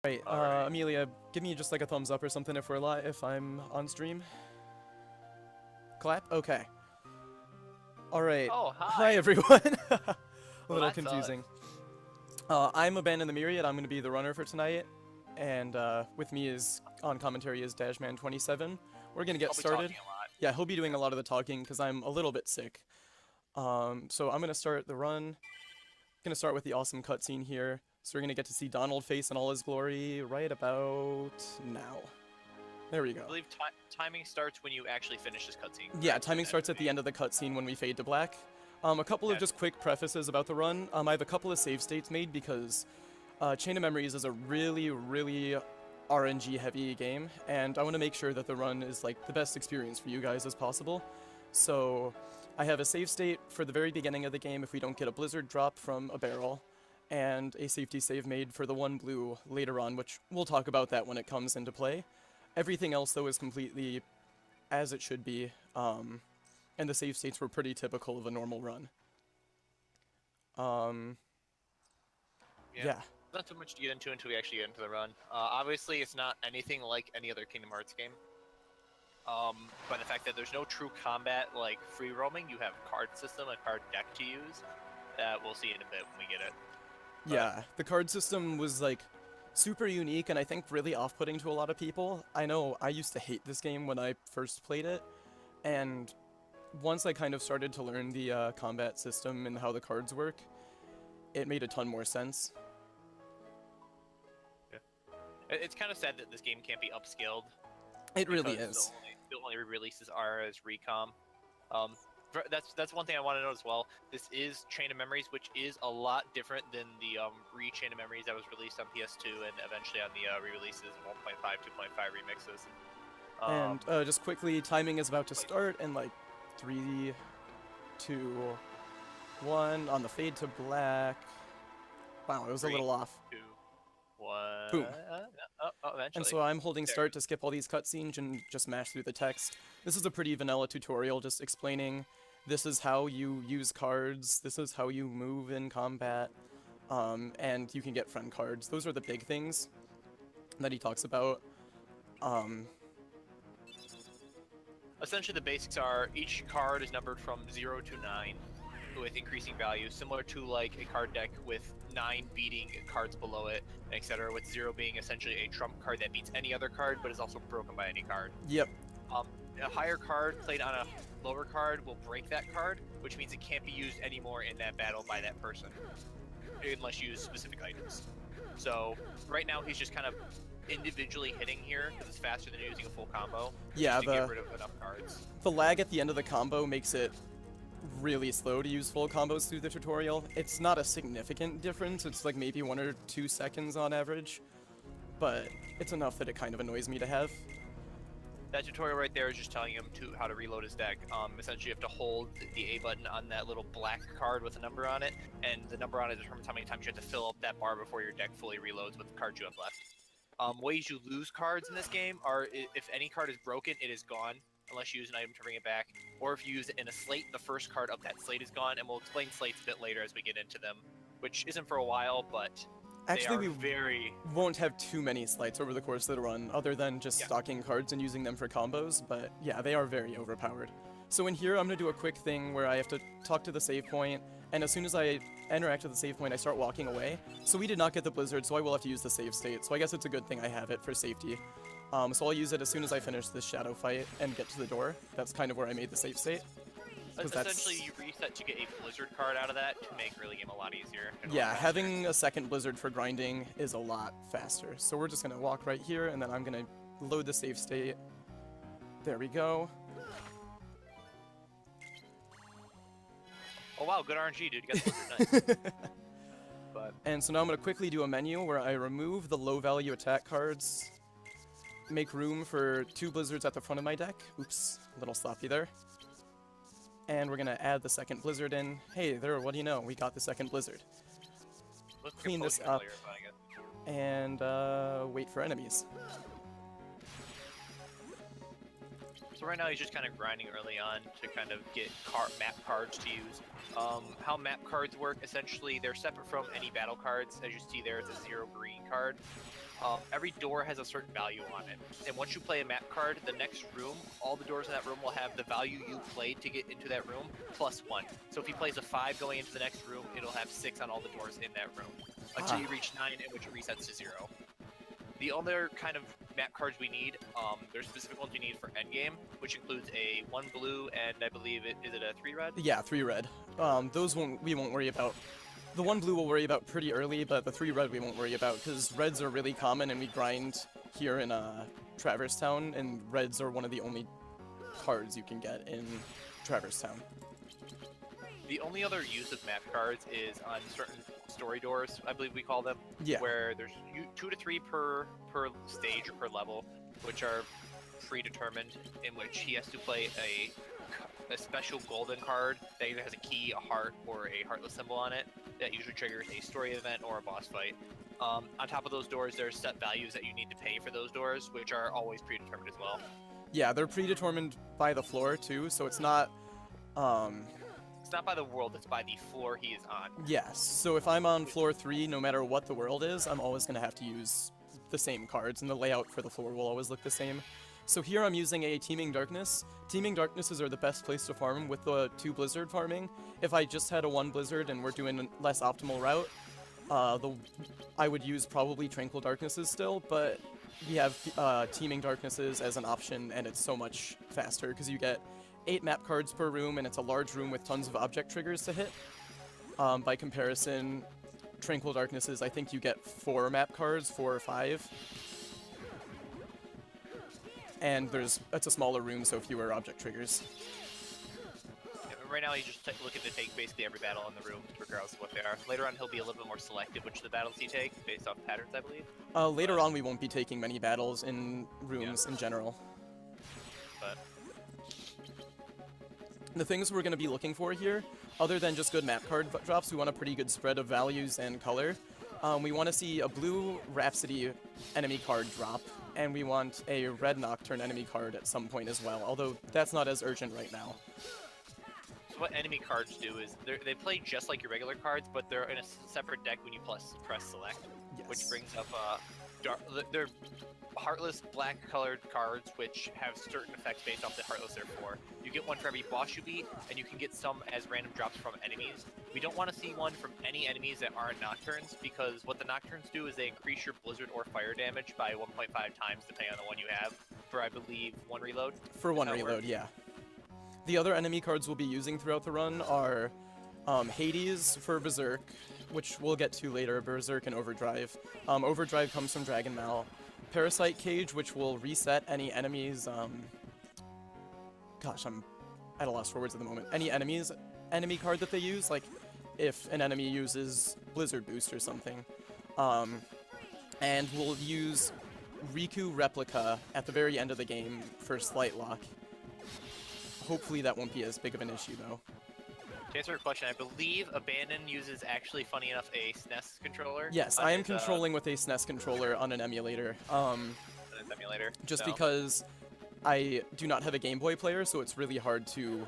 Right, Alright. Amelia, give me just like a thumbs up or something if we're live, if I'm on stream. Clap? Okay. Alright. Oh, Hi, hi. everyone. A Well, little that's us. confusing. I'm Abandonthemyriad. I'm going to be the runner for tonight. And with me is, on commentary, is Dashman27. We're going to get I'll be started. talking a lot. Yeah, he'll be doing a lot of the talking because I'm a little bit sick. So I'm going to start the run. Going to start with the awesome cutscene here. So we're going to get to see Donald face in all his glory right about now. There we go. I believe timing starts when you actually finish this cutscene. Yeah, timing starts at the end of the cutscene when we fade to black. A couple of Okay. just quick prefaces about the run. I have a couple of save states made because Chain of Memories is a really, really RNG heavy game, and I want to make sure that the run is like the best experience for you guys as possible. So I have a save state for the very beginning of the game if we don't get a blizzard drop from a barrel, and a safety save made for the one blue later on, which we'll talk about that when it comes into play. Everything else, though, is completely as it should be, and the save states were pretty typical of a normal run. Yeah. Not too much to get into until we actually get into the run. Obviously, it's not anything like any other Kingdom Hearts game. By the fact that there's no true combat like free roaming, you have card system, a card deck to use. That we'll see in a bit when we get it. Yeah, the card system was like super unique and I think really off-putting to a lot of people. I know I used to hate this game when I first played it, and once I kind of started to learn the combat system and how the cards work, it made a ton more sense. Yeah. It's kind of sad that this game can't be upscaled. It really because is. The only re-releases are as recom. That's one thing I want to note as well. This is Chain of Memories, which is a lot different than the Chain of Memories that was released on PS2 and eventually on the re-releases 1.5, 2.5 remixes. And just quickly, timing is about to start in like 3, 2, 1 on the fade to black. Wow, it was a little off. 2, 1. Boom. Eventually. And so I'm holding start to skip all these cutscenes and just mash through the text. This is a pretty vanilla tutorial just explaining this is how you use cards, this is how you move in combat, and you can get friend cards. Those are the big things that he talks about. Essentially, the basics are each card is numbered from 0 to 9 with increasing value, similar to like a card deck with 9 beating cards below it, etc. With 0 being essentially a trump card that beats any other card, but is also broken by any card. Yep. A higher card played on a lower card will break that card, which means it can't be used anymore in that battle by that person, unless you use specific items. So right now he's just kind of individually hitting here because it's faster than using a full combo. Yeah, to get rid of enough cards. The lag at the end of the combo makes it really slow to use full combos through the tutorial. It's not a significant difference, it's like maybe 1 or 2 seconds on average, but it's enough that it kind of annoys me to have. That tutorial right there is just telling him how to reload his deck. Essentially you have to hold the A button on that little black card with a number on it, and the number on it determines how many times you have to fill up that bar before your deck fully reloads with the cards you have left. Ways you lose cards in this game are if any card is broken, it is gone, unless you use an item to bring it back, or if you use it in a slate, the first card of that slate is gone, and we'll explain slates a bit later as we get into them, which isn't for a while, but Actually, we won't have too many slights over the course of the run, other than just stocking cards and using them for combos, but yeah, they are very overpowered. So in here, I'm going to do a quick thing where I have to talk to the save point, and as soon as I interact with the save point, I start walking away. So we did not get the blizzard, so I will have to use the save state, so I guess it's a good thing I have it for safety. So I'll use it as soon as I finish this shadow fight and get to the door. That's kind of where I made the save state. Essentially, you reset to get a blizzard card out of that to make really game a lot easier. Yeah, having a second blizzard for grinding is a lot faster. So we're just going to walk right here, and then I'm going to load the save state. There we go. Oh wow, good RNG, dude. You got the blizzard, nice. And so now I'm going to quickly do a menu where I remove the low value attack cards, make room for 2 blizzards at the front of my deck. Oops, a little sloppy there. And we're going to add the second blizzard in. Hey, there, what do you know? We got the second blizzard. Clean this up and wait for enemies. So right now he's just kind of grinding early on to kind of get map cards to use. How map cards work, essentially, they're separate from any battle cards. As you see there, it's a 0 green card. every door has a certain value on it. And once you play a map card, the next room, all the doors in that room will have the value you played to get into that room plus 1. So if he plays a 5 going into the next room, it'll have 6 on all the doors in that room until you reach 9, in which it resets to 0. The other kind of map cards we need, there's specific ones we need for endgame, which includes a 1 blue and I believe is it a 3 red? Yeah, 3 red. Those we won't worry about. The 1 blue we'll worry about pretty early, but the 3 red we won't worry about, because reds are really common and we grind here in Traverse Town, and reds are one of the only cards you can get in Traverse Town. The only other use of map cards is on certain story doors, I believe we call them, Yeah. where there's 2 to 3 per stage or per level, which are predetermined, in which he has to play a special golden card that either has a key, a heart, or a heartless symbol on it that usually triggers a story event or a boss fight. On top of those doors, there's set values that you need to pay for those doors, which are always predetermined as well. Yeah, they're predetermined by the floor too, so it's not It's not by the world, it's by the floor he is on. yes, so if I'm on floor 3, no matter what the world is, I'm always going to have to use the same cards, and the layout for the floor will always look the same. So here I'm using a Teeming Darkness. Teeming Darknesses are the best place to farm with the 2 Blizzard farming. If I just had a 1 Blizzard and we're doing a less optimal route, I would use probably Tranquil Darknesses still, but we have Teeming Darknesses as an option, and it's so much faster, because you get 8 map cards per room, and it's a large room with tons of object triggers to hit. By comparison, Tranquil Darknesses, I think you get 4 map cards, 4 or 5. And it's a smaller room, so fewer object triggers. Yeah, right now he's just looking to take basically every battle in the room, regardless of what they are. Later on he'll be a little bit more selective which the battles he takes, based off patterns, I believe. Later on we won't be taking many battles in rooms in general. But The things we're going to be looking for here, other than just good map card drops, we want a pretty good spread of values and color. We want to see a blue Rhapsody enemy card drop, and we want a red Nocturne enemy card at some point as well, although that's not as urgent right now. so what enemy cards do is they play just like your regular cards, but they're in a separate deck when you press select, which brings up they're heartless black colored cards which have certain effects based off the heartless they're for. You get one for every boss you beat, and you can get some as random drops from enemies. We don't want to see one from any enemies that aren't Nocturnes, because what the Nocturnes do is they increase your blizzard or fire damage by 1.5 times depending on the one you have, for I believe 1 reload. For 1 reload, yeah. The other enemy cards we'll be using throughout the run are Hades for Berserk, which we'll get to later, Berserk and Overdrive. Overdrive comes from Dragon Mal. Parasite Cage, which will reset any enemies, gosh, I'm at a loss for words at the moment. Any enemy card that they use, like if an enemy uses Blizzard Boost or something. And we'll use Riku Replica at the very end of the game for Slight Lock. Hopefully that won't be as big of an issue, though. To answer your question, I believe Abandon uses, actually, funny enough, a SNES controller. Yes, I am controlling with a SNES controller on an emulator. Just because I do not have a Game Boy player, so it's really hard to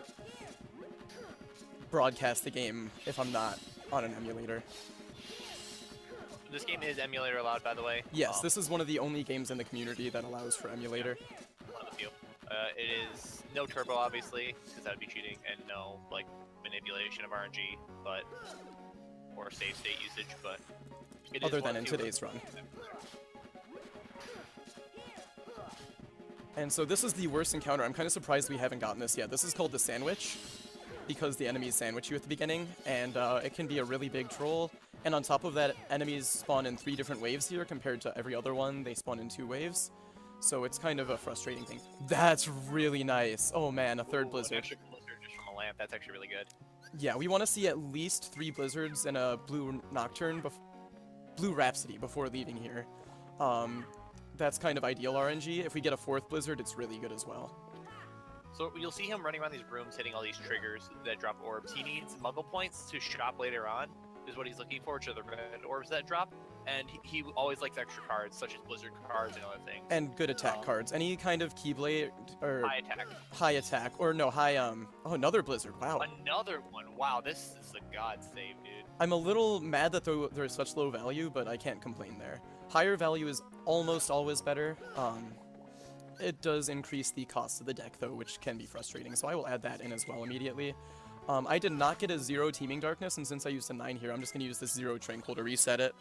broadcast the game if I'm not on an emulator. This game is emulator allowed, by the way. Yes, this is one of the only games in the community that allows for emulator. One of the few. It is no turbo, obviously, because that would be cheating, and no, like, manipulation of RNG, but or save state usage, but it other is than in today's run. And so this is the worst encounter. I'm kind of surprised we haven't gotten this yet. This is called the Sandwich, because the enemies sandwich you at the beginning, and it can be a really big troll. And on top of that, enemies spawn in 3 different waves here, compared to every other one, they spawn in 2 waves. So it's kind of a frustrating thing. That's really nice. Oh man, a 3rd Blizzard. An extra blizzard just from a lamp, that's actually really good. Yeah, we want to see at least 3 Blizzards and a blue Nocturne, blue Rhapsody before leaving here. That's kind of ideal RNG. If we get a 4th Blizzard, it's really good as well. So you'll see him running around these rooms hitting all these triggers that drop orbs. He needs Muggle points to shop later on, is what he's looking for, which are the red orbs that drop. And he always likes extra cards, such as Blizzard cards and other things. And good attack cards. Any kind of Keyblade or... High attack. High attack. Or no, high, oh, another Blizzard. Wow. Another one. Wow, this is a god save, dude. I'm a little mad that they're such low value, but I can't complain there. Higher value is almost always better. It does increase the cost of the deck, though, which can be frustrating, so I will add that in as well immediately. I did not get a 0 Teeming Darkness, and since I used a 9 here, I'm just going to use this 0 Tranquil to reset it.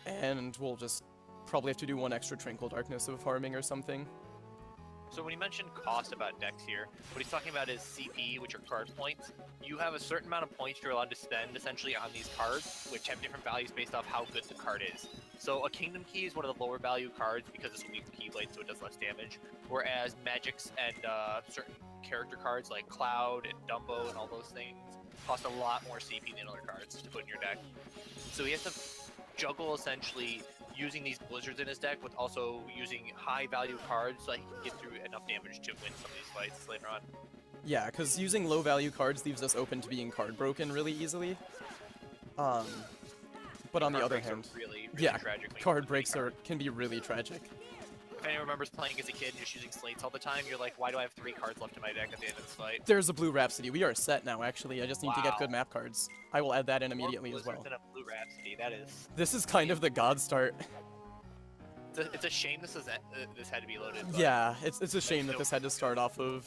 And we'll just probably have to do 1 extra Tranquil Darkness of farming or something. So when you mentioned cost about decks here, what he's talking about is CP, which are card points. You have a certain amount of points you're allowed to spend essentially on these cards, which have different values based off how good the card is. So a Kingdom Key is one of the lower value cards because it's a weak Keyblade, so it does less damage. Whereas Magics and certain character cards like Cloud and Dumbo and all those things cost a lot more CP than other cards to put in your deck. So he has to juggle essentially using these blizzards in his deck with also using high value cards so he can get through enough damage to win some of these fights later on. Yeah, because using low value cards leaves us open to being card broken really easily. But on the other hand, really yeah, tragic card breaks can be really tragic. If anyone remembers playing as a kid and just using slates all the time, you're like, why do I have 3 cards left in my deck at the end of this fight? There's a Blue Rhapsody. We are set now, actually. I just need to get good map cards. I will add that in immediately as well. Than a Blue Rhapsody. That is... This is kind of the god start. It's a shame this had to be loaded. Yeah, it's a shame that this had to start off of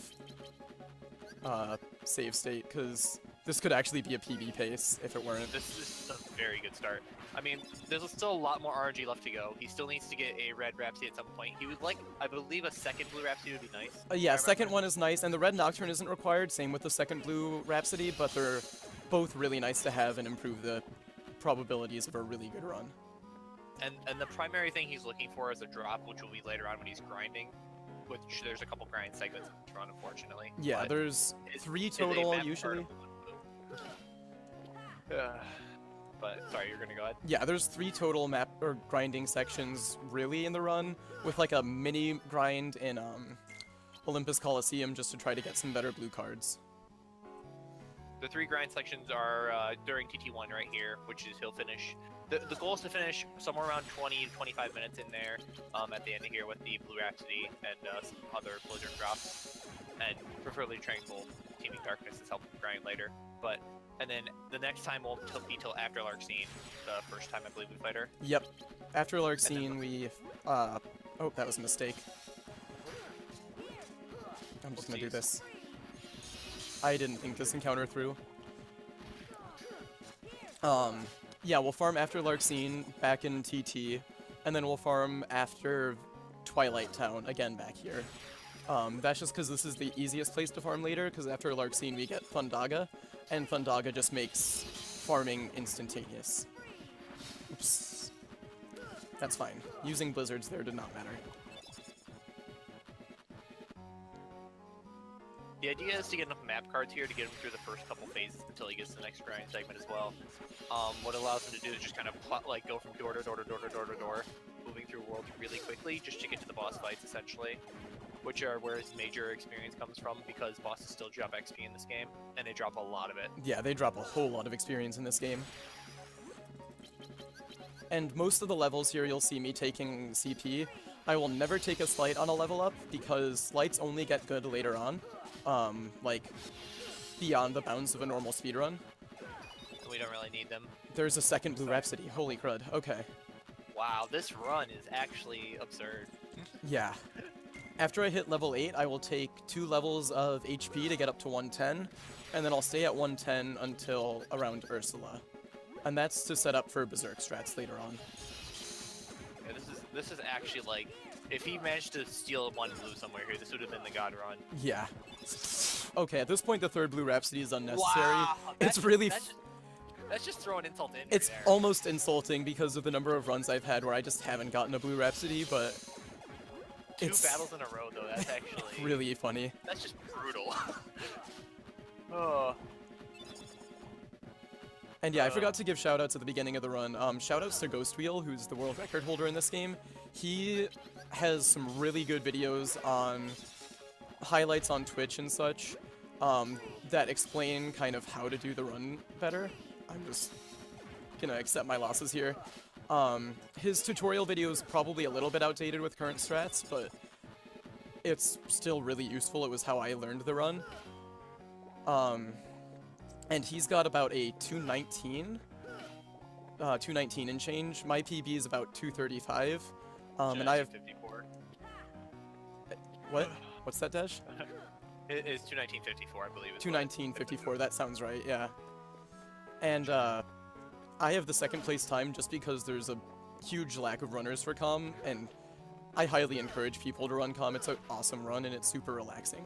save state, because this could actually be a PB pace if it weren't. This is a very good start. I mean, there's still a lot more RNG left to go. He still needs to get a Red Rhapsody at some point. He would like, I believe, a second Blue Rhapsody would be nice. Yeah, second one is nice, and the Red Nocturne isn't required, same with the second Blue Rhapsody, but they're both really nice to have and improve the probabilities of a really good run. And the primary thing he's looking for is a drop, which will be later on when he's grinding, which there's a couple grind segments in this run, unfortunately. Yeah, but there's 3 total usually. But sorry, you're gonna go ahead. Yeah, there's 3 total map or grinding sections really in the run, with like a mini grind in Olympus Coliseum just to try to get some better blue cards. The 3 grind sections are during TT1 right here, which is he'll finish. The goal is to finish somewhere around 20 to 25 minutes in there at the end of here with the Blue Rhapsody and some other Blizzard drops, and preferably Tranquil Teeming Darkness is helping grind later. And then the next time won't be till after Larxene, the first time I believe we fight her. Yep. After Larxene, we... oh, that was a mistake. I'm just gonna do this. I didn't think this encounter through. Yeah, we'll farm after Larxene, back in TT, and then we'll farm after Twilight Town, again back here. That's just because this is the easiest place to farm later, because after Larxene we get Thundaga, and Thundaga just makes farming instantaneous. Oops. That's fine. Using blizzards there did not matter. The idea is to get enough map cards here to get him through the first couple phases until he gets to the next grind segment as well. What it allows him to do is just kind of go from door to door to door to door to door, moving through worlds really quickly just to get to the boss fights essentially, which are where his major experience comes from because bosses still drop XP in this game, and they drop a lot of it. Yeah, they drop a whole lot of experience in this game. And most of the levels here you'll see me taking CP. I will never take a slight on a level up because slights only get good later on. Like, beyond the bounds of a normal speedrun. We don't really need them. There's a second Blue Rhapsody. Holy crud. Okay. Wow, this run is actually absurd. Yeah. After I hit level 8, I will take 2 levels of HP to get up to 110, and then I'll stay at 110 until around Ursula. And that's to set up for Berserk strats later on. Yeah, this is actually like, if he managed to steal 1 blue somewhere here, this would have been the god run. Yeah. Okay, at this point the third Blue Rhapsody is unnecessary. Wow, it's really... That's just throwing insult in. It's there. almost insulting because of the number of runs I've had where I just haven't gotten a Blue Rhapsody, but... 2 battles in a row, though, that's actually... really funny. That's just brutal. Oh. And yeah, I forgot to give shoutouts at the beginning of the run. Shoutouts to Ghostwheel, who's the world record holder in this game. He has some really good videos on highlights on Twitch and such that explain kind of how to do the run better. I'm just gonna accept my losses here. His tutorial video is probably a little bit outdated with current strats, but it's still really useful. It was how I learned the run. And he's got about a 219 219 and change. My PB is about 235. And I have 54. what? What's that, Dash? It is 219.54, I believe. 219.54. That sounds right. Yeah. And I have the second place time just because there's a huge lack of runners for Com, and I highly encourage people to run Com. It's an awesome run and it's super relaxing.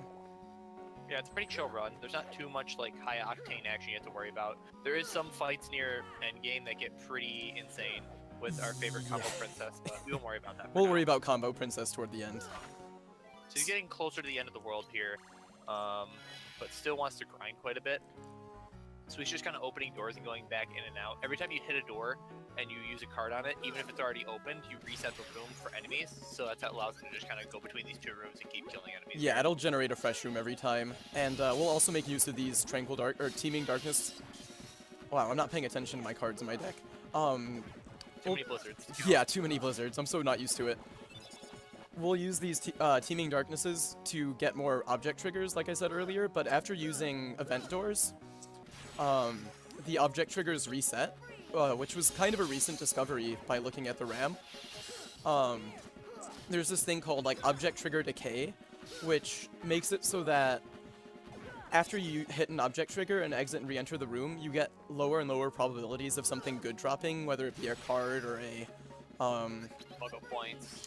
Yeah, it's a pretty chill run. There's not too much like high octane action you have to worry about. There is some fights near endgame that get pretty insane with our favorite combo princess, but we won't worry about that. We'll worry about combo princess toward the end. So he's getting closer to the end of the world here, but still wants to grind quite a bit. So he's just kind of opening doors and going back in and out. Every time you hit a door and you use a card on it, even if it's already opened, you reset the room for enemies. So that's what allows him to just kind of go between these two rooms and keep killing enemies. Yeah, it'll generate a fresh room every time. And we'll also make use of these Teeming Darkness. Wow, I'm not paying attention to my cards in my deck. Too many blizzards. Yeah, too many blizzards. I'm so not used to it. We'll use these Teeming Darknesses to get more object triggers, like I said earlier, but after using event doors, the object triggers reset, which was kind of a recent discovery by looking at the RAM. There's this thing called like object trigger decay, which makes it so that after you hit an object trigger and exit and re-enter the room, you get lower and lower probabilities of something good dropping, whether it be a card or a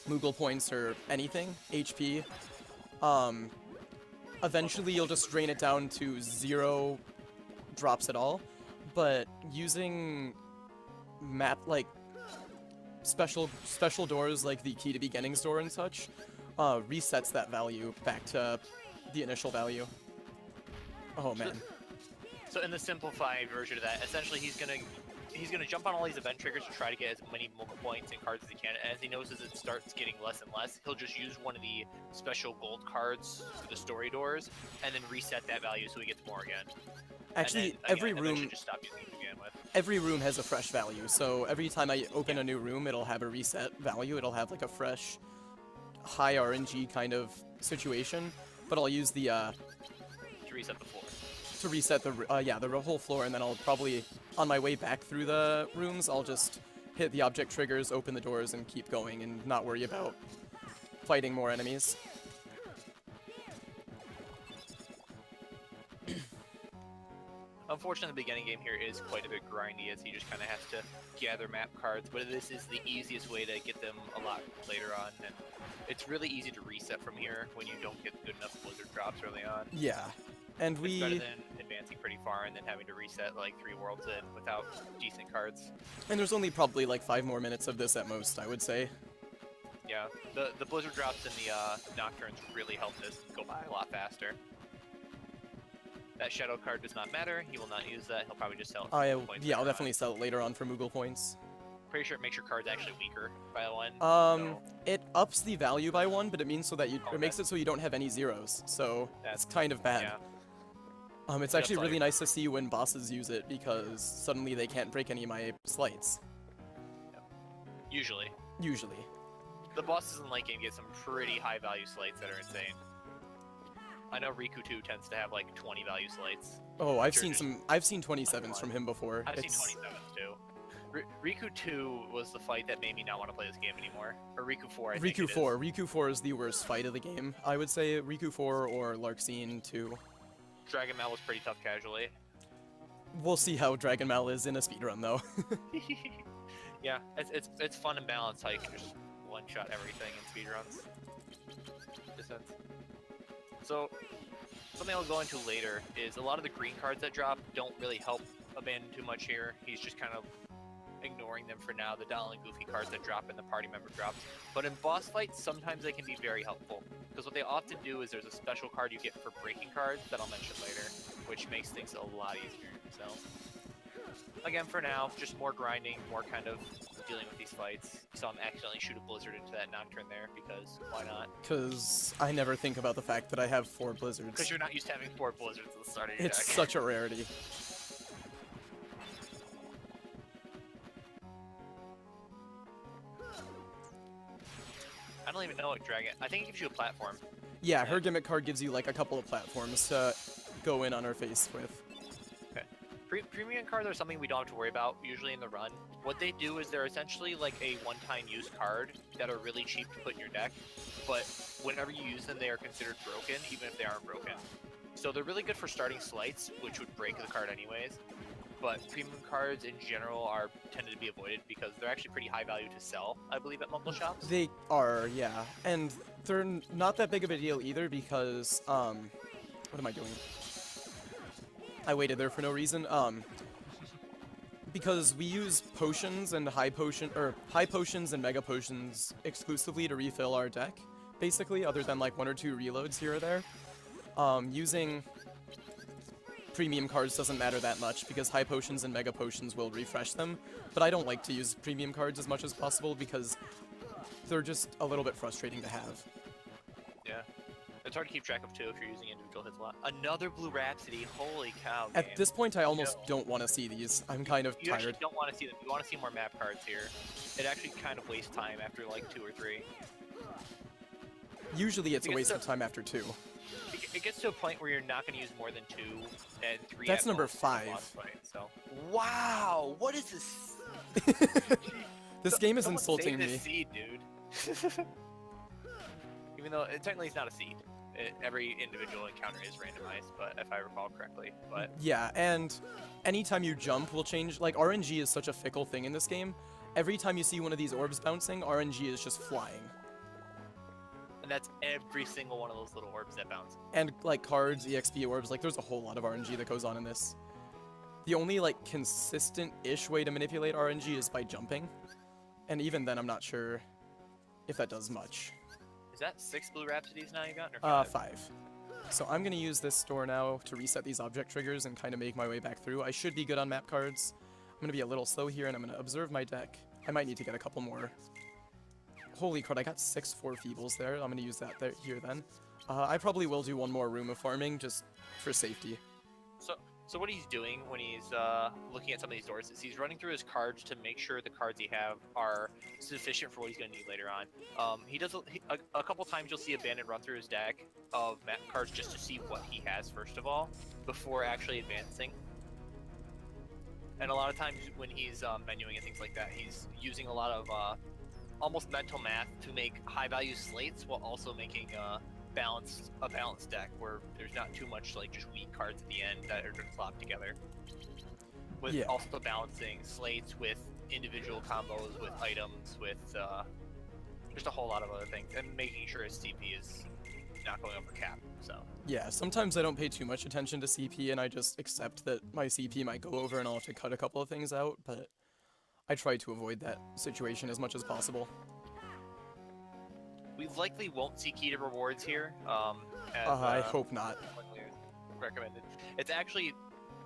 Moogle points or anything, HP. Eventually you'll just drain it down to 0 drops at all, but using special doors like the Key to Beginnings door and such resets that value back to the initial value. Oh man. So in the simplified version of that, essentially he's gonna jump on all these event triggers to try to get as many Moogle points and cards as he can. And as he notices it starts getting less and less, he'll just use one of the special gold cards for the story doors and then reset that value so he gets more again. Actually, every room has a fresh value, so every time I open a new room, it'll have a reset value. It'll have like a fresh, high RNG kind of situation, but I'll use the to reset the floor. To reset the the whole floor, and then I'll probably, on my way back through the rooms, I'll just hit the object triggers, open the doors, and keep going, and not worry about fighting more enemies. Unfortunately, the beginning game here is quite a bit grindy, as he just kind of has to gather map cards, but this is the easiest way to get them a lot later on, and it's really easy to reset from here when you don't get good enough blizzard drops early on. Yeah, and it's better than advancing pretty far and then having to reset like 3 worlds in without decent cards. And there's only probably like 5 more minutes of this at most, I would say. Yeah, the blizzard drops and the nocturnes really help this go by a lot faster. That shadow card does not matter. He will not use that. He'll probably just sell it for points. Yeah, I'll definitely sell it later on for Moogle points. Pretty sure it makes your cards actually weaker by 1. It ups the value by 1, but it means so that it makes it so you don't have any zeros. So that's kind of bad. Yeah. It's actually really nice to see when bosses use it because suddenly they can't break any of my slights. Yep. Usually. The bosses in late game get some pretty high value slights that are insane. I know Riku 2 tends to have like 20 value slights. Oh, I've seen 27s from him before. I've seen 27s too. Riku 2 was the fight that made me not want to play this game anymore. Or Riku 4, I think it is. Riku 4 is the worst fight of the game. I would say Riku 4 or Larxene 2. Dragon Mal was pretty tough casually. We'll see how Dragon Mal is in a speedrun though. Yeah, it's fun and balanced how you can just one-shot everything in speedruns. So, something I'll go into later is a lot of the green cards that drop don't really help Abandon too much here. He's just kind of ignoring them for now, the Donald and Goofy cards that drop and the party member drops. But in boss fights, sometimes they can be very helpful. Because what they often do is there's a special card you get for breaking cards that I'll mention later, which makes things a lot easier. So, again, for now, just more grinding, more kind of dealing with these fights. You saw him accidentally shoot a blizzard into that Nocturne there, because why not? Because I never think about the fact that I have 4 blizzards. Because you're not used to having 4 blizzards at the start of your deck. It's such a rarity. I don't even know what Dragon... I think it gives you a platform. Yeah, her gimmick card gives you like a couple of platforms to go in on her face with. Okay. Premium cards are something we don't have to worry about usually in the run. What they do is they're essentially like a one-time use card that are really cheap to put in your deck, but whenever you use them, they are considered broken, even if they aren't broken. So they're really good for starting slights, which would break the card anyways. But premium cards in general are tended to be avoided because they're actually pretty high value to sell, I believe, at local shops. They are, yeah, and they're not that big of a deal either because what am I doing? I waited there for no reason. Because we use potions and high potions and mega potions exclusively to refill our deck, basically, other than like 1 or 2 reloads here or there. Using premium cards doesn't matter that much because high potions and mega potions will refresh them, but I don't like to use premium cards as much as possible because they're just a little bit frustrating to have. Yeah. It's hard to keep track of too if you're using individual hits a lot. Another Blue Rhapsody, holy cow, game. At this point, I almost don't want to see these. I'm kind of You tired. actually don't want to see them. You want to see more map cards here. It actually kind of wastes time after like 2 or 3. Usually it's a waste of time after 2. It gets to a point where you're not going to use more than 2 and 3. That's number 5. Fight, so. Wow, what is this? This game is insulting me. Seed, dude. Even though technically it's not a seed. Every individual encounter is randomized, but if I recall correctly. But yeah, and anytime you jump will change. Like, RNG is such a fickle thing in this game. Every time you see one of these orbs bouncing, RNG is just flying. And that's every single one of those little orbs that bounce. And like cards, EXP orbs, like there's a whole lot of RNG that goes on in this. The only like consistent-ish way to manipulate RNG is by jumping. And even then I'm not sure if that does much. Is that 6 Blue Rhapsodies now you got? Or 5. So I'm gonna use this store now to reset these object triggers and kind of make my way back through. I should be good on map cards. I'm gonna be a little slow here and I'm gonna observe my deck. I might need to get a couple more. Holy crud, I got 6 4 Feebles there. I'm gonna use that here then. I probably will do one more room of farming just for safety. So what he's doing when he's looking at some of these doors is he's running through his cards to make sure the cards he have are sufficient for what he's going to need later on. He does a couple times you'll see Abandon run through his deck of map cards just to see what he has first of all before actually advancing. And a lot of times when he's menuing and things like that, he's using a lot of almost mental math to make high value slates while also making a balanced deck where there's not too much like just weak cards at the end that are just slopped together. With also balancing slates with individual combos, with items, with just a whole lot of other things, and making sure his CP is not going over cap. So yeah, sometimes I don't pay too much attention to CP and I just accept that my CP might go over and I'll have to cut a couple of things out, but I try to avoid that situation as much as possible. We likely won't see key to rewards here. I hope not. Recommended. It's actually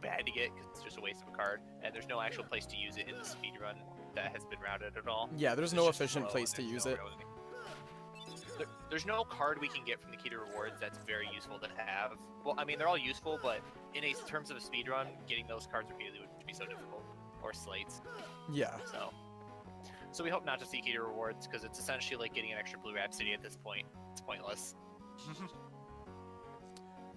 bad to get because it's just a waste of a card, and there's no actual place to use it in the speedrun that has been routed at all. Yeah, there's no efficient place to use it. There's no card we can get from the key to rewards that's very useful to have. Well, I mean, they're all useful, but in terms of a speedrun, getting those cards repeatedly would be so difficult. Or slates. Yeah. So we hope not to see key to rewards, because it's essentially like getting an extra Blue Rhapsody at this point. It's pointless.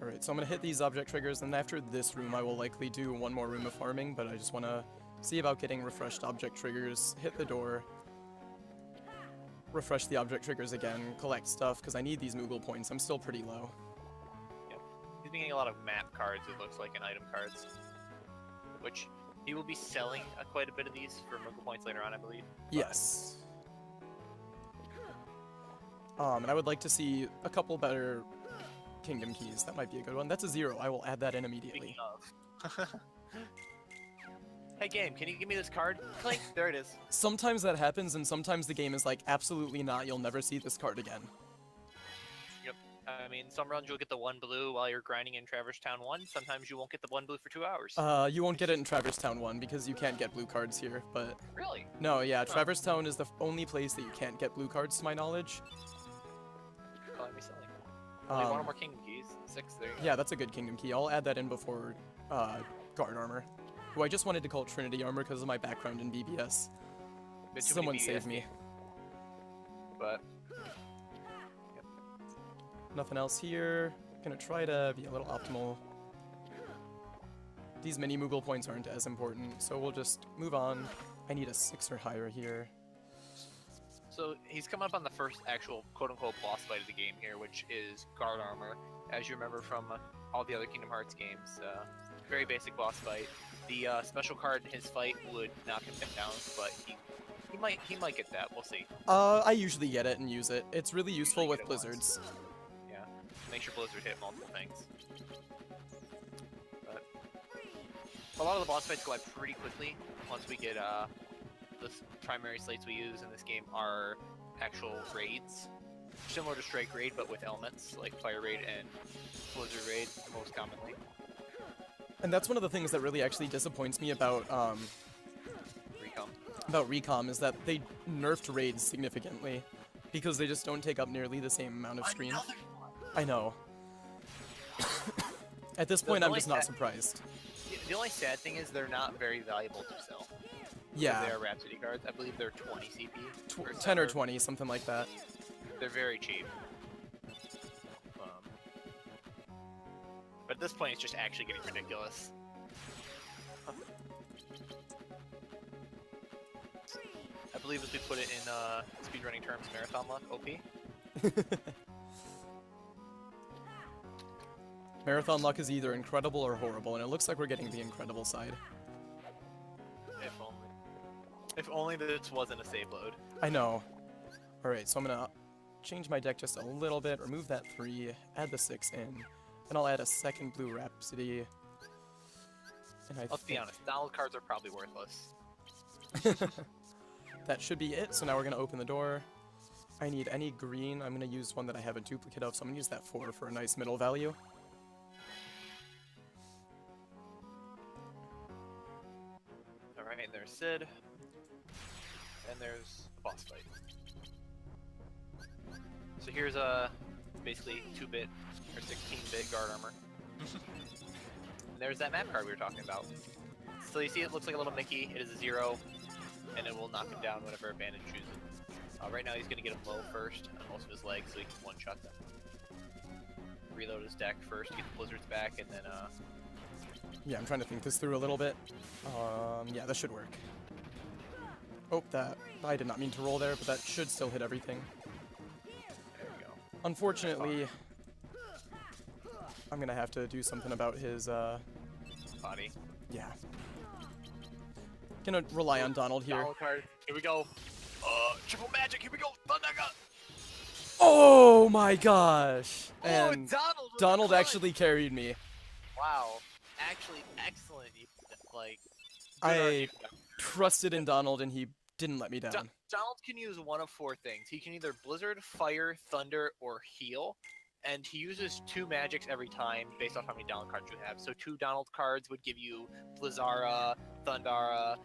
Alright, so I'm going to hit these object triggers, and after this room I will likely do one more room of farming, but I just want to see about getting refreshed object triggers, hit the door, refresh the object triggers again, collect stuff, because I need these Moogle points. I'm still pretty low. Yep. He's been getting a lot of map cards, it looks like, and item cards. Which he will be selling quite a bit of these for Moogle points later on, I believe. Yes. And I would like to see a couple better Kingdom Keys. That might be a good one. That's a 0. I will add that in immediately. Speaking of. Hey game, can you give me this card? Clink, there it is. Sometimes that happens, and sometimes the game is like, absolutely not, you'll never see this card again. Yep. I mean, some runs you'll get the 1 blue while you're grinding in Traverse Town 1. Sometimes you won't get the 1 blue for 2 hours. You won't get it in Traverse Town 1 because you can't get blue cards here, but... Really? No, yeah, Traverse Town is the only place that you can't get blue cards, to my knowledge. Oh, I'd be selling. Only one more Kingdom Keys. 6, there you go. Yeah, that's a good Kingdom Key. I'll add that in before Guard Armor. Who I just wanted to call Trinity Armor because of my background in BBS. Someone save me. But... Yep. Nothing else here. Gonna try to be a little optimal. these mini Moogle points aren't as important, so we'll just move on. I need a 6 or higher here. So he's coming up on the first actual quote-unquote boss fight of the game here, which is Guard Armor. As you remember from all the other Kingdom Hearts games, very basic boss fight. The special card in his fight would knock him down, but he might get that. We'll see. I usually get it and use it. It's really useful with blizzards. Yeah, make sure blizzard hit multiple things. But a lot of the boss fights go by pretty quickly once we get the primary slates we use in this game are actual raids, similar to Strike Raid but with elements like Fire Raid and Blizzard Raid most commonly. And that's one of the things that really actually disappoints me about Recom is that they nerfed raids significantly because they just don't take up nearly the same amount of screen. I know. At this point, I'm just not surprised. The only sad thing is they're not very valuable to sell. Yeah. They are Rhapsody cards. I believe they're 20 CP. 10 or 20, something like that. They're very cheap. But at this point, it's just actually getting ridiculous. I believe as we put it in speedrunning terms, Marathon Luck, OP. Marathon Luck is either incredible or horrible, and it looks like we're getting the incredible side. If only. If only this wasn't a save load. I know. Alright, so I'm gonna change my deck just a little bit, remove that 3, add the 6 in, then I'll add a second blue Rhapsody. And Let's be honest, Donald cards are probably worthless. That should be it, so now we're gonna open the door. I need any green. I'm gonna use one that I have a duplicate of, so I'm gonna use that 4 for a nice middle value. Alright, there's Sid. And there's a boss fight. So here's basically 2-bit or 16-bit guard armor. And there's that map card we were talking about. So you see it looks like a little Mickey. It is a 0, and it will knock him down whenever Abandon chooses. Right now he's going to get him low first on most of his legs so he can one-shot them. Reload his deck first to get the blizzards back, and then yeah, I'm trying to think this through a little bit. Yeah, that should work. Oh, that... I did not mean to roll there, but that should still hit everything. There we go. Unfortunately, I'm gonna have to do something about his, body. Yeah. Gonna rely on Donald here. Donald card. Here we go. Triple magic. Here we go. Thundaga. Oh my gosh! And Donald! Donald actually carried me. Wow. Actually, excellent. Like, I trusted in Donald and he didn't let me down. Donald can use one of 4 things. He can either Blizzard, Fire, Thunder, or Heal. And he uses 2 magics every time based off how many Donald cards you have. So 2 Donald cards would give you Blizzara, Thundara,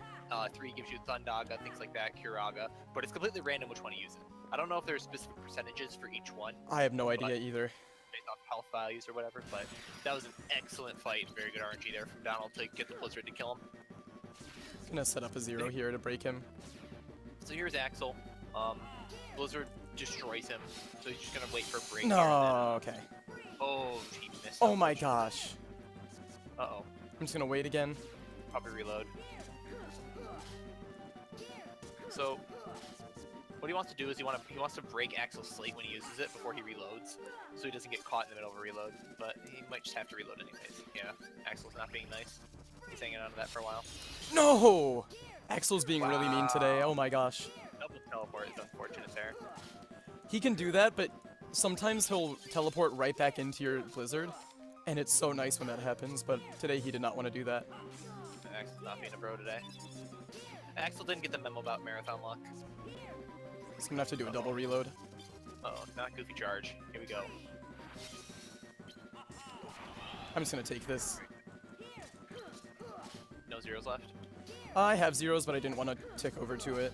3 gives you Thundaga, things like that, Curaga. But it's completely random which one he uses. I don't know if there's specific percentages for each one. I have no idea either. Based off health values or whatever, but that was an excellent fight. Very good RNG there from Donald to get the Blizzard to kill him. Gonna set up a 0 here to break him. So here's Axel. Blizzard destroys him, so he's just gonna wait for a break. No, here okay. Oh, he missed. Oh my gosh. Uh-oh. I'm just gonna wait again. Probably reload. So, what he wants to do is he wants to break Axel's slate when he uses it before he reloads, so he doesn't get caught in the middle of a reload. But he might just have to reload anyways. Yeah, Axel's not being nice. He's hanging on to that for a while. No! Axel's being really mean today. Oh my gosh. Double teleport is unfortunate there. He can do that, but sometimes he'll teleport right back into your Blizzard, and it's so nice when that happens, but today he did not want to do that. Axel's not being a bro today. Axel didn't get the memo about Marathon Luck. So I'm gonna have to do a double reload. Uh-oh, not Goofy Charge. Here we go. I'm just gonna take this. No 0s left? I have 0s, but I didn't want to tick over to it.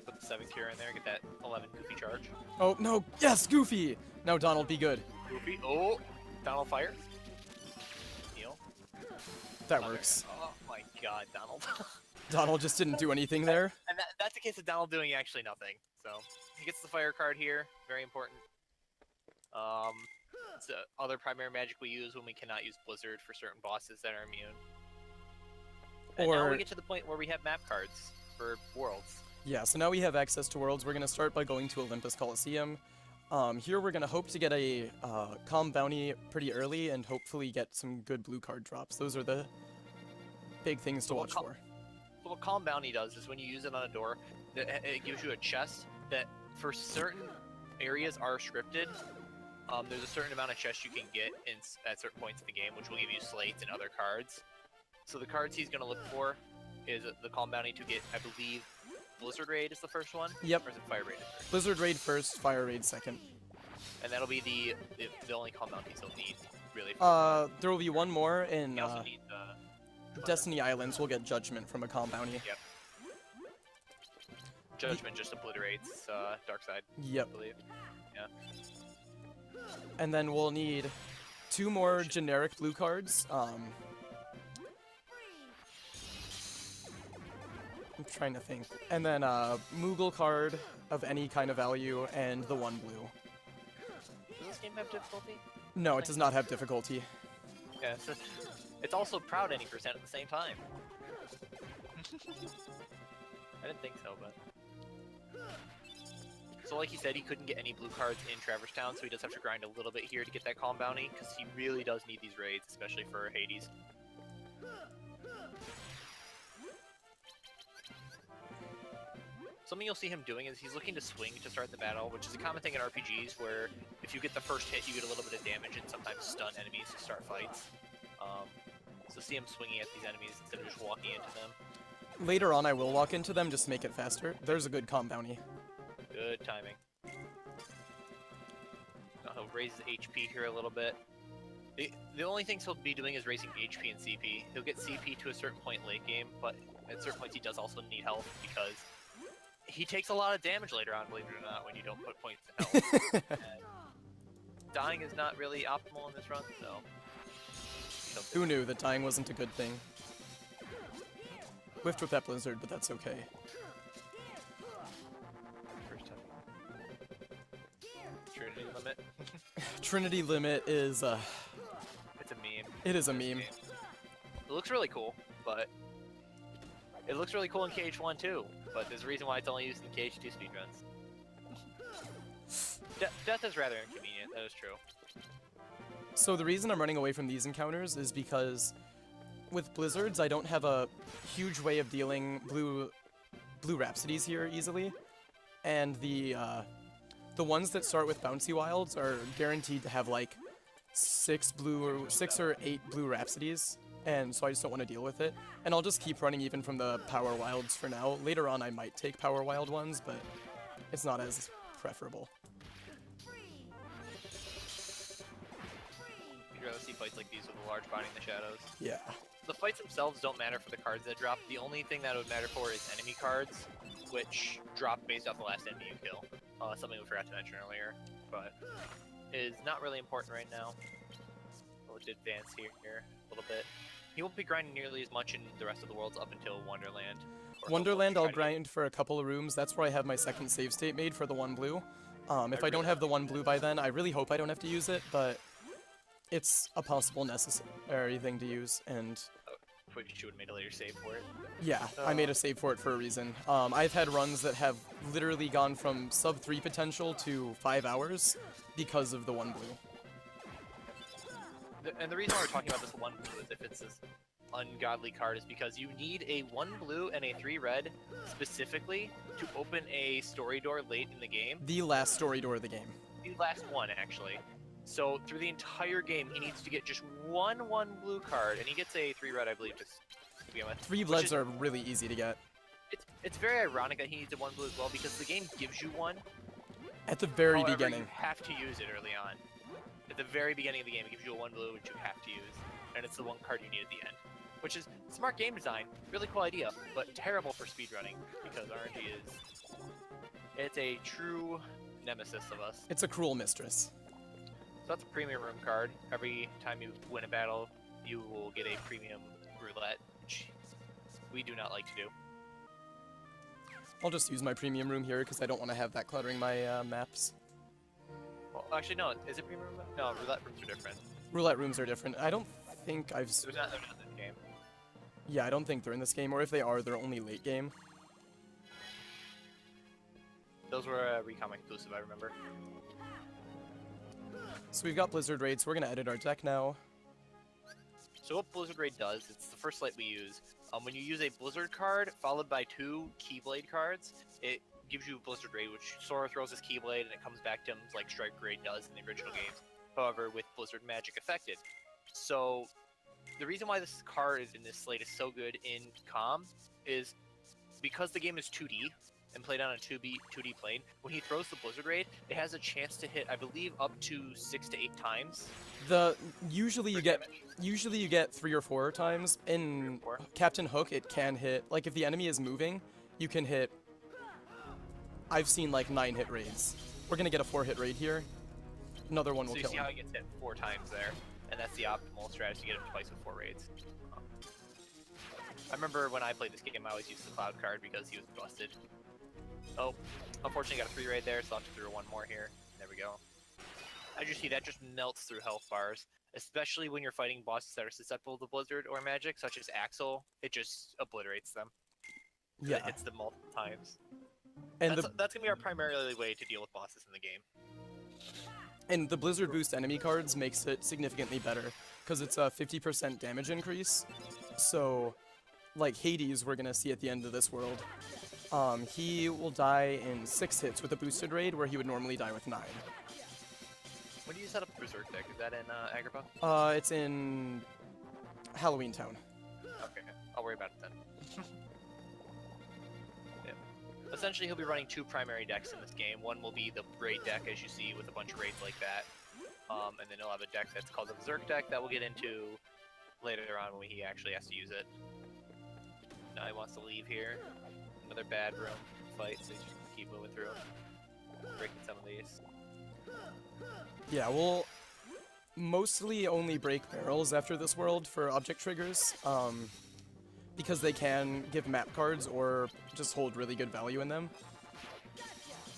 Put the 7 cure in there, get that 11 Goofy Charge. Oh, no! Yes, Goofy! Now, Donald, be good. Goofy, oh! Donald fire. Heal. That works. Oh my god, Donald. Donald just didn't do anything there. And that's the case of Donald doing actually nothing. So, he gets the fire card here, very important. It's the other primary magic we use when we cannot use Blizzard for certain bosses that are immune. And now we get to the point where we have map cards for worlds. Yeah, so now we have access to worlds. We're going to start by going to Olympus Coliseum. Here we're going to hope to get a calm bounty pretty early and hopefully get some good blue card drops. Those are the big things to watch for. So what calm bounty does is when you use it on a door, it gives you a chest that for certain areas are scripted. There's a certain amount of chests you can get at certain points in the game, which will give you slates and other cards. So the cards he's going to look for is the calm bounty to get, I believe, Blizzard Raid is the first one? Yep. Or is it Fire Raid first? Blizzard Raid first, Fire Raid second. And that'll be the only calm bounties he'll need, really. There will be one more in He also needs, Destiny Islands. We'll get Judgment from a calm bounty. Yep. Judgment just obliterates Darkside, Yep. I believe. Yeah. And then we'll need 2 more generic blue cards. I'm trying to think. And then a Moogle card of any kind of value and the 1 blue. Does this game have difficulty? No, it does not have difficulty. Yeah, so it's also proud any percent at the same time. I didn't think so, but... So like he said, he couldn't get any blue cards in Traverse Town, so he does have to grind a little bit here to get that calm bounty, because he really does need these raids, especially for Hades. Something you'll see him doing is he's looking to swing to start the battle, which is a common thing in RPGs, where if you get the first hit, you get a little bit of damage and sometimes stun enemies to start fights. So see him swinging at these enemies instead of just walking into them. Later on, I will walk into them just to make it faster. There's a good calm bounty. Good timing. He'll raise his HP here a little bit. The only things he'll be doing is raising HP and CP. He'll get CP to a certain point late game, but at certain points he does also need health because he takes a lot of damage later on, believe it or not, when you don't put points in health. Dying is not really optimal in this run, so... Who knew that dying wasn't a good thing? Whiffed with that blizzard, but that's okay. First time. Trinity limit. Trinity limit is, It's a meme. It is a meme. It looks really cool, but... It looks really cool in KH1 too, but there's a reason why it's only used in KH2 speedruns. Death is rather inconvenient, that is true. So the reason I'm running away from these encounters is because with blizzards, I don't have a huge way of dealing blue Rhapsodies here easily, and the ones that start with Bouncy Wilds are guaranteed to have like 6 or 8 blue Rhapsodies, and so I just don't want to deal with it. And I'll just keep running even from the Power Wilds for now. Later on I might take Power Wild ones, but it's not as preferable. You'd rather see fights like these with a large body in the shadows. Yeah. The fights themselves don't matter for the cards that drop. The only thing that would matter for is enemy cards, which drop based off the last enemy you kill. Something we forgot to mention earlier, but is not really important right now. We'll advance here a little bit. He won't be grinding nearly as much in the rest of the worlds up until Wonderland. Wonderland I'll grind for a couple of rooms. That's where I have my second save state made for the 1 blue. If I don't have the 1 blue by then, I really hope I don't have to use it, but it's a possible necessary thing to use, and... You would have made a later save for it. Yeah, I made a save for it for a reason. I've had runs that have literally gone from sub 3 potential to 5 hours because of the 1 blue. And the reason why we're talking about this 1 blue is if it's this ungodly card is because you need a 1 blue and a 3 red specifically to open a story door late in the game. The last story door of the game. The last one, actually. So through the entire game, he needs to get just one blue card, and he gets a 3 red, I believe, just to begin with. 3 bloods are really easy to get. It's very ironic that he needs a 1 blue as well, because the game gives you one. At the very However, beginning. You have to use it early on. At the very beginning of the game, it gives you a 1 blue, which you have to use, and it's the 1 card you need at the end. Which is smart game design, really cool idea, but terrible for speedrunning, because RNG is... It's a true nemesis of us. It's a cruel mistress. So that's a premium room card. Every time you win a battle, you will get a premium roulette, which we do not like to do. I'll just use my premium room here because I don't want to have that cluttering my maps. Well, actually no. Is it premium room? No, roulette rooms are different. Roulette rooms are different. I don't think I've... They're not in this game. Yeah, I don't think they're in this game, or if they are, they're only late game. Those were Recom exclusive, I remember. So we've got Blizzard Raid, so we're gonna edit our deck now. So what Blizzard Raid does, it's the first light we use. When you use a Blizzard card followed by 2 Keyblade cards, it gives you Blizzard Raid, which Sora throws his Keyblade and it comes back to him like Strike Raid does in the original games. However, with Blizzard magic affected. So the reason why this card in this slate is so good in COM is because the game is 2D and played on a 2D plane. When he throws the Blizzard Raid, it has a chance to hit, I believe, up to 6 to 8 times. Usually you get 3 or 4 times. In Captain Hook, it can hit, like if the enemy is moving, you can hit. I've seen like 9 hit raids. We're gonna get a 4 hit raid here. Another one will kill him. So you see how he gets hit 4 times there, and that's the optimal strategy to get him twice with 4 raids. I remember when I played this game, I always used the Cloud card because he was busted. Oh, unfortunately got a 3 raid there, so I'll have to throw 1 more here. There we go. As you see, that just melts through health bars, especially when you're fighting bosses that are susceptible to Blizzard or magic, such as Axel. It just obliterates them. Yeah. It hits them multiple times. And that's gonna be our primary way to deal with bosses in the game. And the Blizzard Boost enemy cards makes it significantly better, because it's a 50% damage increase. So, like Hades, we're gonna see at the end of this world. He will die in 6 hits with a boosted raid, where he would normally die with 9. When do you set up the Berserk deck? Is that in Agrabah? It's in Halloweentown. Okay, I'll worry about it then. Yeah. Essentially, he'll be running 2 primary decks in this game. One will be the raid deck, as you see, with a bunch of raids like that. And then he'll have a deck that's called the Berserk deck that we'll get into later on when he actually has to use it. Now he wants to leave here. Another bad room fight, so he's just gonna keep moving through, breaking some of these. Yeah, we'll mostly only break barrels after this world for object triggers, because they can give map cards or just hold really good value in them.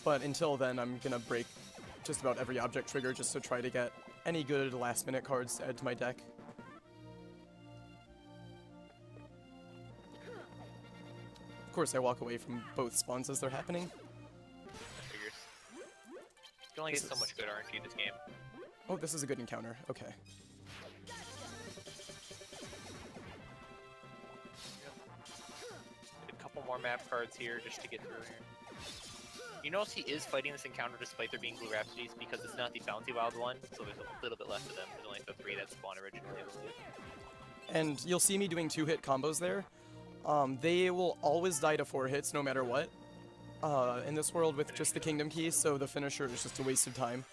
But until then, I'm gonna break just about every object trigger just to try to get any good last-minute cards to add to my deck. Of course, I walk away from both spawns as they're happening. That figures. You can only get so much good RNG this game. Oh, this is a good encounter. Okay. A couple more map cards here just to get through here. You notice he is fighting this encounter despite there being Blue Rhapsodies because it's not the Bounty Wild one, so there's a little bit less of them. There's only the 3 that spawned originally. And you'll see me doing 2-hit combos there. They will always die to 4 hits no matter what in this world with just the Kingdom Key, so the finisher is just a waste of time.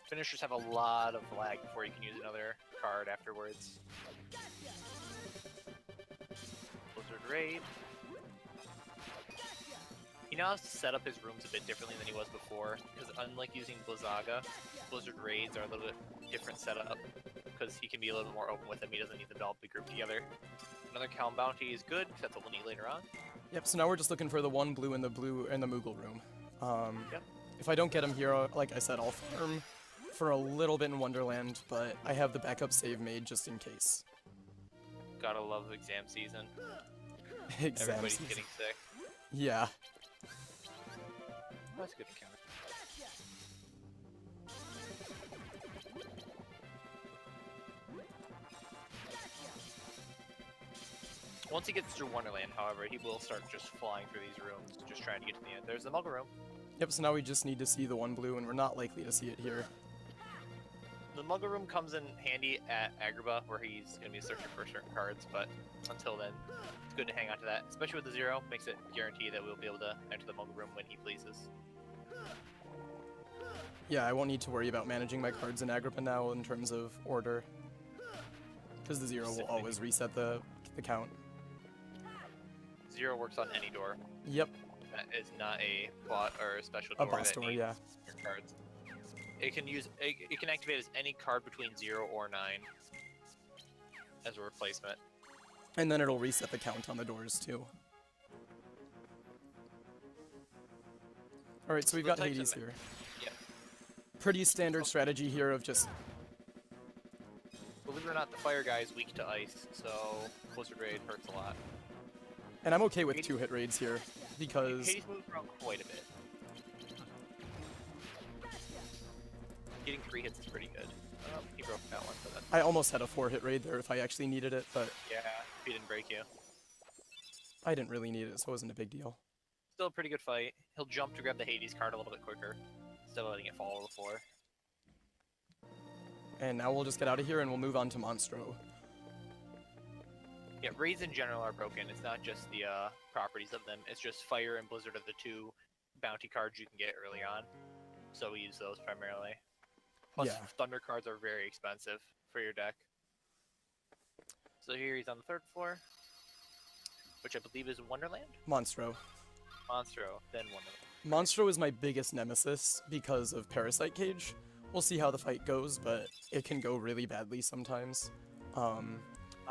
Finishers have a lot of lag before you can use another card afterwards. Blizzard Raid. He now has to set up his rooms a bit differently than he was before, because unlike using Blizzaga, Blizzard Raids are a little bit different setup, because he can be a little bit more open with them. He doesn't need them to all be grouped together. Another Calm Bounty is good, because that's what we'll need later on. Yep, so now we're just looking for the 1 blue in the Moogle room. Yep. If I don't get him here, like I said, I'll farm for a little bit in Wonderland, but I have the backup save made just in case. Gotta love exam season. Everybody's getting sick. Yeah. That's a good encounter. Once he gets through Wonderland, however, he will start just flying through these rooms, just trying to get to the end. There's the Muggle room. Yep, so now we just need to see the 1 blue, and we're not likely to see it here. The Muggle room comes in handy at Agrabah, where he's going to be searching for certain cards, but until then, it's good to hang on to that. Especially with the 0, makes it guarantee that we'll be able to enter the Muggle room when he pleases. Yeah, I won't need to worry about managing my cards in Agrabah now in terms of order, because the 0 will always reset the count. 0 works on any door. Yep. That is not a bot or a special door. A boss door, yeah. Your cards. It can activate as any card between 0 or 9 as a replacement. And then it'll reset the count on the doors too. Alright, so we've got Hades here. Yeah. pretty standard strategy here of just... Believe it or not, the fire guy is weak to ice, so Blizzard Raid hurts a lot. And I'm okay with 2-hit raids here, because... Hades moves around quite a bit. Getting 3 hits is pretty good. He broke that one, but that's... I almost had a 4-hit raid there if I actually needed it, but... Yeah, he didn't break you. I didn't really need it, so it wasn't a big deal. Still a pretty good fight. He'll jump to grab the Hades card a little bit quicker, instead of letting it fall to the floor. And now we'll just get out of here and we'll move on to Monstro. Yeah, raids in general are broken. It's not just the properties of them. It's just Fire and Blizzard are the 2 bounty cards you can get early on. So we use those primarily. Plus, yeah. Thunder cards are very expensive for your deck. So here he's on the 3rd floor, which I believe is Wonderland? Monstro. Monstro, then Wonderland. Monstro is my biggest nemesis because of Parasite Cage. We'll see how the fight goes, but it can go really badly sometimes. I'm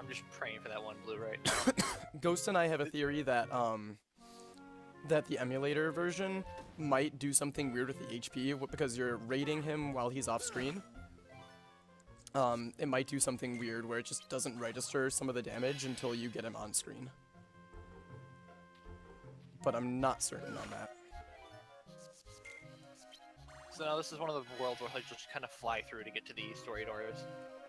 just praying for that one blue right now. Ghost and I have a theory that that the emulator version might do something weird with the HP because you're raiding him while he's off screen. It might do something weird where it just doesn't register some of the damage until you get him on screen. But I'm not certain on that. So now this is one of the worlds where he'll just kind of fly through to get to the story doors.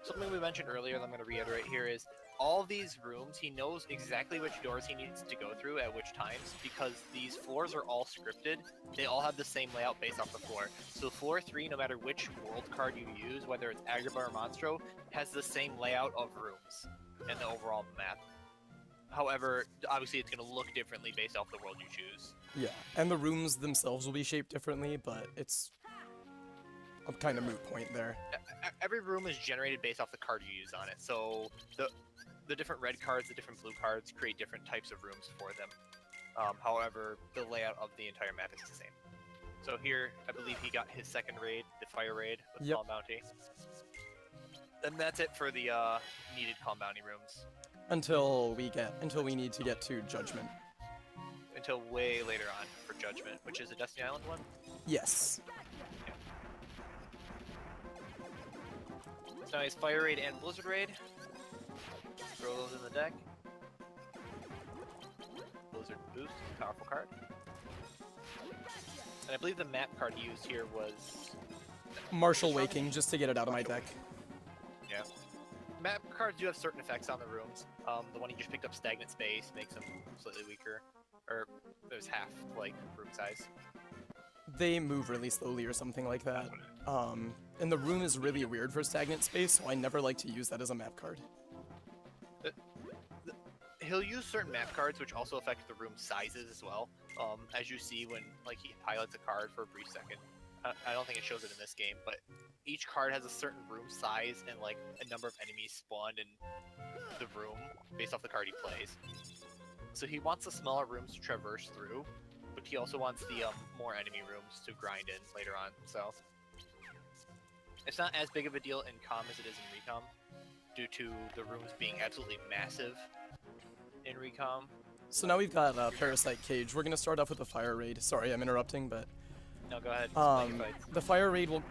Something we mentioned earlier that I'm going to reiterate here is all these rooms, he knows exactly which doors he needs to go through at which times because these floors are all scripted. They all have the same layout based off the floor. So floor 3, no matter which world card you use, whether it's Acre or Monstro, has the same layout of rooms and the overall map. However, obviously it's going to look differently based off the world you choose. Yeah, and the rooms themselves will be shaped differently, but it's a kind of moot point there. Every room is generated based off the card you use on it. So the different red cards, the different blue cards create different types of rooms for them. However, the layout of the entire map is the same. So here, I believe he got his 2nd raid, the fire raid with Calm Bounty. And that's it for the needed Calm Bounty rooms. Until we need to get to Judgment. Until way later on for Judgment, which is a Destiny Island one? Yes. Yeah. So now he's Fire Raid and Blizzard Raid. Throw those in the deck. Blizzard Boost, powerful card. And I believe the map card he used here was... Martial Waking, just to get it out of my deck. Yeah. Map cards do have certain effects on the rooms. The one you just picked up, Stagnant Space, makes them slightly weaker. Or there's half, like, room size. They move really slowly or something like that. And the room is really weird for Stagnant Space, so I never like to use that as a map card. He'll use certain map cards which also affect the room sizes as well. As you see when like he pilots a card for a brief second. I don't think it shows it in this game, but each card has a certain room size and like a number of enemies spawned in the room based off the card he plays. So he wants the smaller rooms to traverse through, but he also wants the more enemy rooms to grind in later on. So it's not as big of a deal in Com as it is in Recom, due to the rooms being absolutely massive in Recom. So now we've got Parasite Cage. We're going to start off with the Fire Raid. Sorry, I'm interrupting, but... No, go ahead. The Fire Raid will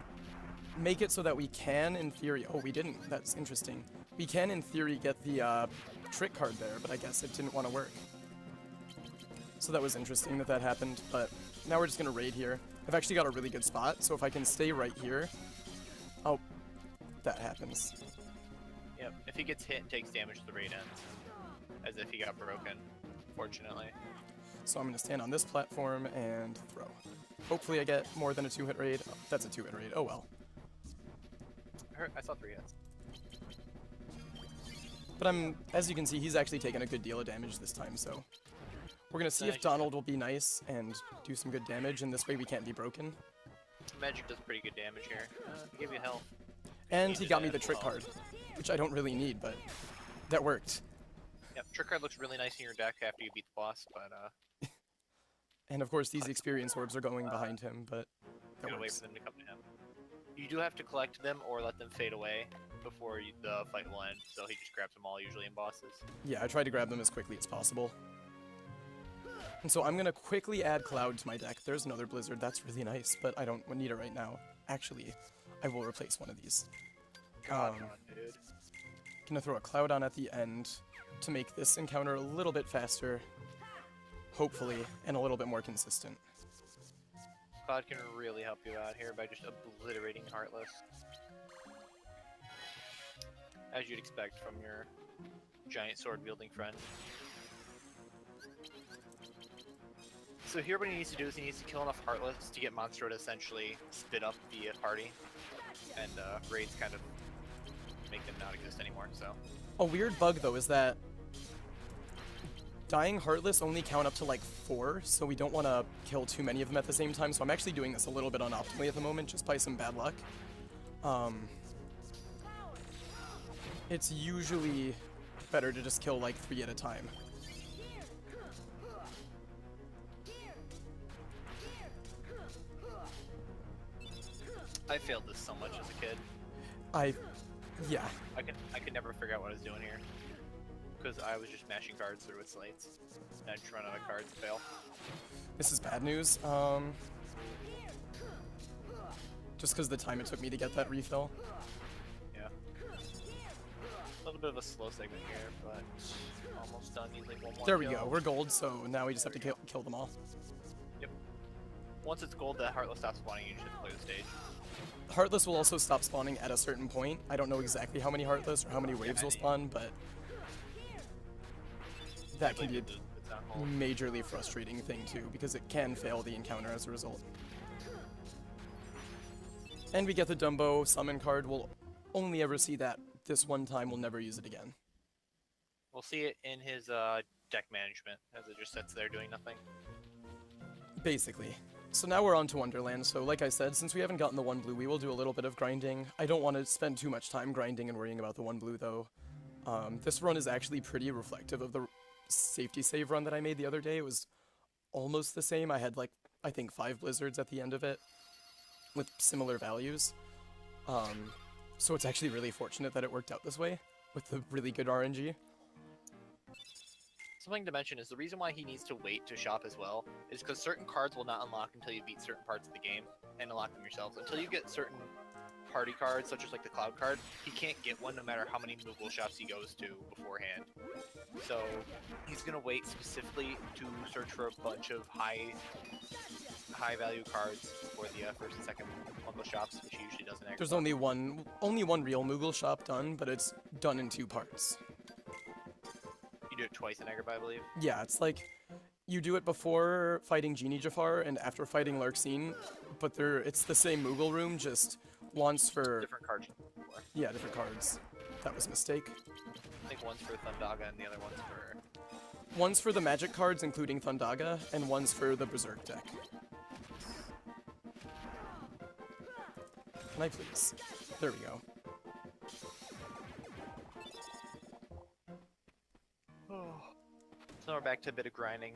make it so that we can, in theory... Oh, we didn't. That's interesting. We can, in theory, get the trick card there, but I guess it didn't want to work. So that was interesting that that happened, but now we're just going to raid here. I've actually got a really good spot, so if I can stay right here... Oh, that happens. Yep, if he gets hit and takes damage, the raid ends. As if he got broken, fortunately. So I'm going to stand on this platform and throw. Hopefully I get more than a 2-hit raid. Oh, that's a 2-hit raid. Oh well. I saw 3 hits. But as you can see, he's actually taken a good deal of damage this time, so... We're going to see if Donald will be nice and do some good damage, and this way we can't be broken. Magic does pretty good damage here. Give you health. And he got me the trick card, which I don't really need, but that worked. Yep, trick card looks really nice in your deck after you beat the boss, but And of course these experience orbs are going behind him, but that gotta wait works. for them to come to him. You do have to collect them or let them fade away before the fight will end, so he just grabs them all usually in bosses. Yeah, I try to grab them as quickly as possible. And so I'm gonna quickly add Cloud to my deck. There's another Blizzard, that's really nice, but I don't need it right now. Actually, I will replace one of these. God, dude. Gonna throw a Cloud on at the end to make this encounter a little bit faster, hopefully, and a little bit more consistent. Cloud can really help you out here by just obliterating Heartless. As you'd expect from your giant sword-wielding friend. So here what he needs to do is he needs to kill enough Heartless to get Monstro to essentially split up the party. And raids kind of make them not exist anymore, so... A weird bug, though, is that dying Heartless only count up to like 4, so we don't want to kill too many of them at the same time, so I'm actually doing this a little bit unoptimally at the moment, just by some bad luck. It's usually better to just kill like 3 at a time. I failed this so much as a kid. Yeah. I could never figure out what I was doing here. Because I was just mashing cards through with slates. And I just run out of cards and fail. This is bad news. Just because the time it took me to get that refill. Yeah. A little bit of a slow segment here, but almost done. Needs like one more There we kill. go. We're gold, so now we just have to kill them all. Yep. Once it's gold, that Heartless stops spawning. You just have to play the stage. Heartless will also stop spawning at a certain point. I don't know exactly how many Heartless or how many waves will spawn, but that can be a majorly frustrating thing too, because it can fail the encounter as a result. And we get the Dumbo summon card. We'll only ever see that this one time. We'll never use it again. We'll see it in his deck management, as it just sits there doing nothing. Basically. So now we're on to Wonderland, so like I said, since we haven't gotten the 1 blue, we will do a little bit of grinding. I don't want to spend too much time grinding and worrying about the 1 blue, though. This run is actually pretty reflective of the safety save run that I made the other day. It was almost the same. I had, like, I think 5 blizzards at the end of it, with similar values. So it's actually really fortunate that it worked out this way, with the really good RNG. Something to mention is the reason why he needs to wait to shop as well is because certain cards will not unlock until you beat certain parts of the game and unlock them yourselves. Until you get certain party cards, such as like the Cloud card, he can't get one no matter how many movable shops he goes to beforehand. So he's gonna wait specifically to search for a bunch of high value cards for the first and second Moogle shops, which he usually doesn't. There's only one real Moogle shop done, but it's done in 2 parts. You do it twice in Acre, I believe. Yeah, it's like you do it before fighting Genie Jafar and after fighting Larxene, but it's the same Moogle room, just once for Different cards. yeah, different cards. That was a mistake. I think one's for Thundaga and the other One's for the magic cards, including Thundaga, and one's for the Berserk deck. Can I please? There we go. So we're back to a bit of grinding,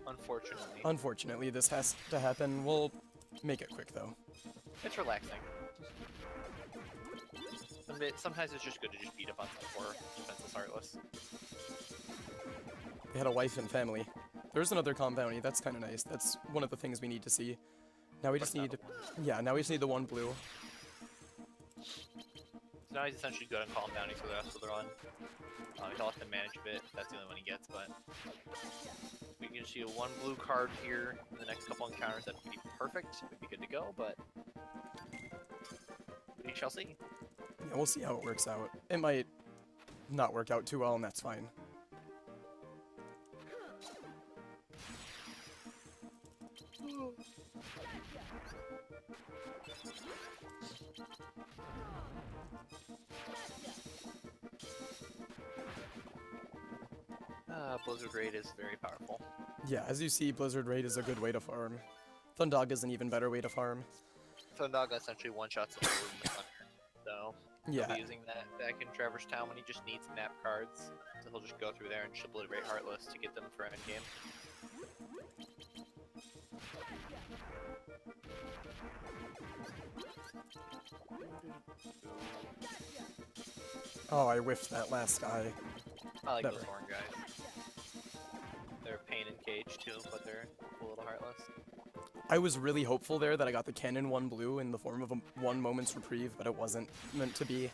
unfortunately. Unfortunately, this has to happen. We'll make it quick, though. It's relaxing. Sometimes it's just good to just beat up on some poor defenseless Heartless. They had a wife and family. There's another calm bounty. That's kind of nice. That's one of the things we need to see. Now we just need... Yeah, now we just need the 1 blue. So now he's essentially good on calm bounties for the rest of the run. He'll have to manage a bit if that's the only one he gets, but... We can see a 1 blue card here in the next couple encounters. That would be perfect. We'd be good to go, but... We shall see. Yeah, we'll see how it works out. It might not work out too well, and that's fine. Blizzard Raid is very powerful. Yeah, as you see, Blizzard Raid is a good way to farm. Thundaga is an even better way to farm. Thundaga essentially one-shots the whole room with Thunder. So, yeah. He'll be using that back in Traverse Town when he just needs map cards. So he'll just go through there and just obliterate Heartless to get them for endgame. Oh, I whiffed that last guy. I like Never. those horn guys. They're a pain Pain and Cage too, but they're a little heartless. I was really hopeful there that I got the cannon 1 blue in the form of a 1 moment's reprieve, but it wasn't meant to be.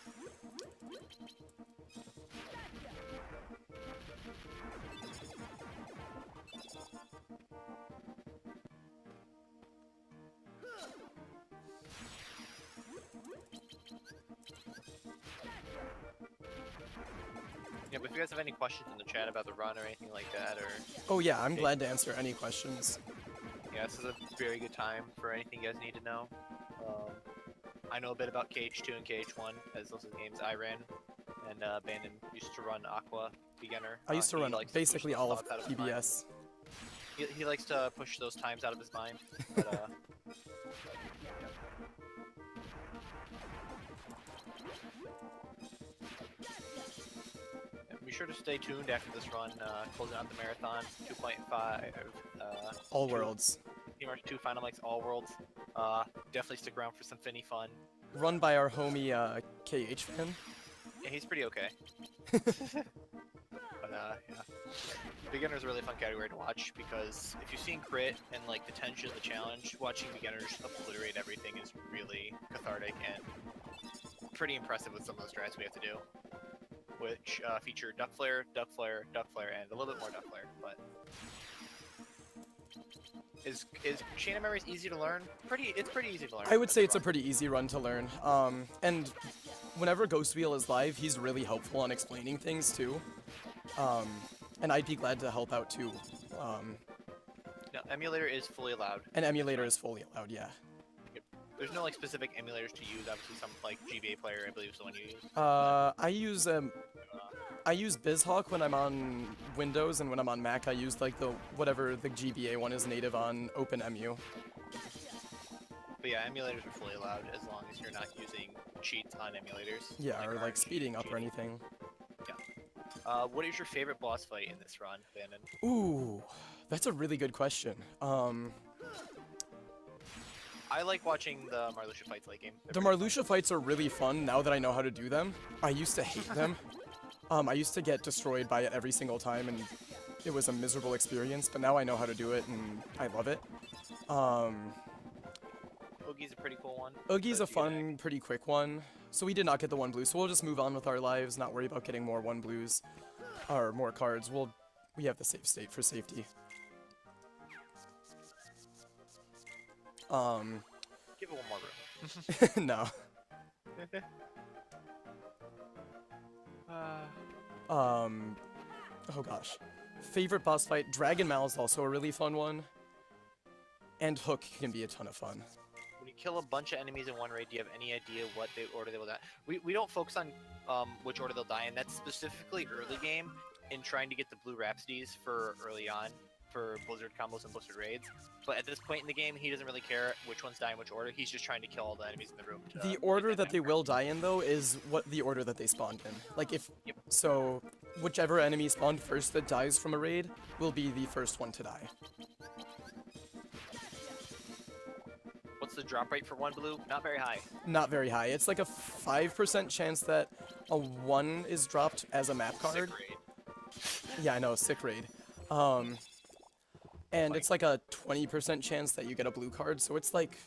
Yeah, but if you guys have any questions in the chat about the run or anything like that, or Oh yeah, I'm glad to answer any questions. yeah, this is a very good time for anything you guys need to know. I know a bit about Cage 2 and Cage 1, as those are the games I ran, and Bandon used to run Aqua Beginner. I used to He run likes to basically push all those of thoughts out his mind. PBS. He likes to push those times out of his mind, but be sure to stay tuned after this run, closing out the marathon, 2.5, All worlds. Team March 2 Final Mix All Worlds. Definitely stick around for some Finny fun. Run by our homie KH fan. Yeah, he's pretty okay. But yeah. Beginner's a really fun category to watch because if you've seen Crit and like the tension of the challenge, watching beginners obliterate everything is really cathartic and pretty impressive with some of the strats we have to do. Which feature Duck Flare, Duck Flare, Duck Flare, and a little bit more Duck Flare, but... Is Chain of Memories easy to learn? It's pretty easy to learn. I would say it's a pretty easy run to learn. And whenever Ghost Wheel is live, he's really helpful on explaining things too. And I'd be glad to help out too. No, emulator is fully allowed. An emulator is fully allowed, yeah. Yep. There's no like specific emulators to use. Obviously, some like GBA player, I believe, is the one you use. I use BizHawk when I'm on Windows, and when I'm on Mac, I use like whatever the GBA one is native on OpenEMU. But yeah, emulators are fully allowed as long as you're not using cheats on emulators. Yeah, or like speeding up or cheating. anything. Yeah. What is your favorite boss fight in this run, Bandon? Ooh, that's a really good question. I like watching the Marluxia fights late game. The Marluxia fights are really fun now that I know how to do them. I used to hate them. I used to get destroyed by it every single time, and it was a miserable experience, but now I know how to do it, and I love it. Oogie's a pretty cool one. Oogie's a fun, pretty quick one. So we did not get the 1 blue, so we'll just move on with our lives, not worry about getting more 1 blues, or more cards. We have the save state for safety. Give it one more room. No. Oh gosh. Favorite boss fight? Dragon Mal is also a really fun one. And Hook can be a ton of fun. When you kill a bunch of enemies in one raid, do you have any idea what order they will die? We don't focus on which order they'll die in. That's specifically early game in trying to get the blue Rhapsodies for early on for Blizzard combos and Blizzard raids. But at this point in the game, he doesn't really care which ones die in which order. He's just trying to kill all the enemies in the room. The order that they will die in, though, is the order that they spawned in. Like if so, whichever enemy spawned first that dies from a raid will be the first one to die. What's the drop rate for 1 blue? Not very high. Not very high. It's like a 5% chance that a 1 is dropped as a map card. Sick raid. Yeah, I know, sick raid. And it's like a 20% chance that you get a blue card, so it's like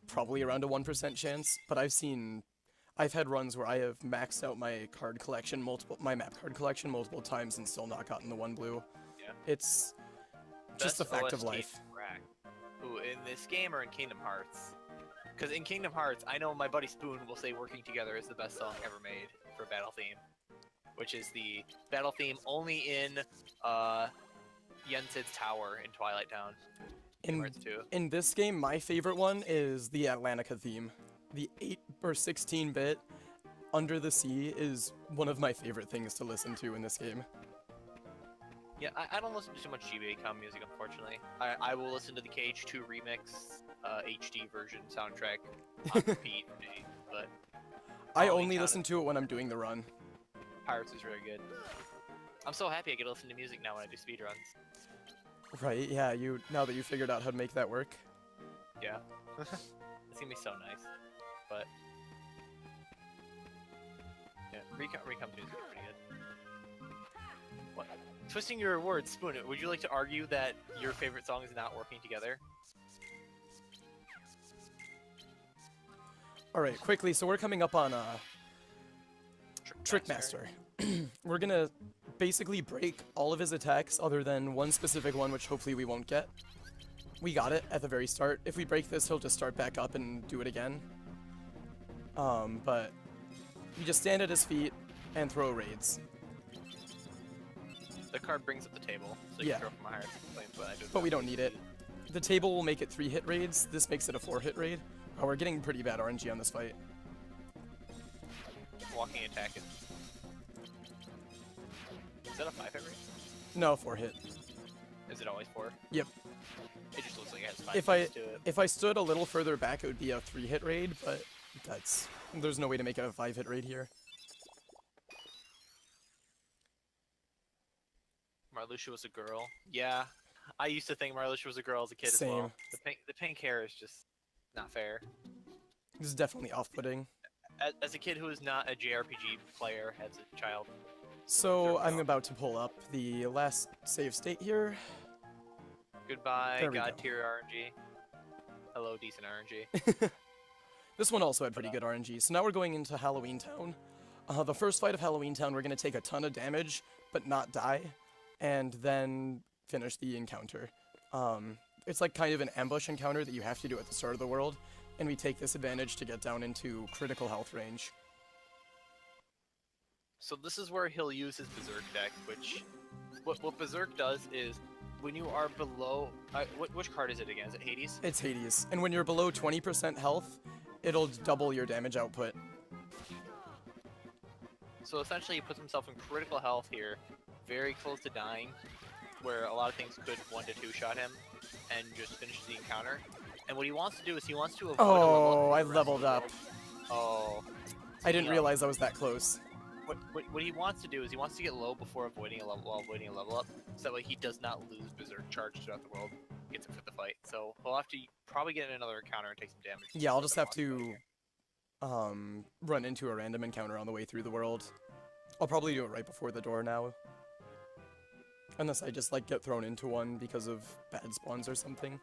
probably around a 1% chance. But I've had runs where I have maxed out my map card collection multiple times and still not gotten the 1 blue. Yeah. It's just a fact of life. Ooh, in this game or in Kingdom Hearts? Because in Kingdom Hearts, I know my buddy Spoon will say "Working Together" is the best song ever made for battle theme, which is the battle theme only in Yensid's Tower in Twilight Town. In this game, my favorite one is the Atlantica theme. The 8 or 16-bit Under the Sea is one of my favorite things to listen to in this game. Yeah, I don't listen to too much GBA com music, unfortunately. I will listen to the KH2 remix HD version soundtrack on repeat, but I only listen to it when I'm doing the run. Pirates is really good. I'm so happy I get to listen to music now when I do speedruns. Right, yeah, now that you figured out how to make that work. Yeah. It's gonna be so nice. But yeah, Recom's music is pretty good. What? Twisting your words, Spoon, would you like to argue that your favorite song is not working together? Alright, quickly, so we're coming up on Trickmaster. We're gonna basically break all of his attacks other than one specific one, which hopefully we won't get. We got it at the very start. If we break this, he'll just start back up and do it again. But you just stand at his feet and throw raids. The card brings up the table, so you can throw from a higher plane, but we don't need it. The table will make it 3-hit raids. This makes it a 4-hit raid. Oh, we're getting pretty bad RNG on this fight. Walking attack is that a 5-hit raid? No, 4-hit. Is it always 4? Yep. It just looks like it has 5 hits to it. If I stood a little further back, it would be a 3-hit raid, but there's no way to make it a 5-hit raid here. Marluxia was a girl. Yeah, I used to think Marluxia was a girl as a kid Same. as well. The pink hair is just not fair. This is definitely off-putting. As a kid who is not a JRPG player as a child. So I'm about to pull up the last save state here. Goodbye, God tier RNG. Hello, decent RNG. This one also had pretty good RNG. So now we're going into Halloweentown. The first fight of Halloweentown, we're going to take a ton of damage, but not die, and then finish the encounter. It's like kind of an ambush encounter that you have to do at the start of the world, and we take this advantage to get down into critical health range. So this is where he'll use his Berserk deck, which... What Berserk does is, when you are below... which card is it again? Is it Hades? It's Hades, and when you're below 20% health, it'll double your damage output. So essentially he puts himself in critical health here, very close to dying, where a lot of things could 1-2 shot him, and just finish the encounter. And what he wants to do is he wants to avoid a level up. I leveled up. Oh. I didn't realize I was that close. What he wants to do is he wants to get low before avoiding a level up, so that way he does not lose Berserk charge throughout the world, gets him for the fight. So he'll have to probably get another encounter and take some damage. Yeah, I'll just have to run into a random encounter on the way through the world. I'll probably do it right before the door now. Unless I just like get thrown into one because of bad spawns or something.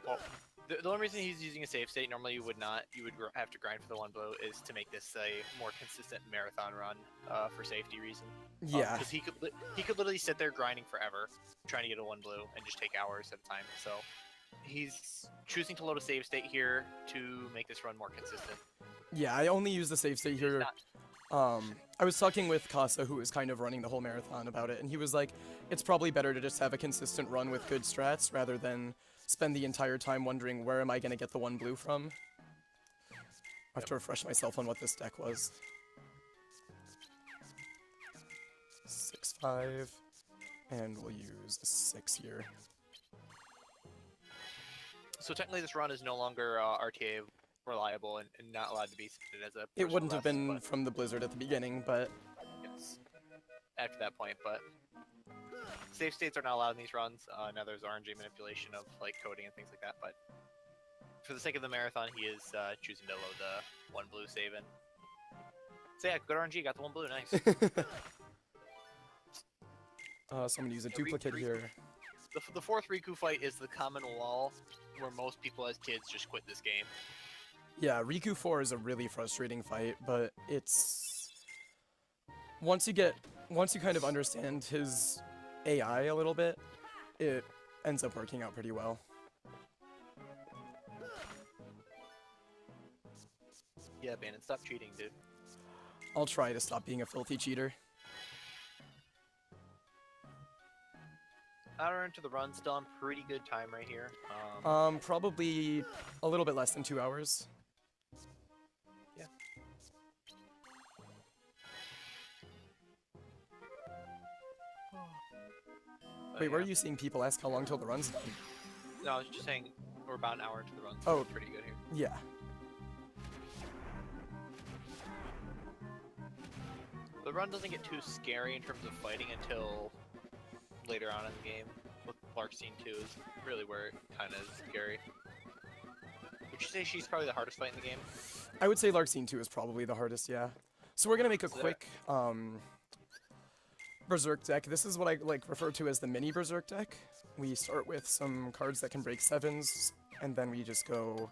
Well, the only reason he's using a save state, normally you would not, you would have to grind for the 1 blue, is to make this a more consistent marathon run for safety reason. Yeah. Because he could literally sit there grinding forever, trying to get a 1 blue, and just take hours at a time. So he's choosing to load a save state here to make this run more consistent. Yeah, I only use the save state here. I was talking with Casa, who was kind of running the whole marathon, about it, and he was like, it's probably better to just have a consistent run with good strats rather than spend the entire time wondering where am I going to get the 1 blue from. I have to refresh myself on what this deck was. 6-5, and we'll use a 6 here. So technically this run is no longer RTA reliable and not allowed to be submitted as a It wouldn't have been from the Blizzard at the beginning, but... Yes. After that point, but... Save states are not allowed in these runs. Now there's RNG manipulation of like coding and things like that, but... For the sake of the marathon, he is choosing to load the 1 blue save in. So yeah, good RNG, got the 1 blue, nice. So I'm gonna use a duplicate here. The 4th Riku fight is the common wall where most people as kids just quit this game. Yeah, Riku 4 is a really frustrating fight, but it's... Once you kind of understand his AI a little bit, it ends up working out pretty well. Yeah, Bandit, stop cheating, dude. I'll try to stop being a filthy cheater. Hour into the run, still on pretty good time right here. Probably a little bit less than 2 hours. Yeah. Wait, where are you seeing people ask how long till the run's done? No, I was just saying we're about an hour into the run, so oh, it's pretty good here. Yeah. The run doesn't get too scary in terms of fighting until later on in the game. With Larxene 2 is really where it kind of is scary. Would you say she's probably the hardest fight in the game? I would say Larxene 2 is probably the hardest, yeah. So we're gonna make a quick Berserk deck. This is what I like refer to as the mini Berserk deck. We start with some cards that can break 7s, and then we just go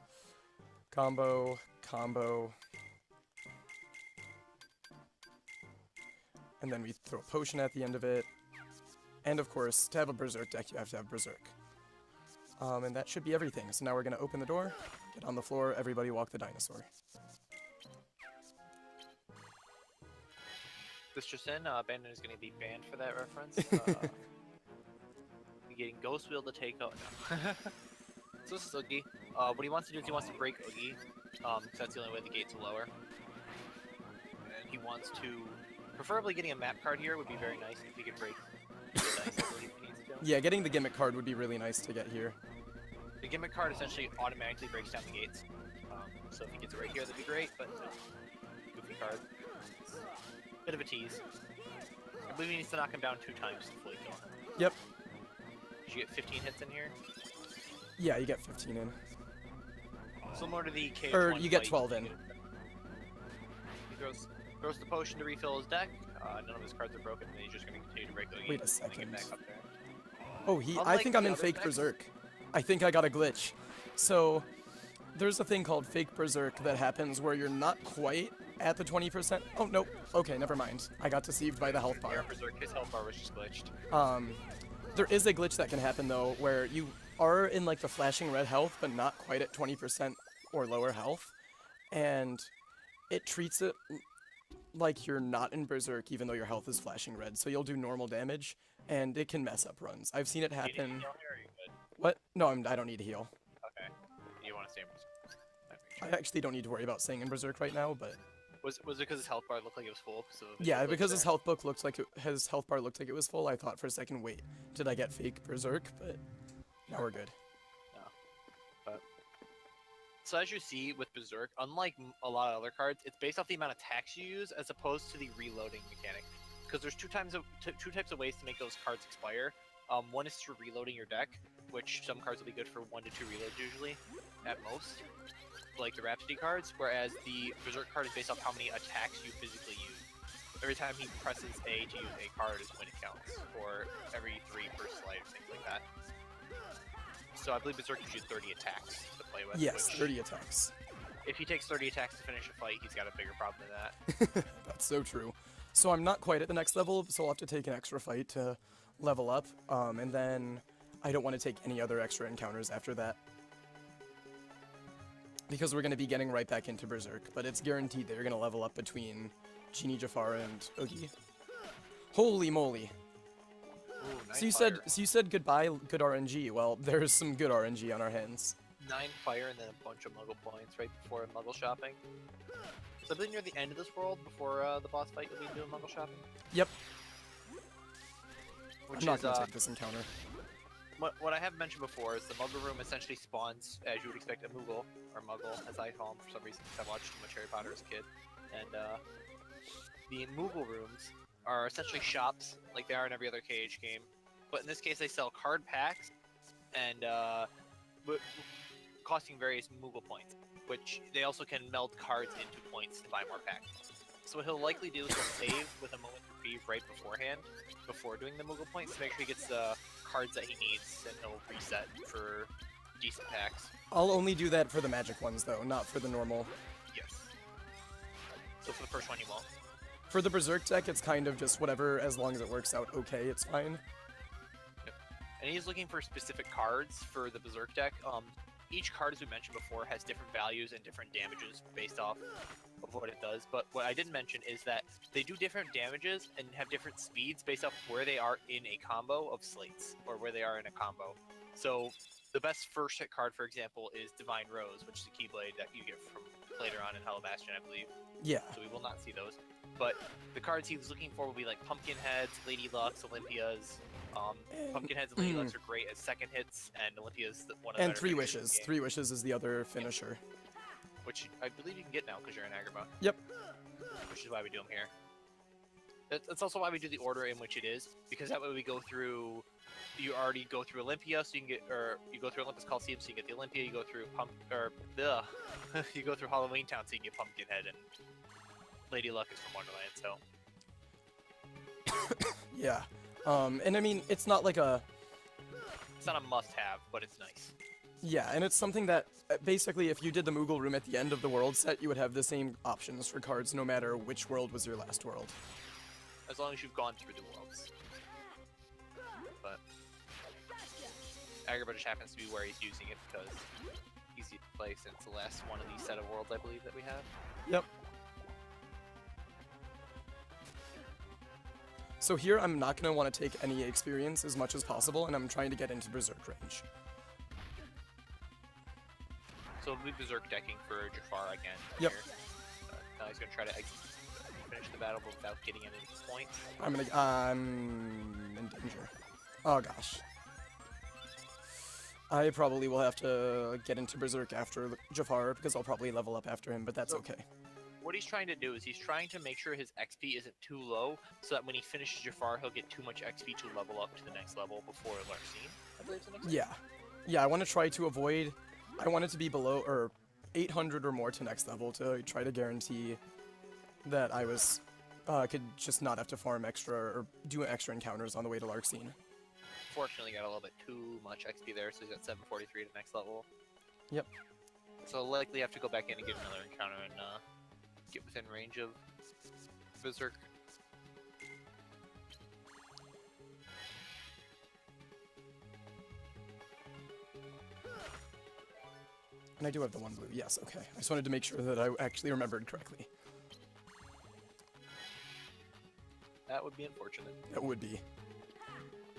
combo, combo, and then we throw a potion at the end of it. And of course, to have a Berserk deck, you have to have Berserk. And that should be everything. So now we're going to open the door, get on the floor, everybody walk the dinosaur. This just in, Abandon is going to be banned for that reference. You're getting Ghost Wheel to take out. No. So this is Oogie. What he wants to do is he wants to break Oogie, because that's the only way the gates will lower. And he wants to, preferably getting a map card here would be very nice if he could break the dice. That's what he needs to do. Yeah, getting the gimmick card would be really nice to get here. The gimmick card essentially automatically breaks down the gates. So if he gets it right here, that'd be great, but goofy card. Bit of a tease. I believe he needs to knock him down 2 times to fully kill him. Yep. Did you get 15 hits in here? Yeah, you get 15 in. Similar to the KH1 Or you get fight, 12 in. He throws the potion to refill his deck. None of his cards are broken, and he's just going to continue to break Oogie. Wait a and second. get back up there. Oh, I think I'm in the fake other Berserk. I think I got a glitch. So, there's a thing called fake Berserk that happens where you're not quite at the 20%. Oh, nope. Okay, never mind. I got deceived by the health bar. Berserk, his health bar was just glitched. There is a glitch that can happen, though, where you are in, like, the flashing red health, but not quite at 20% or lower health. And it treats it like you're not in Berserk, even though your health is flashing red. So you'll do normal damage, and it can mess up runs. I've seen it happen. Do you need to heal here, or are you good? What? No, I don't need to heal. Okay. You want to stay in Berserk? I actually don't need to worry about staying in Berserk right now, but... Was it because his health bar looked like it was full? Yeah, because his health bar looked like it was full. I thought for a second, wait, did I get fake Berserk? But now we're good. No. But so as you see with Berserk, unlike a lot of other cards, it's based off the amount of attacks you use as opposed to the reloading mechanic. Because there's two types of ways to make those cards expire. One is through reloading your deck, which some cards will be good for 1 to 2 reloads usually, at most, like the Rhapsody cards, whereas the Berserk card is based off how many attacks you physically use. Every time he presses A to use a card is when it counts, or every 3 per slide, or things like that. So I believe Berserk gives you 30 attacks to play with. Yes, which, 30 attacks. If he takes 30 attacks to finish a fight, he's got a bigger problem than that. That's so true. So I'm not quite at the next level, so I'll have to take an extra fight to level up, and then I don't want to take any other extra encounters after that. Because we're going to be getting right back into Berserk, but it's guaranteed that you're going to level up between Genie Jafar and Oogie. Holy moly. Ooh, So you said goodbye, good RNG. Well, there's some good RNG on our hands. 9 fire and then a bunch of Muggle points right before Muggle shopping. So I believe near the end of this world, before the boss fight, you'll be doing Muggle shopping. Yep. Which I'm not is, going to take this encounter. What I have mentioned before is the Muggle room essentially spawns, as you would expect, a Moogle, or Muggle, as I call him for some reason, because I watched too much Harry Potter as a kid. And the Moogle rooms are essentially shops, like they are in every other KH game. But in this case, they sell card packs, and costing various Moogle points, which they also can meld cards into points to buy more packs. So what he'll likely do is he'll save with a moment's reprieve right beforehand, before doing the Moogle points, to make sure he gets the cards that he needs, and he'll reset for decent packs. I'll only do that for the magic ones, though, not for the normal. Yes. So for the first one, you won't. For the Berserk deck, it's kind of just whatever, as long as it works out okay, it's fine. Yep. And he's looking for specific cards for the Berserk deck. Each card, as we mentioned before, has different values and different damages based off of what it does. But what I didn't mention is that they do different damages and have different speeds based off where they are in a combo of slates, or where they are in a combo. So the best first hit card, for example, is Divine Rose, which is a Keyblade that you get from later on in Bastion, I believe. Yeah. So we will not see those. But the cards he was looking for will be like Pumpkinheads, Lady Lucks, Olympias. Pumpkinheads and Lady Lucks are great as second hits, and Olympia's one of the And better 3 finishers in the Wishes. game, 3 Wishes is the other finisher. which I believe you can get now because you're in Agrabah. Yep. Which is why we do them here. That's also why we do the order in which it is, because that way we go through. You already go through Olympia, so you can get, or you go through Olympus Coliseum, so you get the Olympia. You go through you go through Halloweentown, so you get Pumpkinhead, and Lady Luck is from Wonderland. So Yeah. And I mean, it's not like a... It's not a must-have, but it's nice. Yeah, and it's something that, basically, if you did the Moogle room at the end of the world set, you would have the same options for cards no matter which world was your last world. As long as you've gone through the worlds. But Acre just happens to be where he's using it because easy to play since the last one of these set of worlds, I believe, that we have. Yep. So here, I'm not going to want to take any experience as much as possible, and I'm trying to get into Berserk range. So we'll be Berserk decking for Jafar again. Yep. Here. Now he's going to try to finish the battle without getting any points. I'm in danger. Oh gosh. I probably will have to get into Berserk after Jafar, because I'll probably level up after him, but that's okay. What he's trying to do is he's trying to make sure his XP isn't too low, so that when he finishes Jafar, he'll get too much XP to level up to the next level before Larxene, I believe is the next level. Yeah. Yeah, I want to try to avoid... I want it to be below, or 800 or more to next level to try to guarantee that I was... could just not have to farm extra, or do extra encounters on the way to Larxene. Fortunately, got a little bit too much XP there, so he's got 743 to next level. Yep. So he'll likely have to go back in and get another encounter and get within range of Berserk. And I do have the one blue. Yes, okay. I just wanted to make sure that I actually remembered correctly. That would be unfortunate. That would be.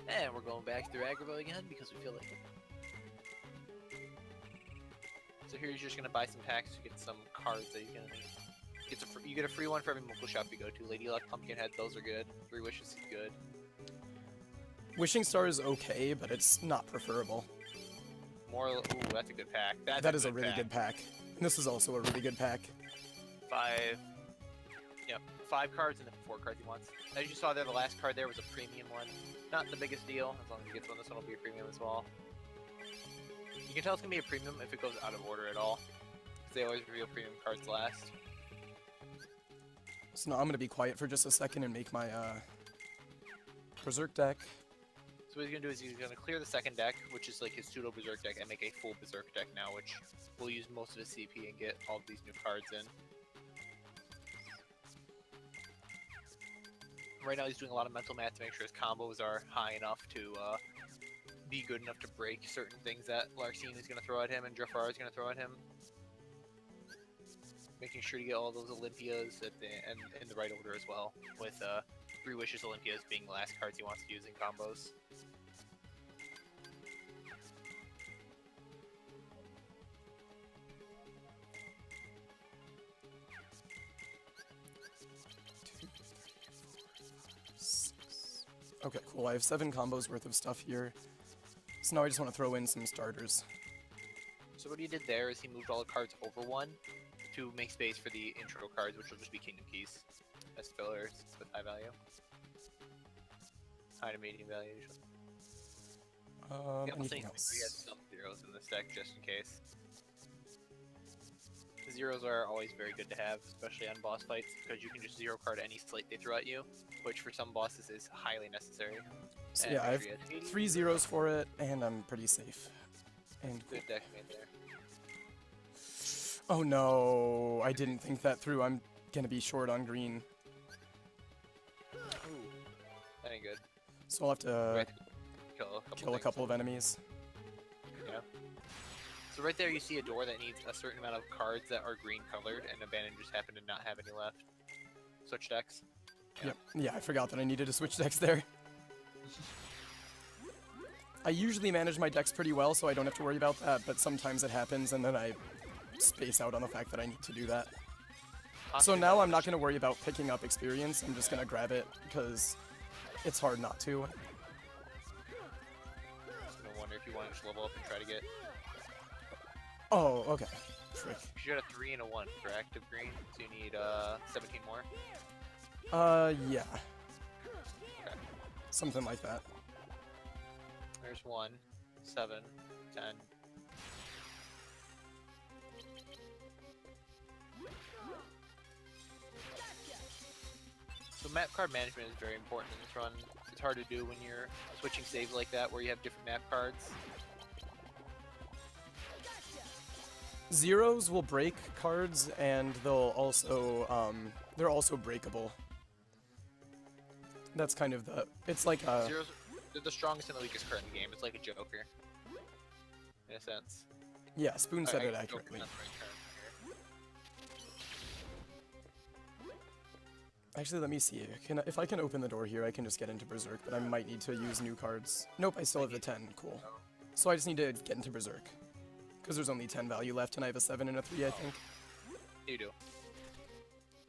And we're going back through Acre again because we feel like it. So here you're just gonna buy some packs to get some cards that you're gonna need. You get a free one for every Moogle shop you go to. Lady Luck, Pumpkinhead, those are good. 3 Wishes is good. Wishing Star is okay, but it's not preferable. Ooh, that's a good pack. That is a really good pack. And this is also a really good pack. 5 cards and then 4 cards he wants. As you saw there, the last card there was a premium one. Not the biggest deal, as long as he gets one. This one will be a premium as well. You can tell it's going to be a premium if it goes out of order at all. Because they always reveal premium cards last. So now I'm going to be quiet for just a second and make my Berserk deck. So what he's going to do is he's going to clear the second deck, which is like his pseudo Berserk deck, and make a full Berserk deck now, which will use most of his CP and get all of these new cards in. Right now he's doing a lot of mental math to make sure his combos are high enough to be good enough to break certain things that Larxene is going to throw at him and Jafar is going to throw at him. Making sure to get all those Olympias at the end in the right order as well, with 3 Wishes Olympias being the last cards he wants to use in combos. Okay, cool. I have 7 combos worth of stuff here. So now I just want to throw in some starters. So what he did there is he moved all the cards over 1 to make space for the intro cards, which will just be Kingdom Keys as fillers with high value. High to medium value usually. Anything else? He has some zeros in this deck just in case. The zeros are always very good to have, especially on boss fights, because you can just zero card any slate they throw at you, which for some bosses is highly necessary. So yeah, I have 3 zeros for it, and I'm pretty safe. And good deck made there. Oh no, I didn't think that through. I'm gonna be short on green. Ooh, that ain't good. So I'll have to kill a couple of enemies. Yeah. So right there you see a door that needs a certain amount of cards that are green colored, and Abandon just happened to not have any left. Switch decks. Yep. Yeah, I forgot that I needed to switch decks there. I usually manage my decks pretty well, so I don't have to worry about that, but sometimes it happens, and then I space out on the fact that I need to do that. So now I'm not going to worry about picking up experience, I'm just going to grab it, because it's hard not to. No wonder if you want to just level up and try to get... Oh, okay. Frick. You got a 3 and a 1 for active green, so you need 17 more? Yeah. Okay. Something like that. There's 1, 7, 10. So map card management is very important in this run, It's hard to do when you're switching saves like that, where you have different map cards. Zeros will break cards, and they'll also they're also breakable. That's kind of the. It's like a. Zeros, they're the strongest and the weakest card in the game. It's like a Joker, in a sense. Yeah, Spoon said it accurately. Actually, let me see. If I can open the door here, I can just get into Berserk, but I might need to use new cards. Nope, I still have the 10. Cool. So I just need to get into Berserk. Because there's only 10 value left, and I have a 7 and a 3, I think. You do.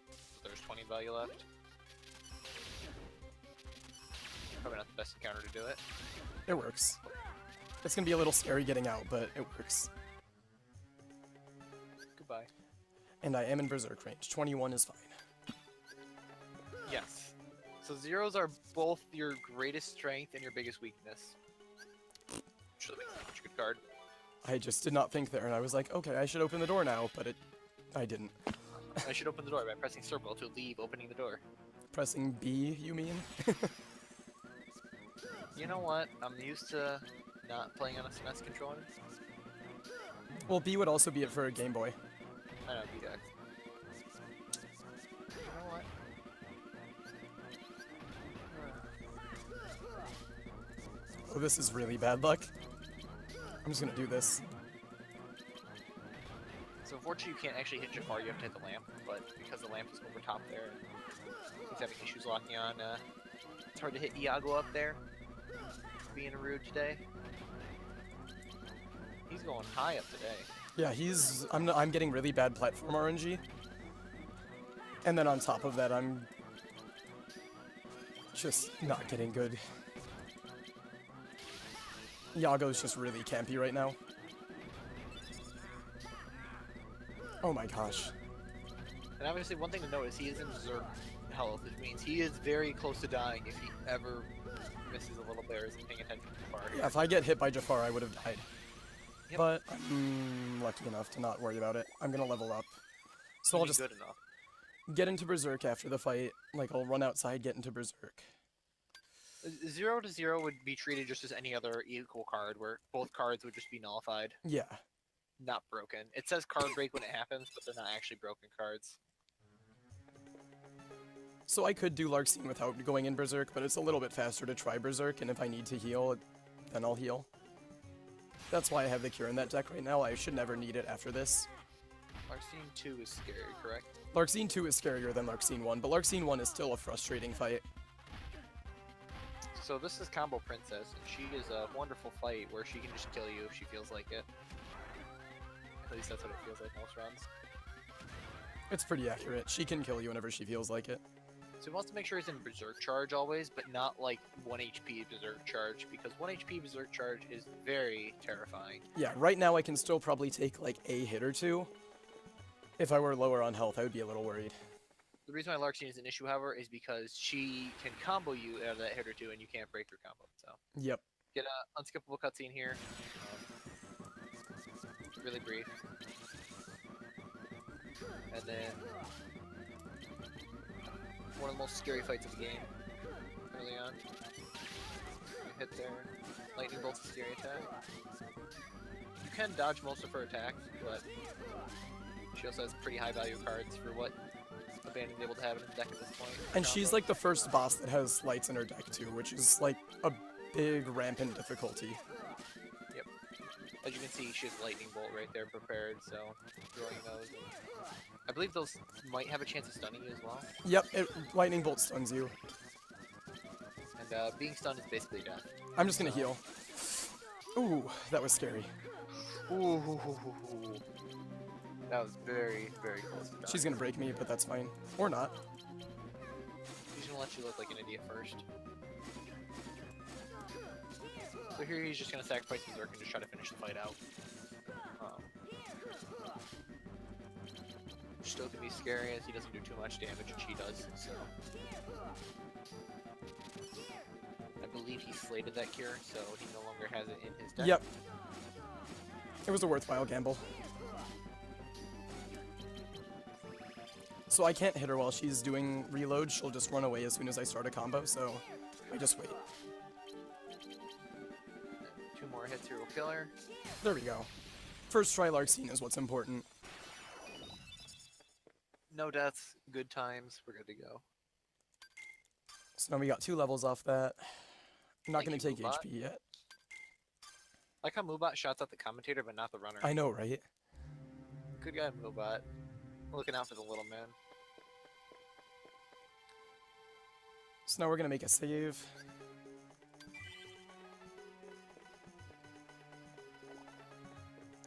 So there's 20 value left. Probably not the best encounter to do it. It works. It's going to be a little scary getting out, but it works. Goodbye. And I am in Berserk range. 21 is fine. Yes. So zeros are both your greatest strength and your biggest weakness. Which makes it such a good card. I just did not think there, and I was like, okay, I should open the door now, but I didn't. I should open the door by pressing circle to leave opening the door. Pressing B, you mean? You know what? I'm used to not playing on a SNES controller. Well, B would also be it for a Game Boy. I know, B does. You know what? Oh, this is really bad luck. I'm just gonna do this. So unfortunately you can't actually hit Jafar, you have to hit the lamp, but because the lamp is over top there, he's having issues locking on, it's hard to hit Iago up there. Being rude today. He's going high up today. Yeah, I'm getting really bad platform RNG. And then on top of that, I'm just not getting good. Iago's just really campy right now. Oh my gosh. And obviously one thing to note is he is in Berserk health, which means he is very close to dying if he ever misses a little bit or isn't paying attention to Jafar. Yeah, if I get hit by Jafar, I would have died. Yep. But I'm lucky enough to not worry about it. I'm gonna level up. So I'll just good enough. get into Berserk after the fight. Like, I'll run outside, get into Berserk. 0 to 0 would be treated just as any other equal card, where both cards would just be nullified. Yeah. Not broken. It says card break when it happens, but they're not actually broken cards. So I could do Larxene without going in Berserk, but it's a little bit faster to try Berserk, and if I need to heal, then I'll heal. That's why I have the Cure in that deck right now. I should never need it after this. Larxene 2 is scary, correct? Larxene 2 is scarier than Larxene 1, but Larxene 1 is still a frustrating fight. So this is Combo Princess, and she is a wonderful fight where she can just kill you if she feels like it. At least that's what it feels like most runs. It's pretty accurate. She can kill you whenever she feels like it. So he wants to make sure he's in Berserk Charge always, but not like 1 HP Berserk Charge, because 1 HP Berserk Charge is very terrifying. Yeah, right now I can still probably take like a hit or two. If I were lower on health, I would be a little worried. The reason why Larxene is an issue, however, is because she can combo you out of that hit or two, and you can't break her combo. So Yep. get an unskippable cutscene here. Really brief. And then one of the most scary fights of the game early on. You hit there. Lightning Bolt's a scary attack. You can dodge most of her attacks, but she also has pretty high value cards for what Abandon's able to have in his deck at this point. And she's like the first boss that has lights in her deck too, which is like a big ramp in difficulty. Yep. As you can see, she has Lightning Bolt right there prepared, so throwing those. And I believe those might have a chance of stunning you as well. Yep, Lightning Bolt stuns you. And being stunned is basically death. I'm just gonna heal. Ooh, that was scary. Ooh. That was very, very close to dying. She's gonna break me, but that's fine. Or not. He's gonna let you look like an idiot first. So here he's just gonna sacrifice Berserk and just try to finish the fight out. Which still can be scary as he doesn't do too much damage, and she does, so. I believe he slated that cure, so he no longer has it in his deck. Yep. It was a worthwhile gamble. So I can't hit her while she's doing reload. She'll just run away as soon as I start a combo, so I just wait. 2 more hits here will kill her. There we go. First try Larxene is what's important. No deaths, good times, we're good to go. So now we got 2 levels off that. I'm not going to Thank take you, HP yet. Like how Moobot shots at the commentator, but not the runner. I know, right? Good guy, Moobot. Looking out for the little man. So now we're going to make a save.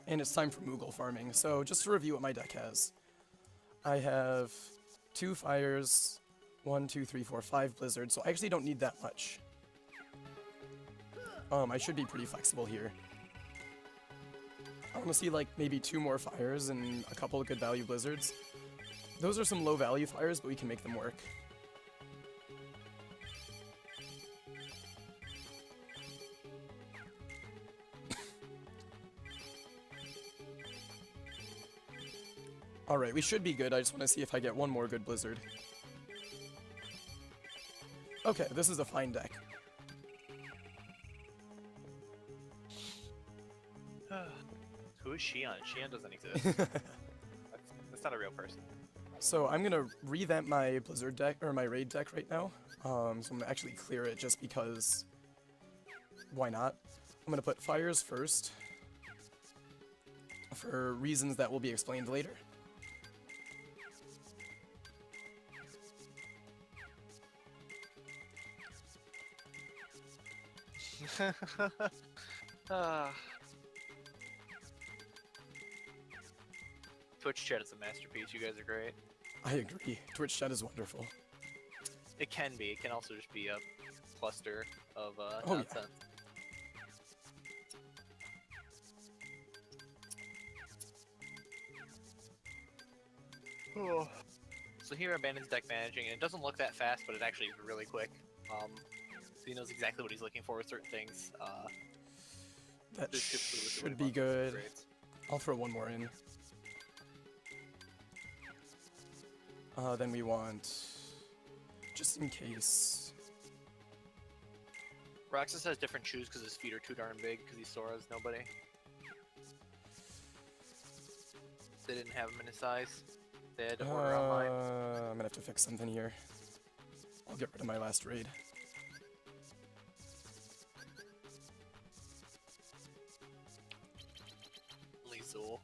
And it's time for Moogle farming. So just to review what my deck has. I have 2 fires, 1, 2, 3, 4, 5 blizzards, so I actually don't need that much. I should be pretty flexible here. I want to see like maybe 2 more fires and a couple of good value blizzards. Those are some low value fires, but we can make them work. Alright, we should be good. I just want to see if I get 1 more good blizzard. Okay, this is a fine deck. Who is Shion? Shion doesn't exist. That's not a real person. So I'm gonna revamp my blizzard deck, or my raid deck right now. So I'm gonna actually clear it just because, why not? I'm gonna put fires first, for reasons that will be explained later. Twitch chat is a masterpiece. You guys are great. I agree. Twitch chat is wonderful. It can be. It can also just be a cluster of Oh, nonsense. Oh. So here Abandon's deck managing, and it doesn't look that fast, but it actually is really quick. So he knows exactly what he's looking for with certain things. That should be good. I'll throw 1 more in. Then we want, just in case. Roxas has different shoes because his feet are too darn big because he Sora's nobody. They didn't have him in his size. They had to order online. I'm gonna have to fix something here. I'll get rid of my last raid. Lizul.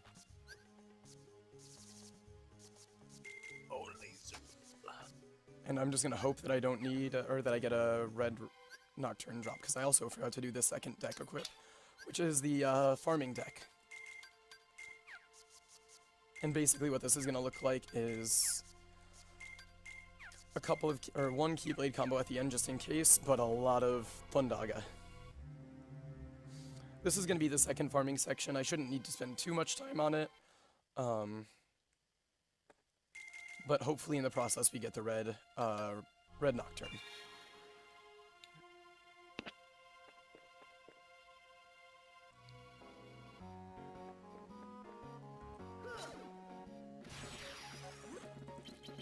And I'm just gonna hope that I don't need, or that I get a red Nocturne drop, because I also forgot to do the second deck equip, which is the farming deck. And basically what this is gonna look like is a couple of, or 1 Keyblade combo at the end just in case, but a lot of Thundaga. This is gonna be the second farming section. I shouldn't need to spend too much time on it. But hopefully in the process we get the red Nocturne.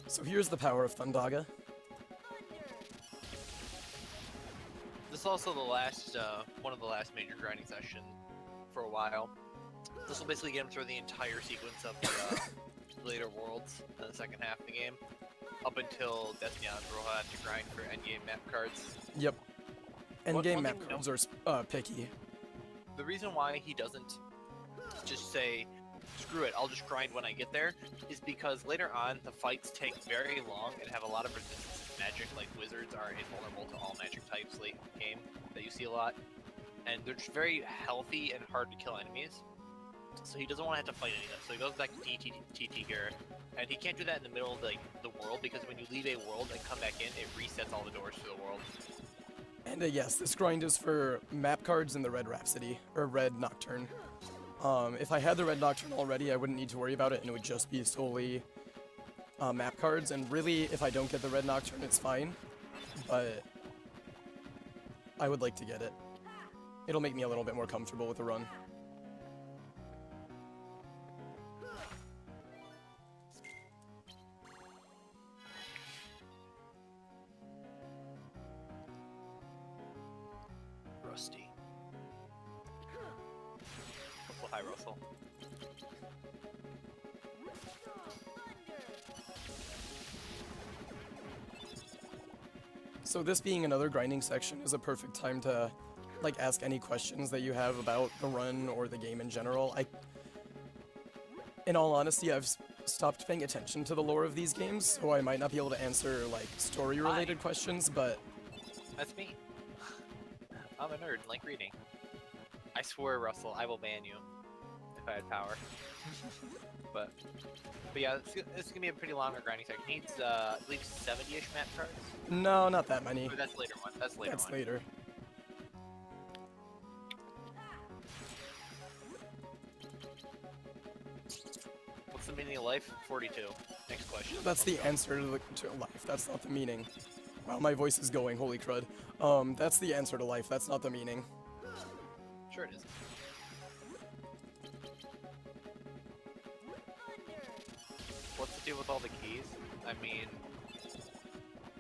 So here's the power of Thundaga. This is also the last, one of the last major grinding sessions for a while. This will basically get him through the entire sequence of the later worlds in the second half of the game, up until Bastion, where we'll have to grind for endgame map cards. Yep. Endgame map cards are picky. The reason why he doesn't just say, screw it, I'll just grind when I get there, is because later on the fights take very long and have a lot of resistance to magic. Like wizards are invulnerable to all magic types late in the game that you see a lot, and they're just very healthy and hard to kill enemies. So he doesn't want to have to fight any of that. So he goes back to TT gear, and he can't do that in the middle of the world, because when you leave a world and come back in, it resets all the doors to the world. And yes, this grind is for map cards and the red Rhapsody, or red Nocturne. If I had the red Nocturne already, I wouldn't need to worry about it, and it would just be solely map cards. And really, if I don't get the red Nocturne, it's fine. But I would like to get it. It'll make me a little bit more comfortable with the run. Hi, Russell. So this being another grinding section is a perfect time to like ask any questions that you have about the run or the game in general. In all honesty, I've stopped paying attention to the lore of these games, so I might not be able to answer like story-related questions, but That's me. I'm a nerd and like reading. I swear, Russell, I will ban you if I had power. but yeah, it's gonna be a pretty longer grinding section. It needs I believe 70-ish map cards. no, not that many. Or that's later one. That's later That's one. later. What's the meaning of life? 42. Next question. That's the answer to life. That's not the meaning. Wow, my voice is going. Holy crud. That's the answer to life. That's not the meaning. Sure it is. What's the deal with all the keys? I mean,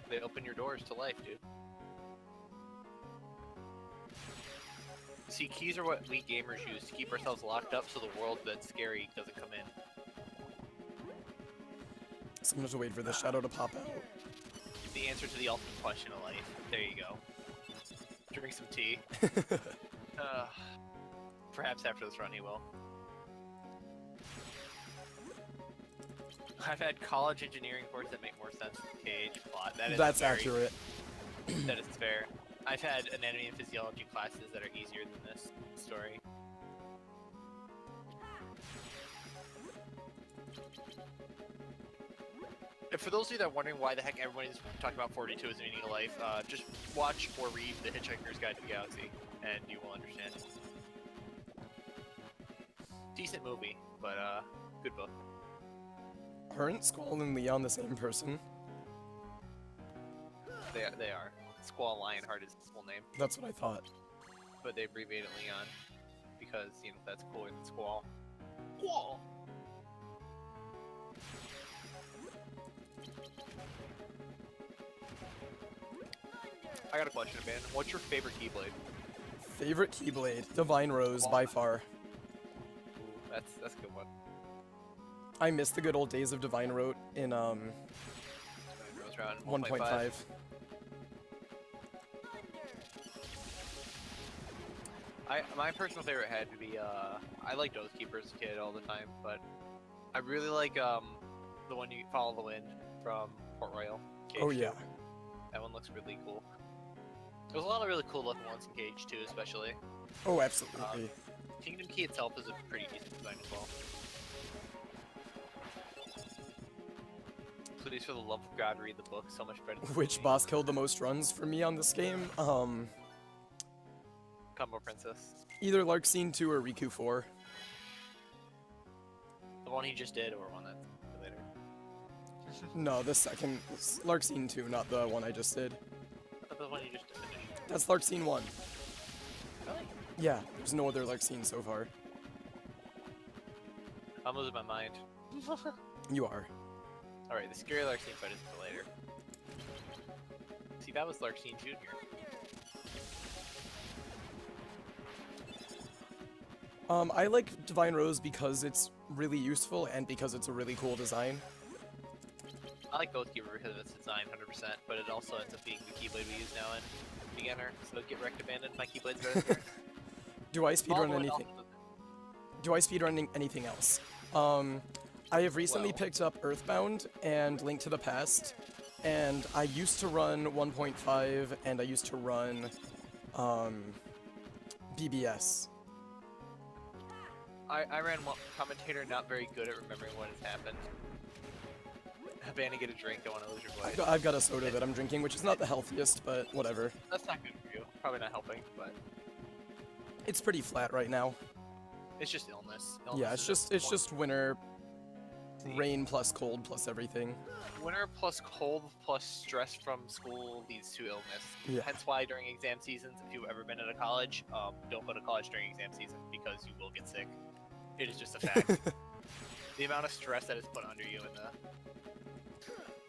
they open your doors to life, dude. See, keys are what we gamers use to keep ourselves locked up so the world that's scary doesn't come in. So I'm going to wait for the shadow to pop out. The answer to the ultimate question of life. There you go. Drink some tea. Perhaps after this run he will. I've had college engineering courses that make more sense than Cage plot. That's accurate. That is fair. I've had anatomy and physiology classes that are easier than this story. And for those of you that are wondering why the heck everybody's talking about 42 as the meaning of life, just watch or read The Hitchhiker's Guide to the Galaxy, and you will understand. Decent movie, but good book. Aren't Squall and Leon the same person? They are. Squall Lionheart is his full name, That's what I thought. but they abbreviated Leon because, you know, that's cooler than Squall. Squall! I got a question, man. What's your favorite Keyblade? Favorite Keyblade? Divine Rose, by far. Ooh, that's a good one. I miss the good old days of Divine Rose in Rose round 1.5. My personal favorite had to be I liked Oathkeeper as a kid all the time, but I really like the one you follow the wind from Port Royal. Cage Oh 2. yeah. That one looks really cool. There's a lot of really cool looking ones in Cage 2 especially. Oh, absolutely. Kingdom Key itself is a pretty decent design as well. Please, for the love of God, read the book. So much better than Which boss killed the most runs for me on this game? Combo Princess. Either Larxene 2 or Riku 4. The one he just did, or one that's later. No, the second. Larxene 2, not the one I just did. I thought the one you just finished. That's Larxene 1. Really? Yeah, there's no other Larxene so far. I'm losing my mind. You are. Alright, the scary Larxene fight is for later. See, that was Larxene Jr. I like Divine Rose because it's really useful and because it's a really cool design. I like Oathkeeper because of its design 100%, but it also ends up being the Keyblade we use now in Beginner, so get wrecked abandoned. My Keyblade's better than yours. Do I speedrun anything? Do I speedrun anything else? I have recently picked up Earthbound and Link to the Past, and I used to run 1.5 and I used to run BBS. I ran one commentator, not very good at remembering what has happened. Abandon, get a drink, don't want to lose your voice. I've got a soda that I'm drinking, which is not the healthiest, but whatever. That's not good for you. Probably not helping, but It's pretty flat right now. it's just illness. Yeah, it's just winter, rain plus cold plus everything. Winter plus cold plus stress from school leads to illness. Yeah. Hence why during exam seasons, if you've ever been at a college, don't go to college during exam season because you will get sick. It is just a fact. The amount of stress that is put under you and the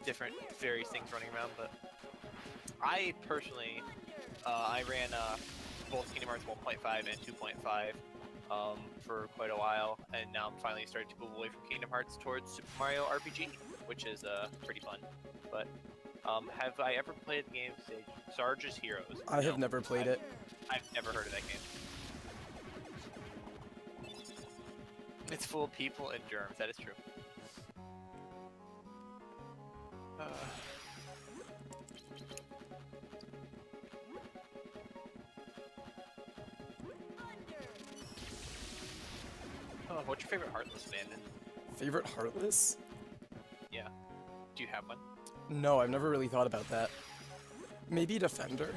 different various things running around, but I personally, I ran both Kingdom Hearts 1.5 and 2.5 for quite a while, and now I'm finally starting to move away from Kingdom Hearts towards Super Mario RPG, which is pretty fun. But have I ever played the game stage Sarge's Heroes? I have never played it. I've never heard of that game. It's full of people and germs. That is true. Oh, what's your favorite Heartless abandon? Favorite Heartless? Yeah. Do you have one? No, I've never really thought about that. Maybe Defender.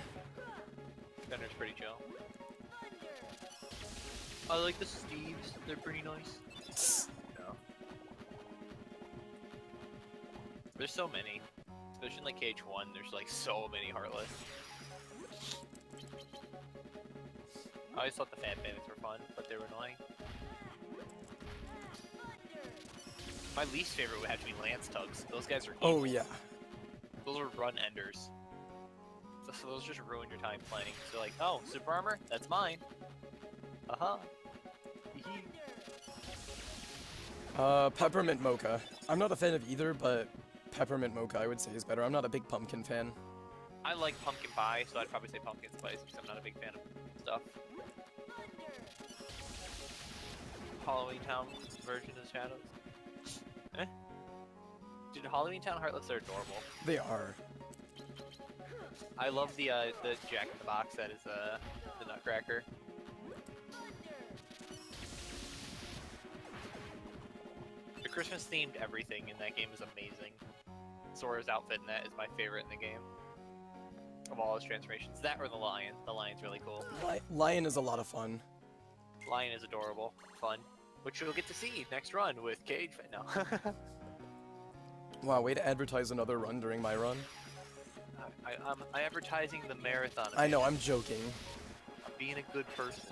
Defender's pretty chill. I like the Steves. They're pretty nice. No. There's so many. Especially in like KH1, there's like so many Heartless. I always thought the Fan Bandits were fun, but they were annoying. My least favorite would have to be Lance Tugs. Those guys are evil. Oh yeah. Those are run enders. So those just ruin your time playing. So like, oh, super armor? That's mine. Uh-huh. Peppermint Mocha. I'm not a fan of either, but Peppermint Mocha I would say is better. I'm not a big pumpkin fan. I like pumpkin pie, so I'd probably say pumpkin spice because I'm not a big fan of stuff. Halloweentown version of Shadows. Eh? Dude, Halloweentown Heartless are adorable. They are. I love the Jack in the Box that is the Nutcracker. The Christmas themed everything in that game is amazing. Sora's outfit in that is my favorite in the game. Of all his transformations. That or the lion. The lion's really cool. Lion is a lot of fun. Lion is adorable. Fun. Which you'll get to see next run with Cage. No. Wow, way to advertise another run during my run. I'm advertising the marathon. I know, I'm joking. I'm being a good person.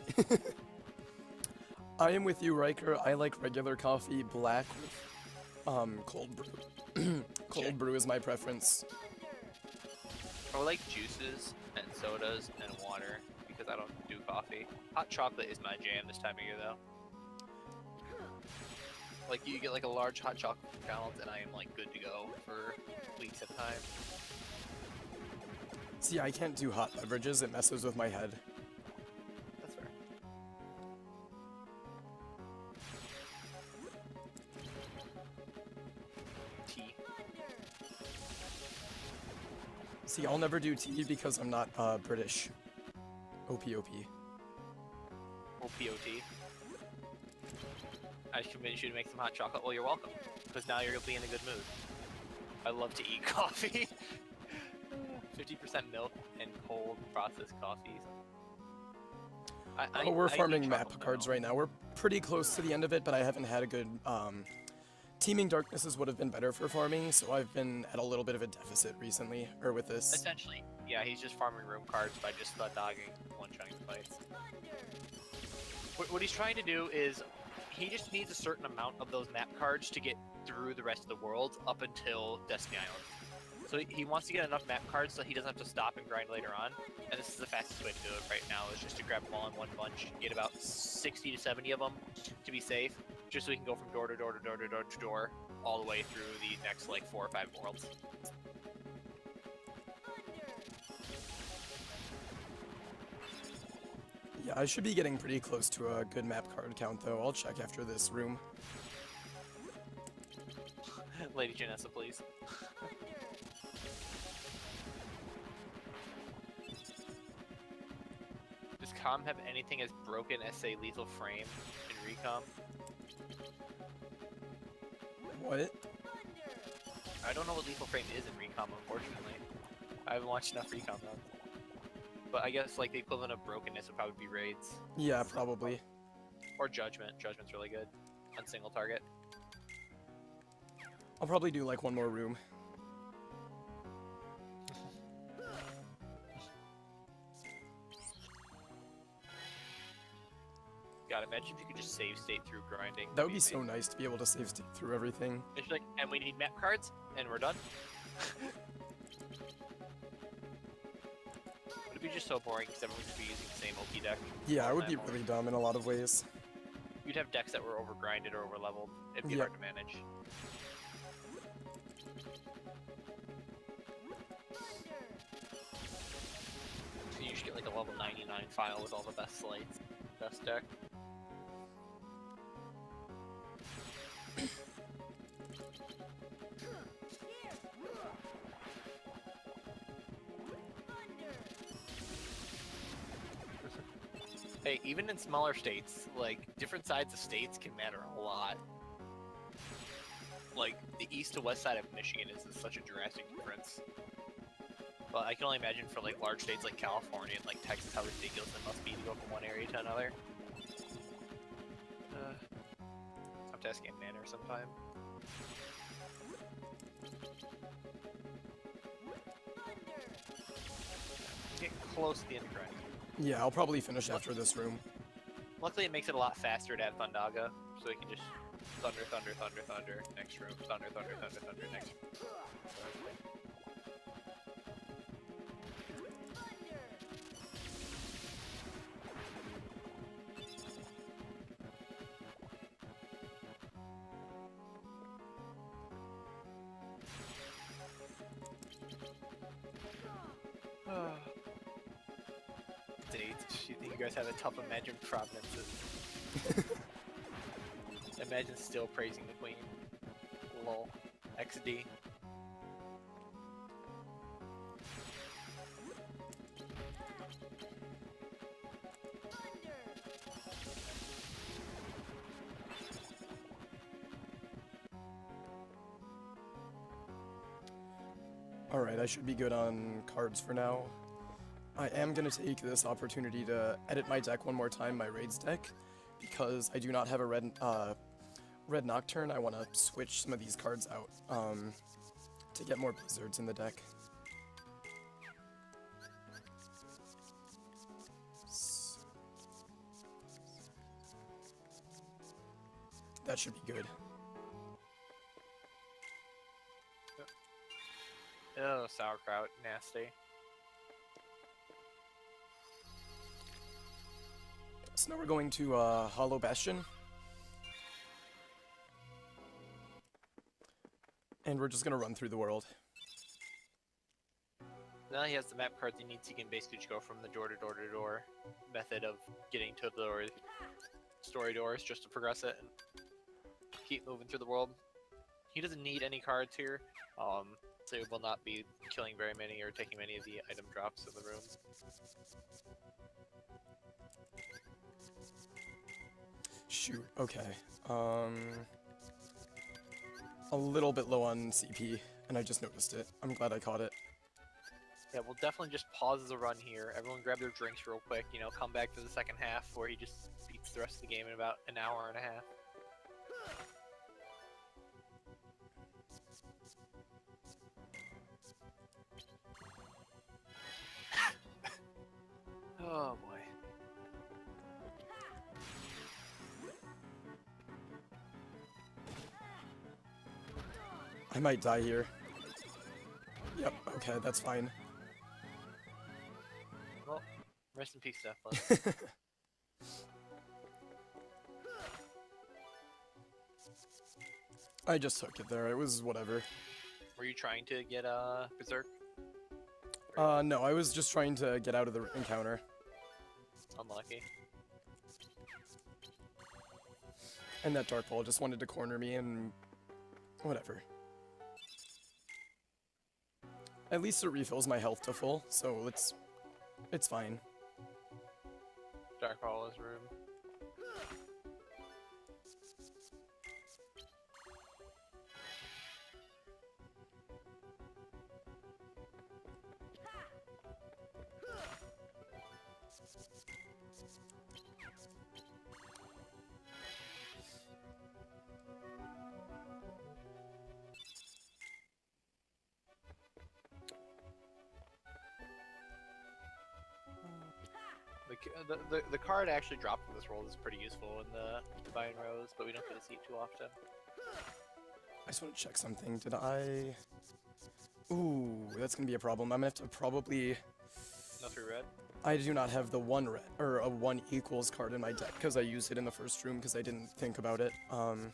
I am with you, Riker. I like regular coffee, black with cold brew. Cold brew is my preference. I like juices and sodas and water because I don't do coffee. Hot chocolate is my jam this time of year though. Like you get like a large hot chocolate from McDonald's and I am like good to go for weeks at a time. See, I can't do hot beverages. It messes with my head. That's fair. Tea. See, I'll never do tea because I'm not British. OPOP. OPOT. I should convince you to make some hot chocolate. Well, you're welcome. Because now you'll be in a good mood. I love to eat coffee. 50% milk and cold processed coffees. We're farming map cards right now. We're pretty close to the end of it, but I haven't had a good... Teeming Darknesses would have been better for farming, so I've been at a little bit of a deficit recently, or with this. Essentially, yeah, he's just farming room cards by just dogging one-shotting fights. What he's trying to do is, he just needs a certain amount of those map cards to get through the rest of the world up until Destiny Island. So he wants to get enough map cards so he doesn't have to stop and grind later on. And this is the fastest way to do it right now, is just to grab them all in one bunch, get about 60 to 70 of them to be safe, just so we can go from door to door to door to door to door, all the way through the next like 4 or 5 worlds. Yeah, I should be getting pretty close to a good map card count, though. I'll check after this room. Lady Janessa, please. Does Com have anything as broken as, say, Lethal Frame in Recom? What? I don't know what Lethal Frame is in Recom, unfortunately. I haven't watched enough Recom though. But I guess like the equivalent of brokenness would probably be raids. Yeah, probably. Or Judgment. Judgment's really good on single target. I'll probably do like one more room. God, imagine if you could just save state through grinding. That would be so nice to be able to save state through everything. It's like, and we need map cards, and we're done. It'd be just so boring because everyone would be using the same OP deck. Yeah, it would be really dumb in a lot of ways. You'd have decks that were overgrinded or overleveled. It'd be hard to manage. So you should get like a level 99 file with all the best slates. Best deck. Hey, even in smaller states, like, different sides of states can matter a lot. Like, the east to west side of Michigan is such a drastic difference. But I can only imagine for, like, large states like California and, like, Texas, how ridiculous it must be to go from one area to another. I'll have to ask Ant Manor sometime. Getting close to the end of grind. Yeah, I'll probably finish after this room. Luckily, it makes it a lot faster to have Thundaga, so we can just thunder, thunder, thunder, thunder, next room, thunder, thunder, thunder, thunder, next room. You think you guys have a tough Imagine provinces. Imagine still praising the queen. Lol. XD. Alright, I should be good on cards for now. I am going to take this opportunity to edit my deck one more time, my Raids deck, because I do not have a red Nocturne. I want to switch some of these cards out to get more Blizzards in the deck. That should be good. Oh, sauerkraut, nasty. So now we're going to Hollow Bastion. And we're just going to run through the world. Now he has the map cards he needs, he can basically just go from the door to door to door method of getting to the story doors just to progress it and keep moving through the world. He doesn't need any cards here, so he will not be killing very many or taking many of the item drops in the room. Shoot, okay. A little bit low on CP, and I just noticed it. I'm glad I caught it. Yeah, we'll definitely just pause the run here. Everyone grab their drinks real quick, you know, come back for the second half where he just beats the rest of the game in about an hour and a half. Oh boy. I might die here. Yep, okay, that's fine. Well, rest in peace, Deathloop. I just took it there, it was whatever. Were you trying to get Berserk? No, I was just trying to get out of the encounter. Unlucky. And that Dark Ball just wanted to corner me and... whatever. At least it refills my health to full, so it's fine. Dark Hollow's room. The card actually dropped from this world is pretty useful in the Divine Rose, but we don't get to see it too often. I just want to check something. Did I... Ooh, that's gonna be a problem. I'm gonna have to probably No 3 red? I do not have the 1 red, or a 1 equals card in my deck, because I used it in the first room, because I didn't think about it. You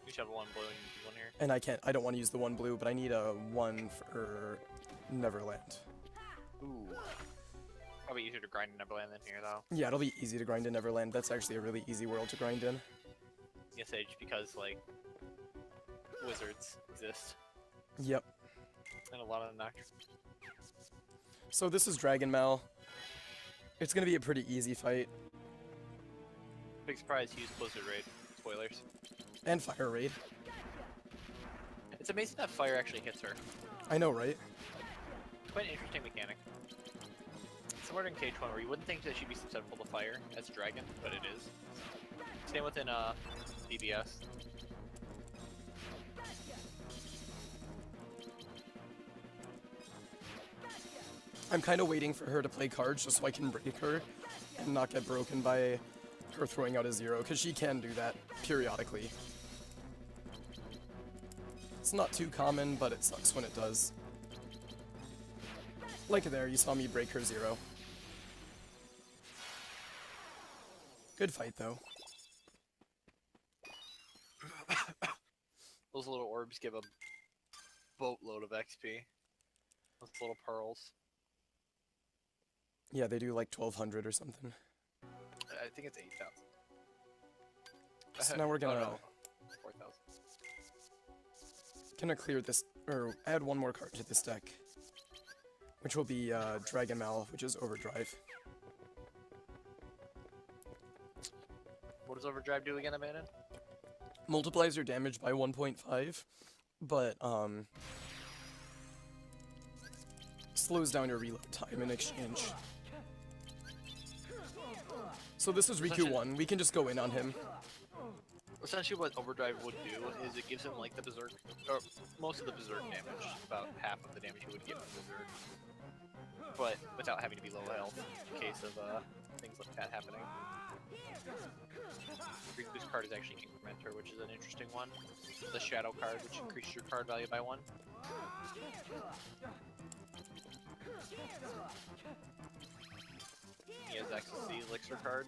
should have 1 blue and 1 here. And I don't want to use the 1 blue, but I need a 1 for Neverland. Ooh. Probably easier to grind in Neverland than here, though. Yeah, it'll be easy to grind in Neverland. That's actually a really easy world to grind in. Yes, just because, like, wizards exist. Yep. And a lot of them Nocturne. So this is Dragon Mal. It's gonna be a pretty easy fight. Big surprise, he used Blizzard Raid. Spoilers. And Fire Raid. It's amazing that fire actually hits her. I know, right? It's quite an interesting mechanic. Similar in KH1 where you wouldn't think that she'd be susceptible to fire as a dragon, but it is. Same within DBS. I'm kind of waiting for her to play cards just so I can break her and not get broken by her throwing out a 0, because she can do that periodically. It's not too common, but it sucks when it does. Like there, you saw me break her 0. Good fight, though. Those little orbs give a boatload of XP. Those little pearls. Yeah, they do like 1200 or something. I think it's 8,000. So now we're gonna... Oh, no. 4,000. Gonna clear this, or add 1 more card to this deck. Which will be Dragon Mal, which is Overdrive. What does Overdrive do again, Abandon? Multiplies your damage by 1.5, but slows down your reload time in exchange. So this is Riku 1, we can just go in on him. Essentially what Overdrive would do is it gives him like the Berserk, or most of the Berserk damage, about half of the damage he would get from Berserk. But without having to be low health in case of things like that happening. Riku's card is actually Incrementer, which is an interesting one. The Shadow card, which increases your card value by 1. He has access to the Elixir card.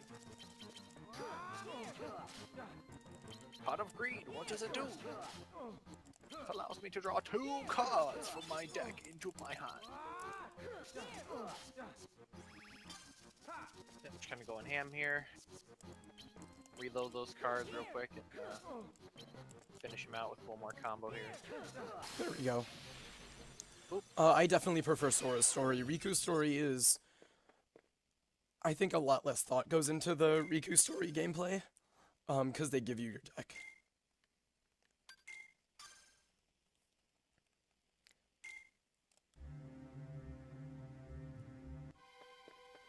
Pot of Greed, what does it do? It allows me to draw 2 cards from my deck into my hand. Yeah, just kind of going ham here. Reload those cards real quick and finish him out with 1 more combo here. There we go. I definitely prefer Sora's story. Riku's story is... I think a lot less thought goes into the Riku story gameplay, because they give you your deck.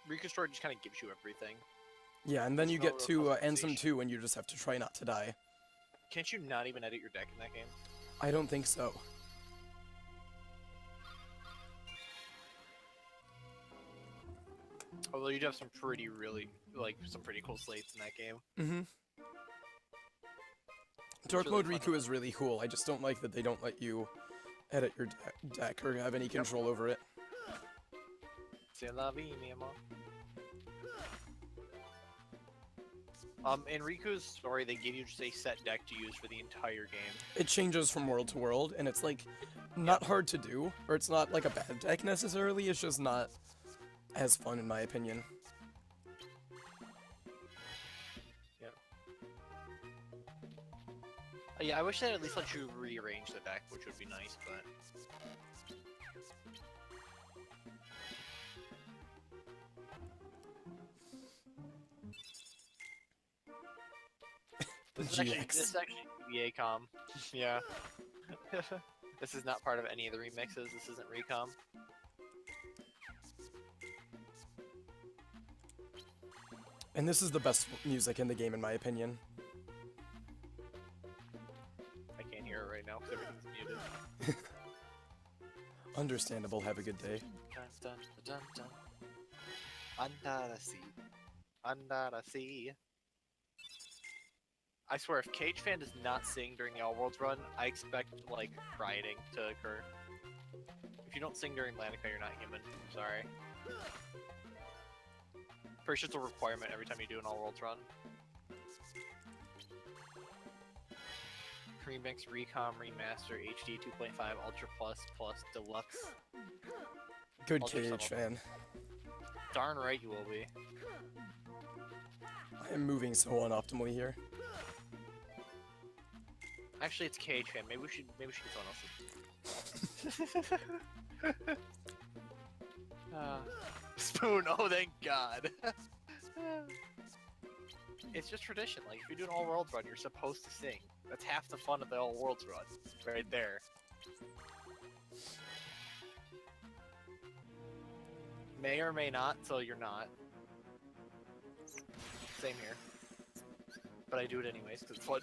Riku's story just kind of gives you everything. Yeah, and then you get to Ansem customization. 2 and you just have to try not to die. Can't you not even edit your deck in that game? I don't think so. Although you'd have some pretty, some pretty cool slates in that game. Mm-hmm. Dark really Mode fun. Riku is really cool. I just don't like that they don't let you edit your deck or have any control over it. C'est la vie, mi amor. In Riku's story, they give you just a set deck to use for the entire game. It changes from world to world, and it's like not hard to do, or it's not like a bad deck necessarily. It's just not as fun in my opinion. Yeah. Yeah, I wish they at least let you rearrange the deck, which would be nice, but. This is actually GBA com. Yeah. This is not part of any of the remixes. This isn't Recom. And this is the best music in the game in my opinion. I can't hear it right now because everything's muted. Understandable, have a good day. Dun, dun, dun, dun. Under the sea. Under the sea. I swear, if Cage Fan does not sing during the All Worlds run, I expect, like, rioting to occur. If you don't sing during Lanica, you're not human. Sorry. Pretty sure it's a requirement every time you do an all worlds run. Remix, Recom, Remaster, HD 2.5, Ultra Plus, Plus, Deluxe. Good Ultra KH Subtle. fan. Darn right you will be. I am moving so unoptimally here. Actually, it's KH fan. Maybe we should get someone else's. Spoon. Oh, thank God. It's just tradition. Like if you do an all worlds run, you're supposed to sing. That's half the fun of the all worlds run, right there. May or may not, so you're not. Same here. But I do it anyways, because it's fun.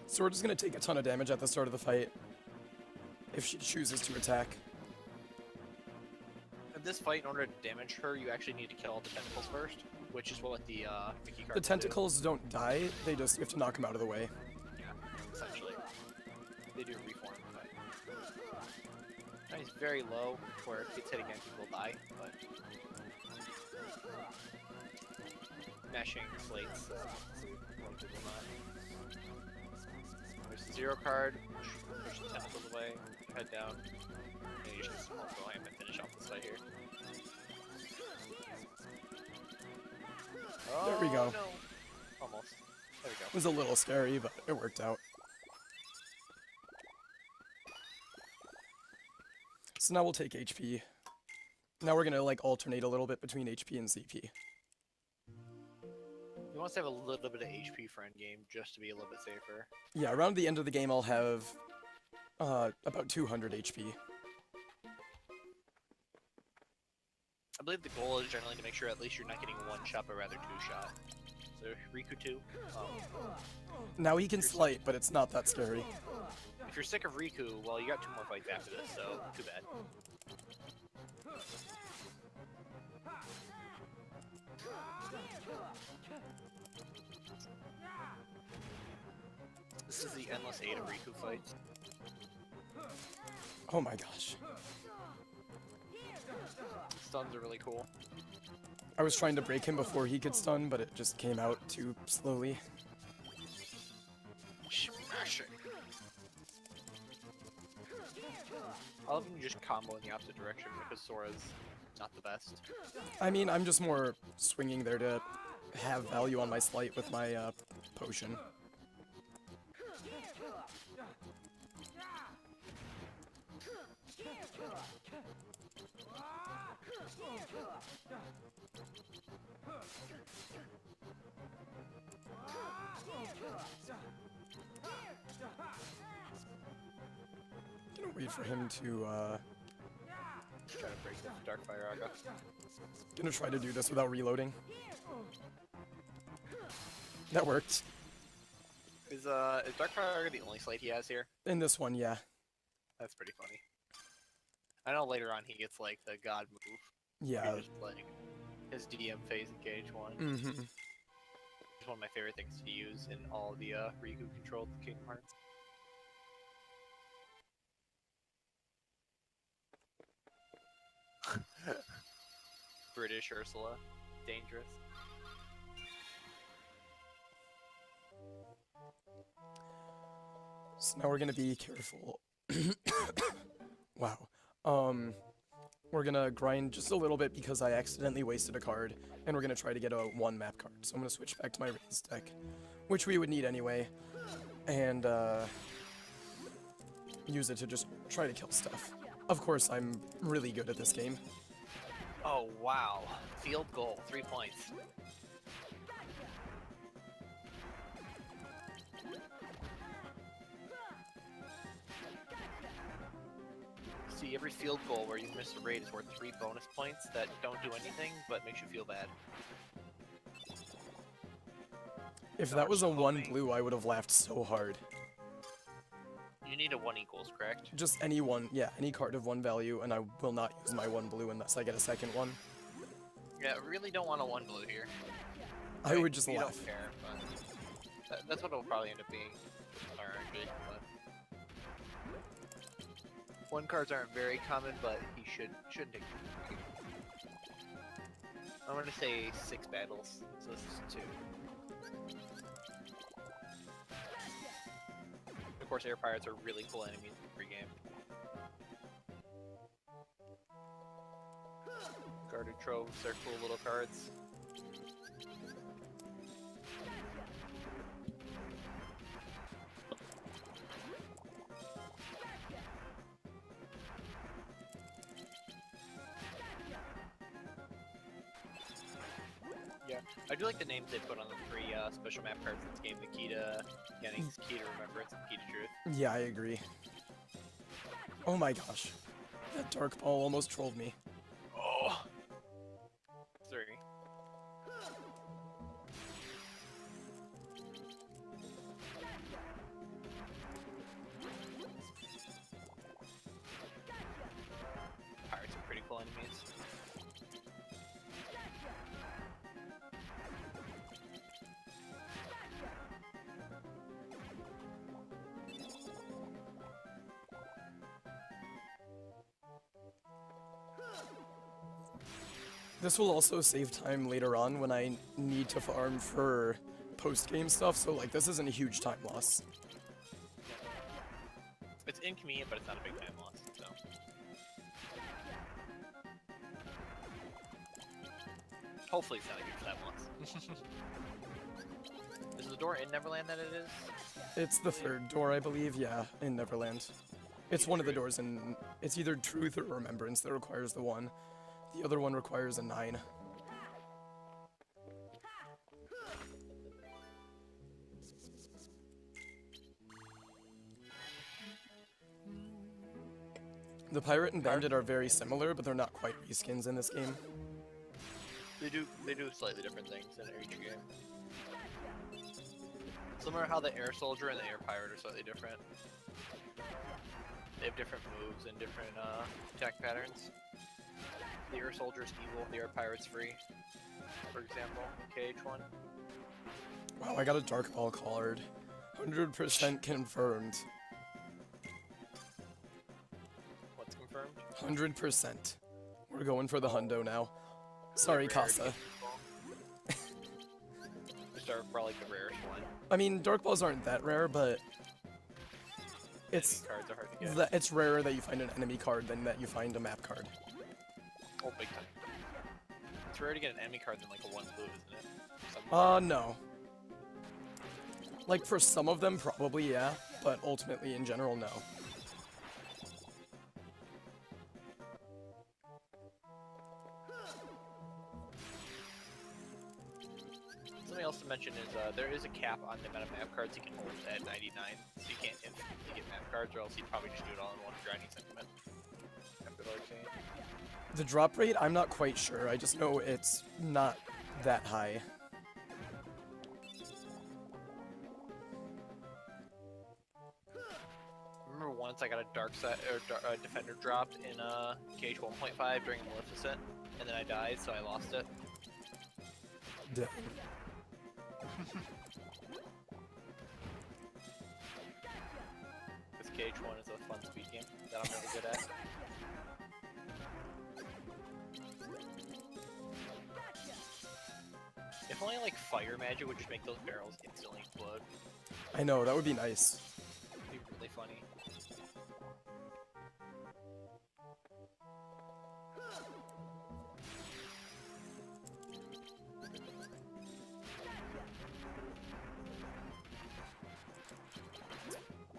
Sora's gonna take a ton of damage at the start of the fight if she chooses to attack. In this fight, in order to damage her, you actually need to kill all the tentacles first, which is what the Mickey cards The tentacles don't die, they just, you have to knock them out of the way. do. Yeah, essentially. They do reform, but... And he's very low, where if it gets hit again, he will die, but... Mashing slates, so most people not. There's the 0 card, push the tentacles away, head down, and you just small go ahead and finish off this fight here. There we go. Oh, no. Almost. There we go. It was a little scary, but it worked out. So now we'll take HP. Now we're gonna like alternate a little bit between HP and CP. You want to have a little bit of HP for endgame, just to be a little bit safer. Yeah, around the end of the game I'll have about 200 HP. I believe the goal is generally to make sure at least you're not getting 1 shot, but rather 2 shot. So Riku 2. Now he can slight, but it's not that scary. If you're sick of Riku, well, you got 2 more fights after this, so too bad. This is the endless 8 of Riku fights. Oh my gosh. Stuns are really cool. I was trying to break him before he could stun, but it just came out too slowly. Smashing. I love when you just combo in the opposite direction because Sora's not the best. I mean, I'm just more swinging there to have value on my slight with my potion. Gonna wait for him to Try to break the Darkfire Aga. gonna try to do this without reloading. That worked. Is Darkfire Aga the only slate he has here? In this one, yeah. That's pretty funny. I know later on he gets like the god move. Yeah. Just like his DM phase engage one. Mm-hmm. It's one of my favorite things to use in all the Riku controlled Kingdom Hearts. British Ursula. Dangerous. So now we're gonna be careful. Wow. We're gonna grind just a little bit because I accidentally wasted a card, and we're gonna try to get a 1 map card. So I'm gonna switch back to my raised deck, which we would need anyway, and use it to just try to kill stuff. Of course, I'm really good at this game. Oh wow. Field goal, 3 points. See, every field goal where you miss a raid is worth 3 bonus points that don't do anything, but makes you feel bad. If that was a 1 blue, I would have laughed so hard. You need a 1 equals, correct? Just any one, yeah, any card of 1 value, and I will not use my 1 blue unless I get a second one. Yeah, I really don't want a 1 blue here. I would just you laugh. don't care, but that's what it'll probably end up being. RNG, but 1 cards aren't very common, but he shouldn't take. I'm gonna say 6 battles, so this is 2. Of course, air pirates are really cool enemies in every game. Guarded troves, they're cool little cards. Yeah, I do like the names they put on the 3 special map cards in this game. The key to getting, key to remembrance, and key to truth. Yeah, I agree. Oh my gosh. That dark ball almost trolled me. Oh! 3. Pirates are pretty cool enemies. This will also save time later on when I need to farm for post-game stuff, so like this isn't a huge time loss. It's inconvenient, but it's not a big time loss, so. Hopefully it's not a huge time loss. Is the door in Neverland that it is? It's the 3rd door, I believe, yeah, in Neverland. It's one of the doors in... It's either Truth or Remembrance that requires the 1. The other one requires a 9. The Pirate and Bandit are very similar, but they're not quite reskins in this game. They do slightly different things in each game. Similar how the Air Soldier and the Air Pirate are slightly different. They have different moves and different attack patterns. The Air Soldier's evil, the Air Pirate's free. For example, KH1. Wow, I got a Dark Ball card. 100% confirmed. What's confirmed? 100%. We're going for the hundo now. Sorry, Casa. Just are probably the rarest one. I mean, Dark Balls aren't that rare, but... It's, cards are hard to get. it's rarer that you find an enemy card than that you find a map card. Oh, big time. It's rare to get an enemy card than like a 1 blue, isn't it? No. Like, for some of them, probably, yeah, but ultimately, in general, no. Something else to mention is there is a cap on the amount of map cards you can hold at 99, so you can't infinitely get map cards, or else you'd probably just do it all in one grinding sentiment. After Larxene. The drop rate, I'm not quite sure. I just know it's not that high. Remember once I got a Darkside or Defender dropped in KH 1.5 during Maleficent, and then I died, so I lost it. Dang. This KH1 is a fun speed game that I'm really good at. If only like fire magic would just make those barrels instantly explode. I know, that would be nice. It'd be really funny.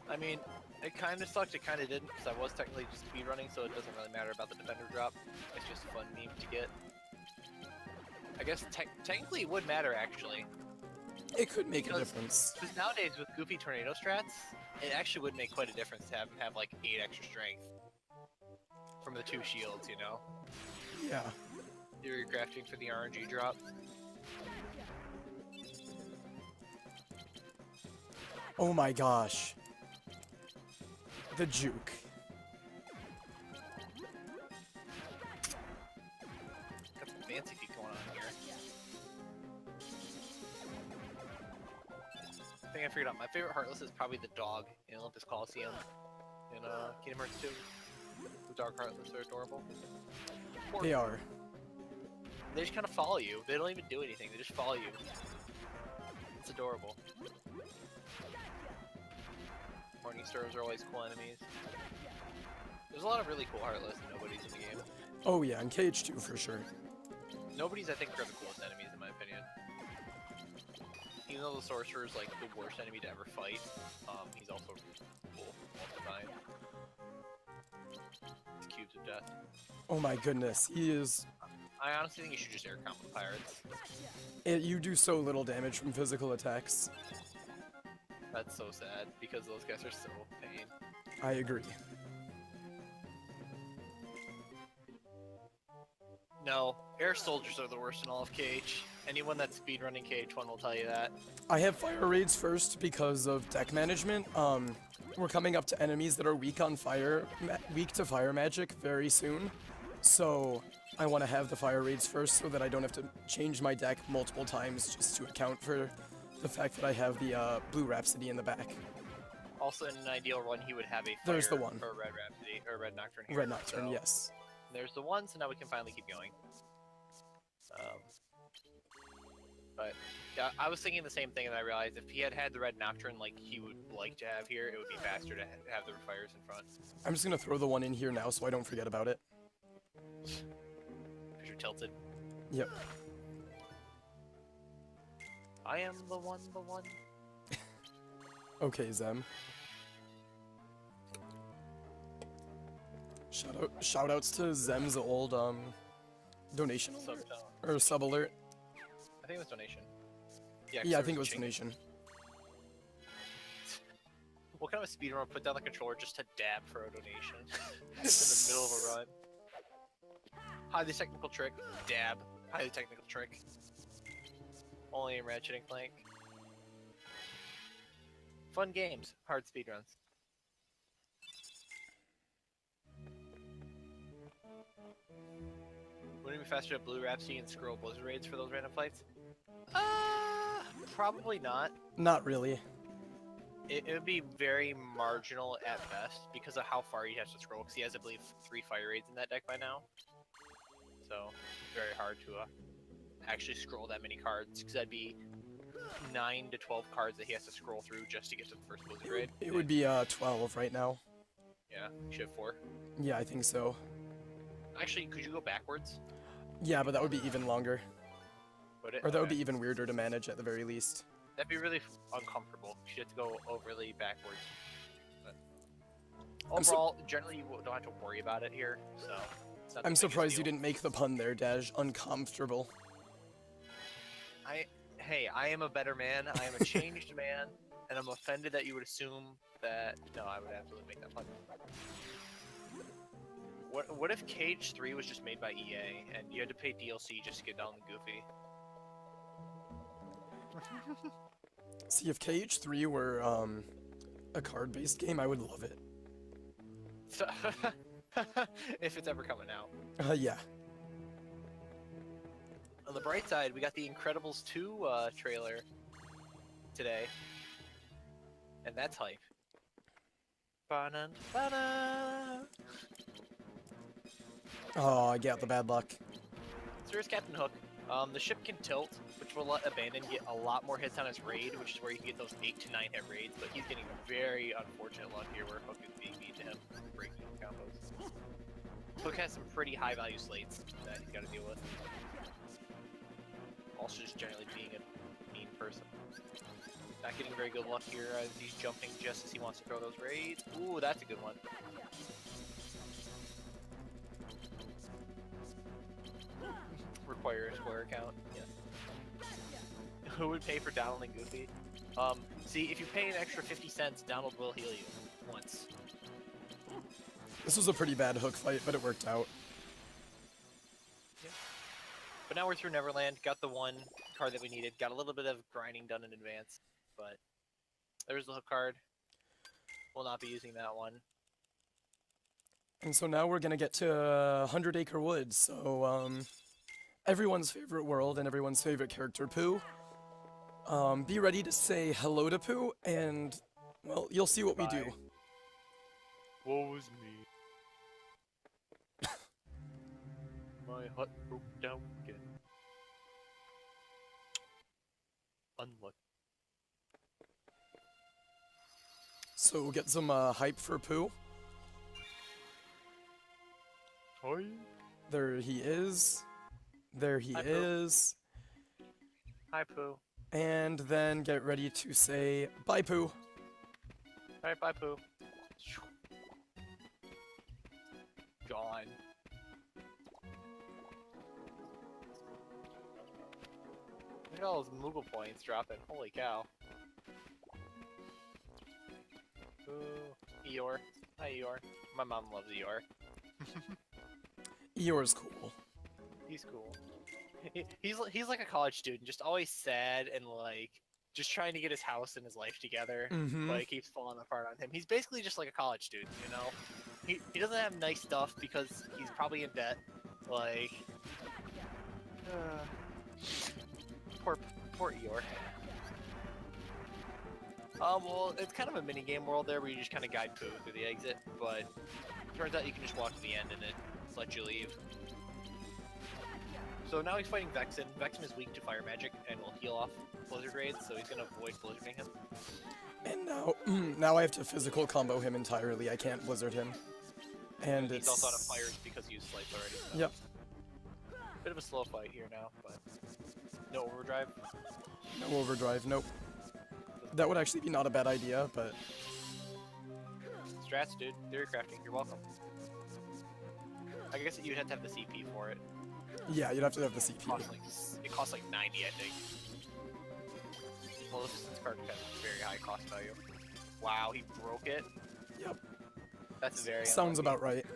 I mean, it kind of sucked, it kind of didn't, because I was technically just speedrunning, so it doesn't really matter about the Defender drop. It's just a fun meme to get. I guess technically it would matter, actually. It could make a difference. Because nowadays, with goofy tornado strats, it actually would make quite a difference to have him have like 8 extra strength. From the 2 shields, you know? Yeah. You're crafting for the RNG drop. Oh my gosh. The juke. Got some fancy feet going on here. I think I figured out my favorite Heartless is probably the dog in Olympus Coliseum in Kingdom Hearts 2. The Dark Heartless are adorable. They are. They just kind of follow you. They don't even do anything. They just follow you. It's adorable. Morningstars are always cool enemies. There's a lot of really cool Heartless and nobodies in the game. Oh yeah, and KH2 for sure. Nobodies, I think, are the coolest enemies in my opinion. Even though the Sorcerer is like the worst enemy to ever fight, he's also cool all the time. It's Cubes of Death. Oh my goodness, he is... I honestly think you should just air combo Pirates. You do so little damage from physical attacks. That's so sad, because those guys are so pain. I agree. No, air soldiers are the worst in all of KH. Anyone that's speedrunning KH1 will tell you that. I have fire raids first because of deck management. We're coming up to enemies that are weak on fire, weak to fire magic very soon. So I want to have the fire raids first so that I don't have to change my deck multiple times just to account for the fact that I have the Blue Rhapsody in the back. Also, in an ideal run, he would have a fire There's the one. or Red Rhapsody, or Red Nocturne here. Red Nocturne, so yes. There's the one, so now we can finally keep going. But yeah, I was thinking the same thing, and I realized if he had had the Red Nocturne like he would like to have here, it would be faster to have the fires in front. I'm just gonna throw the one in here now so I don't forget about it. Because you're tilted. Yep. I am the one, the one. Okay, Zem. Shoutouts to Zem's old donation alert? Or sub alert. I think it was donation. Yeah, I think it was donation. What kind of a speedrun put down the controller just to dab for a donation in the middle of a run? Highly technical trick, dab. Highly technical trick. Only in Ratchet and Clank. Fun games, hard speedruns. Wouldn't it be faster to Blue Rhapsody and scroll Blizzard raids for those random fights? Probably not. Not really. It would be very marginal at best because of how far he has to scroll. Because he has, I believe, 3 fire raids in that deck by now. So very hard to actually scroll that many cards. Because that'd be 9 to 12 cards that he has to scroll through just to get to the first Blizzard raid. It would be 12 right now. Yeah, you should have 4. Yeah, I think so. Actually, could you go backwards? Yeah, but that would be even longer. Would it? Or that would be even weirder to manage at the very least. That'd be really uncomfortable. You have to go overly backwards. But overall, generally you don't have to worry about it here, so it's not the I'm biggest surprised you deal. didn't make the pun there, Daj. Uncomfortable. Hey, I am a better man. I am a changed man, and I'm offended that you would assume that. No, I would absolutely make that pun. What if Cage 3 was just made by EA and you had to pay DLC just to get down the Goofy? See, if KH3 were a card-based game, I would love it. If it's ever coming out. Yeah. On the bright side, we got the Incredibles 2 trailer today, and that's hype. Ba-dun, ba-dun. Oh, I got the bad luck. So here's Captain Hook. The ship can tilt, which will let Abandon get a lot more hits on his raid, which is where you can get those 8 to 9 hit raids, but he's getting very unfortunate luck here where Hook is being beat to him, breaking combos. Hook has some pretty high value slates that he's got to deal with. Also just generally being a mean person. Not getting very good luck here as he's jumping just as he wants to throw those raids. Ooh, that's a good one. Require a Square account, yes. Who would pay for downloading Goofy? See, if you pay an extra 50 cents, Donald will heal you. Once. This was a pretty bad Hook fight, but it worked out. Yeah. But now we're through Neverland, got the one card that we needed, got a little bit of grinding done in advance, but there's the Hook card. We'll not be using that one. And so now we're gonna get to 100 Acre Woods, so, everyone's favorite world and everyone's favorite character, Pooh. Be ready to say hello to Pooh, and, well, you'll see what we do. Woe was me. My hut broke down again. Unlucky. So get some hype for Pooh. Hi. There he is. There he Hi, Pooh. is. Hi, Pooh. And then get ready to say bye, Pooh. Alright, bye, Pooh. Gone. Look at all those Moogle points dropping. Holy cow. Ooh, Eeyore. Hi, Eeyore. My mom loves Eeyore. Eeyore's cool. He's cool. He's like a college student, just always sad and like just trying to get his house and his life together, but it keeps falling apart on him. He's basically just like a college student, you know? He doesn't have nice stuff because he's probably in debt. Like, poor Eeyore. Well, it's kind of a mini game world there where you just kind of guide Pooh through the exit, but it turns out you can just walk to the end and it lets you leave. So now he's fighting Vexen. Vexen is weak to fire magic and will heal off blizzard raids, so he's gonna avoid blizzarding him. And now I have to physical combo him entirely. I can't blizzard him. And he's also out of fire because he used slice already. So. Yep. Bit of a slow fight here now, but no overdrive. No overdrive. Nope. That would actually be not a bad idea, but strats, dude. Theory crafting. You're welcome. I guess you'd have to have the CP for it. Yeah, you'd have to have the CP. It costs like 90, I think. Well, this card has very high cost value. Wow, he broke it. Yep. That's very sounds unlucky. about right.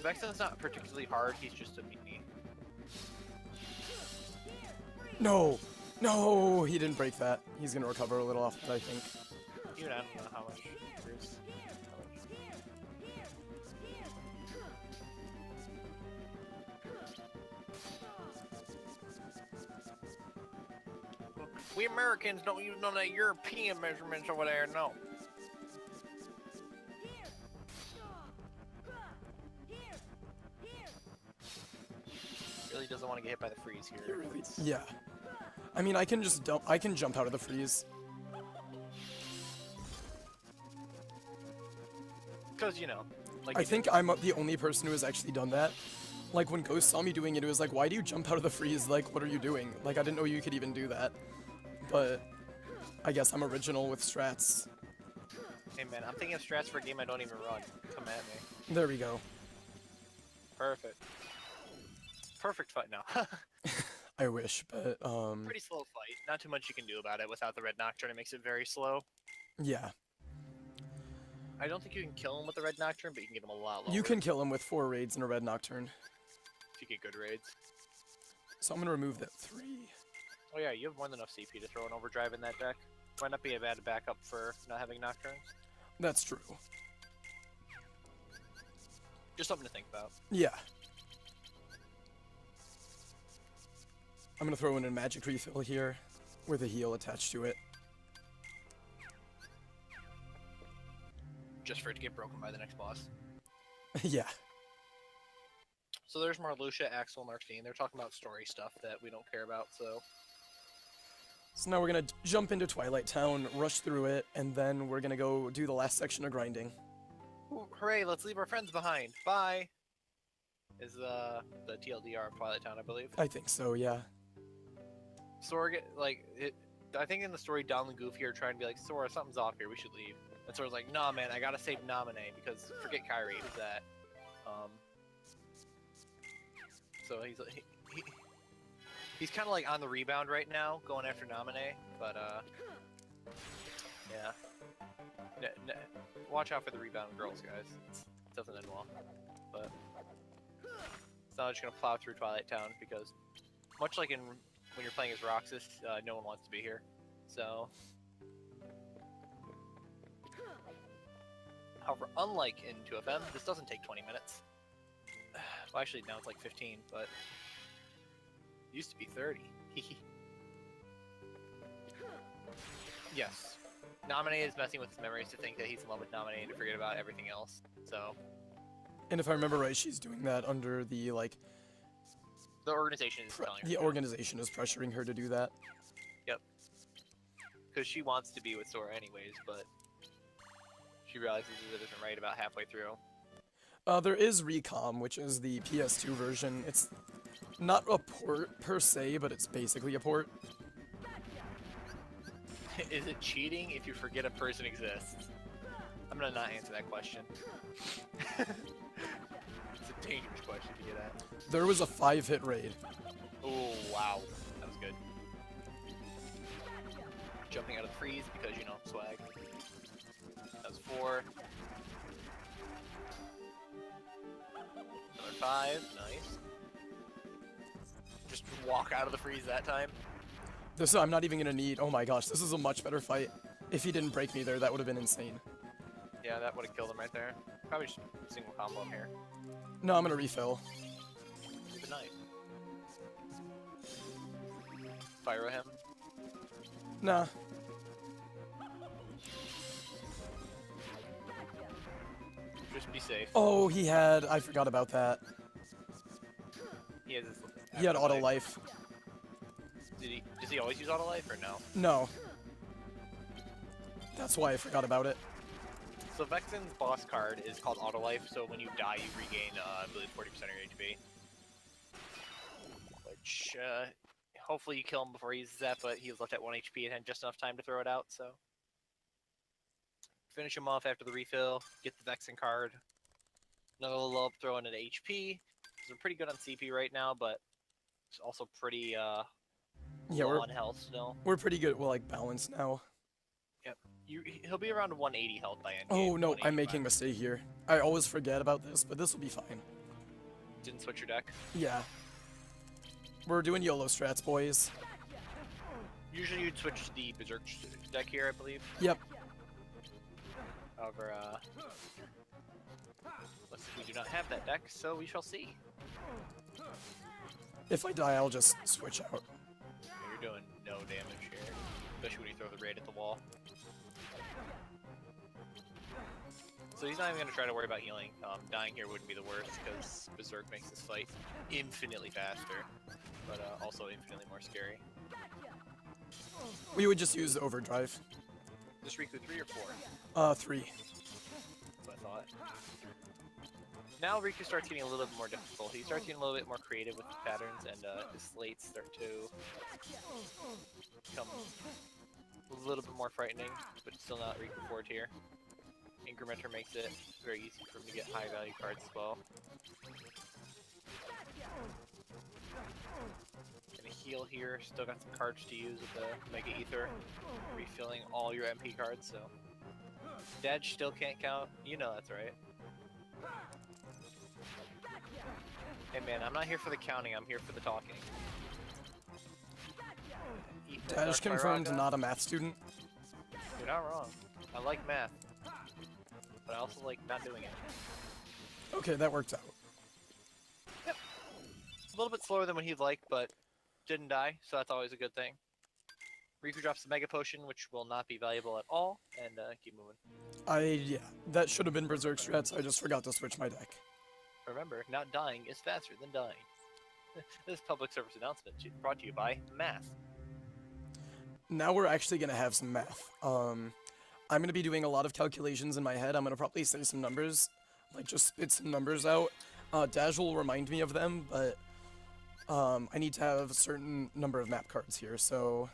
Vexen's not particularly hard. He's just a meanie. No, no, he didn't break that. He's gonna recover a little off it, I think. Even I don't know how much there is. We Americans don't use none of that European measurements over there, no. Really doesn't want to get hit by the freeze here. Really, yeah. I mean, I can just I can jump out of the freeze. Because, you know. Like I think I'm the only person who has actually done that. Like, when Ghost saw me doing it, it was like, why do you jump out of the freeze? Like, what are you doing? Like, I didn't know you could even do that. But I guess I'm original with strats. Hey man, I'm thinking of strats for a game I don't even run. Come at me. There we go. Perfect. Perfect fight now. I wish, but Pretty slow fight. Not too much you can do about it without the red Nocturne. It makes it very slow. yeah. I don't think you can kill him with the red Nocturne, but you can get him a lot lower. You can kill him with 4 raids and a red Nocturne. If you get good raids. So I'm gonna remove that 3. Oh yeah, you have more than enough CP to throw an overdrive in that deck. Might not be a bad backup for not having Nocturnes. That's true. Just something to think about. Yeah. I'm gonna throw in a magic refill here with a heal attached to it. Just for it to get broken by the next boss. Yeah. So there's Marluxia, Axel, and Larxene. They're talking about story stuff that we don't care about, so... So now we're gonna jump into Twilight Town, rush through it, and then we're gonna go do the last section of grinding. Ooh, hooray, let's leave our friends behind. Bye! Is the TLDR of Twilight Town, I believe. I think so, yeah. Sora, I think in the story, Donald and Goofy are trying to be like, Sora, something's off here, we should leave. And Sora's like, nah man, I gotta save Naminé, because forget Kyrie, who's that? So he's kind of like on the rebound right now, going after Naminé, but yeah. Watch out for the rebound girls, guys. It doesn't end well. But it's not just gonna plow through Twilight Town because, much like when you're playing as Roxas, no one wants to be here. So, however, unlike in 2FM, this doesn't take 20 minutes. Well, actually, now it's like 15, but it used to be 30. Yes. Naminé is messing with his memories to think that he's in love with Naminé and to forget about everything else. So, And if I remember right, she's doing that under the, like... The organization is telling her. The organization is pressuring her to do that. Yep. Because she wants to be with Sora anyways, but she realizes it isn't right about halfway through. There is Recom, which is the PS2 version. It's not a port per se, but it's basically a port. Is it cheating if you forget a person exists? I'm gonna not answer that question. It's a dangerous question to get at. There was a 5-hit raid. Oh, wow. That was good. Jumping out of the freeze because, you know, swag. That was 4. Another 5. Nice. Just walk out of the freeze that time. This I'm not even gonna need. Oh my gosh, this is a much better fight. If he didn't break me there, that would have been insane. Yeah, that would have killed him right there. Probably just single combo him here. No, I'm gonna refill. Good night. Fire him. Nah. Just be safe. Oh, he had. I forgot about that. He has his. He had auto life. Does he always use auto life or no? No. That's why I forgot about it. So Vexen's boss card is called auto life. So when you die, you regain, I believe, 40% of your HP. Which, hopefully you kill him before he uses that, but he was left at 1 HP and had just enough time to throw it out. So finish him off after the refill. Get the Vexen card. Another level up, throw in an HP. So we're pretty good on CP right now, but it's also pretty yeah, low on health still. We're pretty good. We're like balanced now. Yep. He'll be around 180 health by end Oh game, no, I'm making a mistake here. I always forget about this, but this will be fine. Didn't switch your deck? Yeah. We're doing YOLO strats, boys. Usually you'd switch to the Berserk deck here, I believe. Yep. However, we do not have that deck, so we shall see. If I die, I'll just switch out. You're doing no damage here, especially when you throw the raid at the wall. So he's not even going to try to worry about healing. Dying here wouldn't be the worst, because Berserk makes this fight infinitely faster, but also infinitely more scary. We would just use overdrive. This Riku 3 or 4? 3. That's what I thought. Now Riku starts getting a little bit more difficult. He starts getting a little bit more creative with his patterns, and his slates start to become a little bit more frightening, but still not Riku 4 tier. Incrementer makes it very easy for him to get high value cards as well. Gonna heal here, still got some cards to use with the Mega Ether. Refilling all your MP cards, so. Dodge still can't count, you know that's right. Hey man, I'm not here for the counting, I'm here for the talking. Dash confirmed not a math student. You're not wrong. I like math. But I also like not doing it. Okay, that worked out. Yep. A little bit slower than what he'd like, but didn't die, so that's always a good thing. Riku drops the Mega Potion, which will not be valuable at all, and keep moving. Yeah, that should have been Berserk strats. I just forgot to switch my deck. Remember, not dying is faster than dying. This public service announcement brought to you by Math. Now we're actually going to have some math. I'm going to be doing a lot of calculations in my head. I'm going to probably say some numbers, like just spit some numbers out. Daj will remind me of them, but I need to have a certain number of map cards here, so...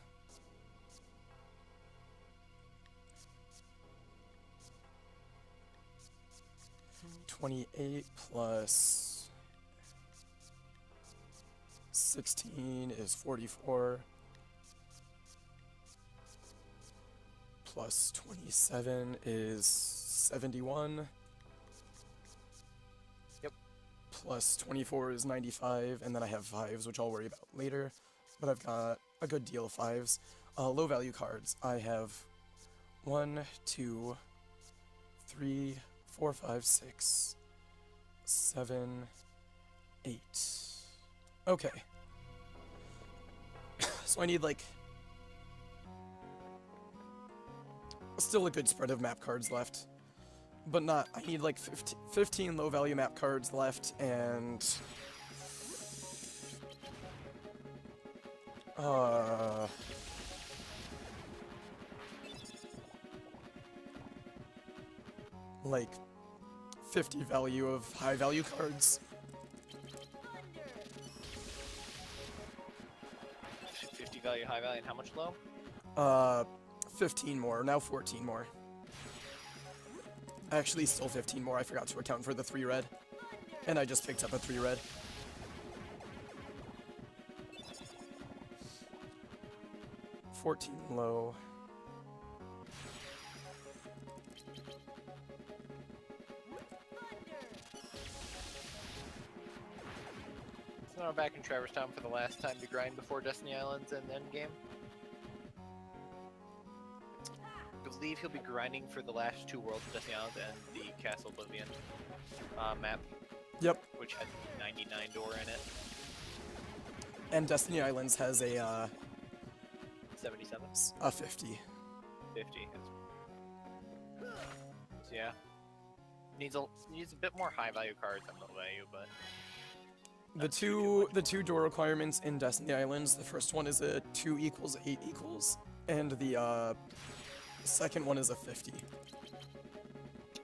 28 plus 16 is 44. Plus 27 is 71. Yep. Plus 24 is 95, and then I have 5s, which I'll worry about later. But I've got a good deal of 5s. Low value cards. I have 1, 2, 3, 4, 5, 6, 7, 8. Okay. So I need like... still a good spread of map cards left. but not. I need like 15 low value map cards left, and like 50 value of high value cards. 50 value, high value, and how much low? 15 more, now 14 more. Actually, still 15 more. I forgot to account for the 3 red. And I just picked up a 3 red. $14 low. So now we're back in Traverse Town for the last time to grind before Destiny Islands and Endgame. I believe he'll be grinding for the last 2 worlds of Destiny Islands and the Castle Oblivion map. Yep. Which had 99 door in it. And Destiny Islands has a 77? A 50. 50. So yeah. Needs a bit more high value cards than low value, but the two door requirements in Destiny Islands, the first one is a 2 equals 8 equals, and the second one is a 50.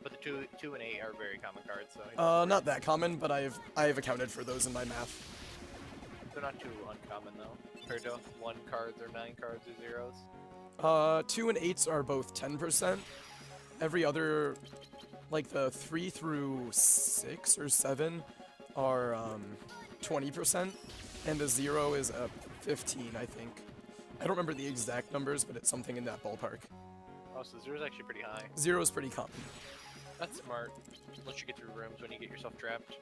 But the 2 and 8 are very common cards, so not that common, but I've accounted for those in my math. They're not too uncommon though, compared to 1 cards or 9 cards or 0s. 2 and 8s are both 10%. Every other, like the 3 through 6 or 7 are 20%, and the 0 is a 15, I think. I don't remember the exact numbers, but it's something in that ballpark. Oh, so 0 is actually pretty high. 0 is pretty common. That's smart. Lets you get through rooms when you get yourself trapped.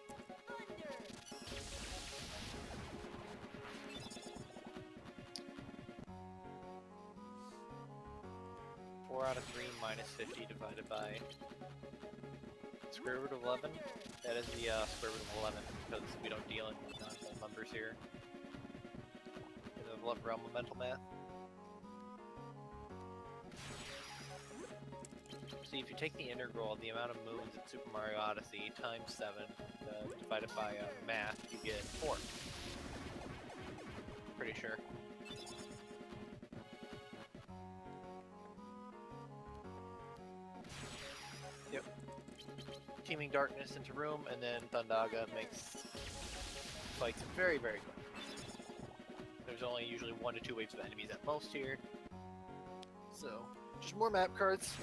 Four out of 3 minus 50 divided by square root of 11. That is the square root of 11 because we don't deal in non-whole numbers here. In the realm of mental math. See, if you take the integral of the amount of moons in Super Mario Odyssey times 7 divided by math, you get 4. Pretty sure. Yep. Teaming darkness into room, and then Thundaga makes fights very, very quick. There's only usually 1 to 2 waves of enemies at most here. So, just more map cards.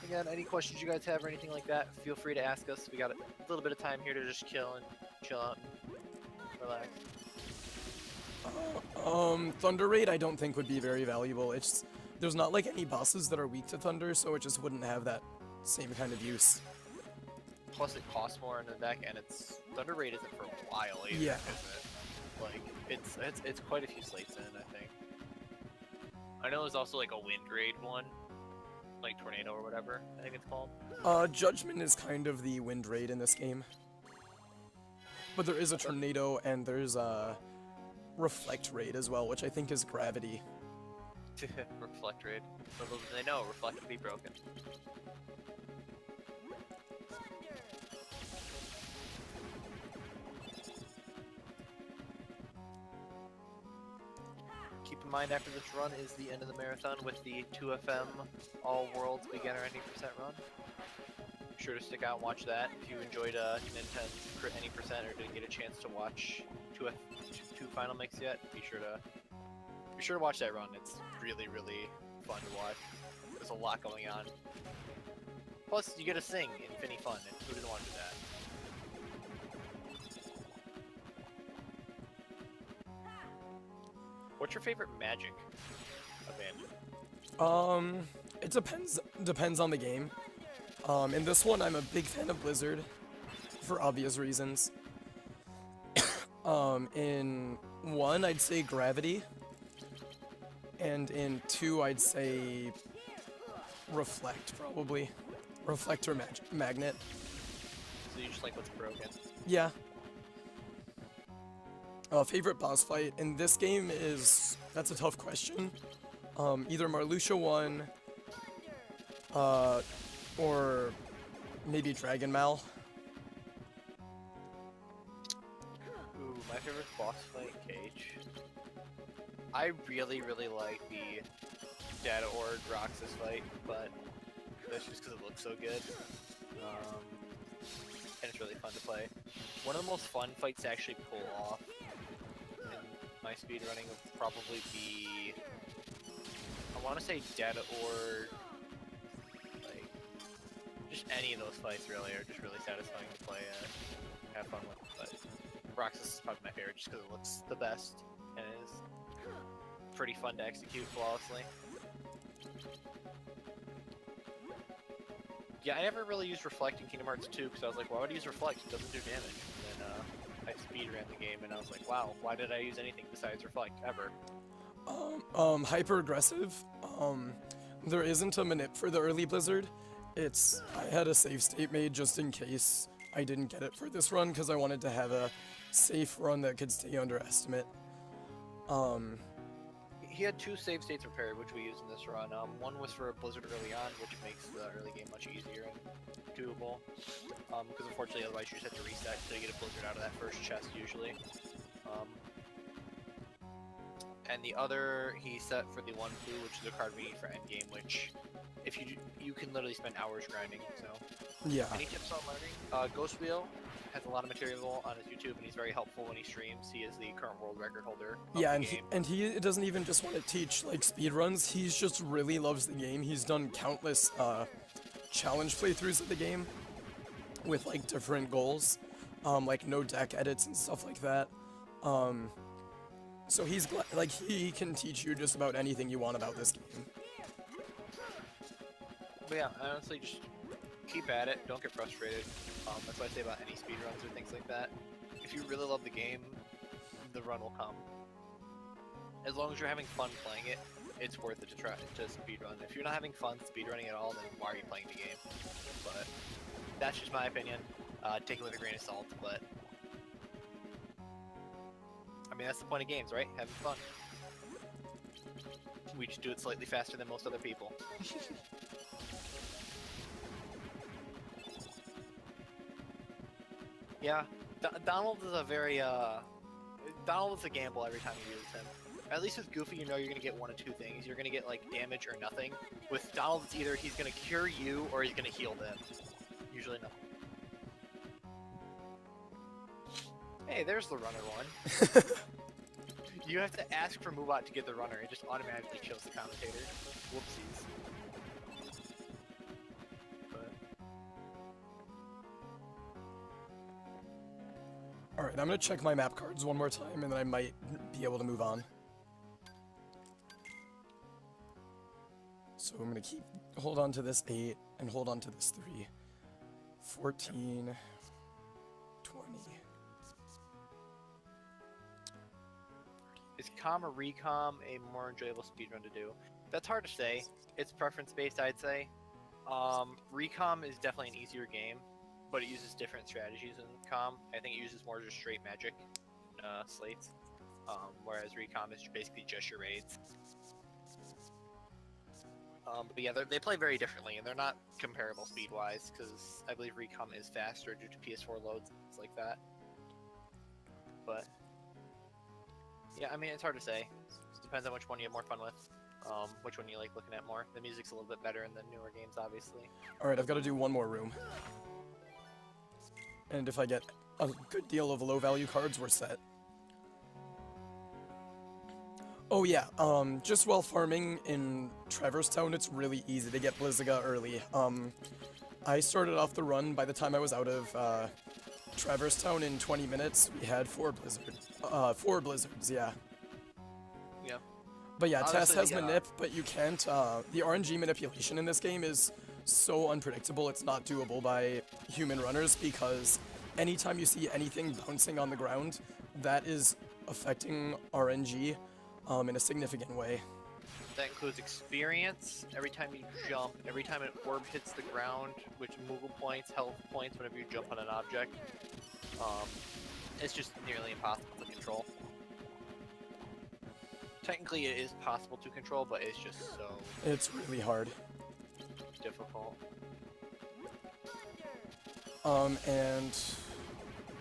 Again, any questions you guys have or anything like that, feel free to ask us. We got a little bit of time here to just chill out and relax. Thunder Raid I don't think would be very valuable. There's not like any bosses that are weak to thunder, so it just wouldn't have that same kind of use. Plus it costs more in the deck, and Thunder Raid isn't for a while either, yeah. Is it? Like, it's quite a few slates in, I think. I know there's also like a Wind Raid one, like Tornado or whatever, I think it's called. Judgment is kind of the Wind Raid in this game. But there is a Tornado, and there's a Reflect Raid as well, which I think is Gravity. Reflect Raid. For those they know, Reflect would be broken. Keep in mind, after this run is the end of the marathon with the 2FM All Worlds Beginner 90% run. Be sure to stick out and watch that. If you enjoyed Nintendo's Crit Any Percent or didn't get a chance to watch 2 Final Mix yet, be sure to watch that run. It's really, really fun to watch. There's a lot going on. Plus, you get to sing in Finny Fun, and who didn't want to do that? What's your favorite magic Abandon? It depends on the game. In this one, I'm a big fan of Blizzard, for obvious reasons. In 1, I'd say Gravity, and in 2, I'd say Reflect, probably. Reflect or Magnet. So you just like what's broken? Yeah. Favorite boss fight in this game that's a tough question. Either Marluxia 1, or maybe Dragon Mal. Ooh, my favorite boss fight, Cage. I really like the Data Ord Roxas fight, but that's just because it looks so good. And it's really fun to play. One of the most fun fights to actually pull off in my speedrunning would probably be, I want to say Data Ord, like, just any of those fights really are just really satisfying to play and have fun with, but Roxas is probably my favorite just because it looks the best and it is pretty fun to execute flawlessly. Yeah, I never really used Reflect in Kingdom Hearts 2 because I was like, why would I use Reflect? It doesn't do damage. And then I speedran the game and I was like, wow, why did I use anything besides Reflect ever? Hyper aggressive. There isn't a manip for the early Blizzard. I had a save state made just in case I didn't get it for this run because I wanted to have a safe run that could stay under estimate. He had 2 save states prepared, which we used in this run. One was for a Blizzard early on, which makes the early game much easier and doable. Because unfortunately, otherwise you just have to reset to get a Blizzard out of that first chest usually. And the other he set for the 1 blue, which is a card we need for endgame, which if you can literally spend hours grinding. So Yeah. any tips on learning? Ghost Wheel has a lot of material on his YouTube, and he's very helpful when he streams. He is the current world record holder of Yeah, the and game. he doesn't even just want to teach like speed runs. He's just really loves the game. He's done countless challenge playthroughs of the game with like different goals, like no deck edits and stuff like that. So he's like he can teach you just about anything you want about this game. But yeah, honestly, just keep at it. Don't get frustrated. That's what I say about any speedruns or things like that. If you really love the game, the run will come. As long as you're having fun playing it, it's worth it to try to speedrun. If you're not having fun speedrunning at all, then why are you playing the game? But that's just my opinion. Take it with a grain of salt, but I mean that's the point of games, right? Having fun. We just do it slightly faster than most other people. Yeah, Donald is a very, Donald is a gamble every time you use him. At least with Goofy, you know you're gonna get one of 2 things. You're gonna get, like, damage or nothing. With Donald, it's either he's gonna cure you or he's gonna heal them. Usually nothing. Hey, there's the runner one. You have to ask for Moobot to get the runner. It just automatically shows the commentator. Whoopsies. Alright, I'm gonna check my map cards one more time and then I might be able to move on. So I'm gonna hold on to this 8 and hold on to this 3. 14, 20. Is Com or Recom a more enjoyable speedrun to do? That's hard to say. It's preference based, I'd say. Recom is definitely an easier game, but it uses different strategies than Com. I think it uses more just straight magic slates, whereas Recom is basically just your raids. But yeah, they play very differently, and they're not comparable speed-wise, because I believe Recom is faster due to PS4 loads, things like that. But yeah, I mean, it's hard to say. It depends on which one you have more fun with, which one you like looking at more. The music's a little bit better in the newer games, obviously. Alright, I've got to do one more room. And if I get a good deal of low-value cards, we're set. Oh yeah, just while farming in Traverse Town, it's really easy to get Blizzaga early. I started off the run, by the time I was out of Traverse Town in 20 minutes, we had 4 blizzards, yeah. Yeah. But yeah, Tess has Honestly, manip, but you can't, the RNG manipulation in this game is so unpredictable, it's not doable by human runners, because anytime you see anything bouncing on the ground, that is affecting RNG in a significant way. That includes experience, every time you jump, every time an orb hits the ground, which Moogle points, health points whenever you jump on an object. It's just nearly impossible to control. Technically it is possible to control, but it's just so... It's really hard. difficult. And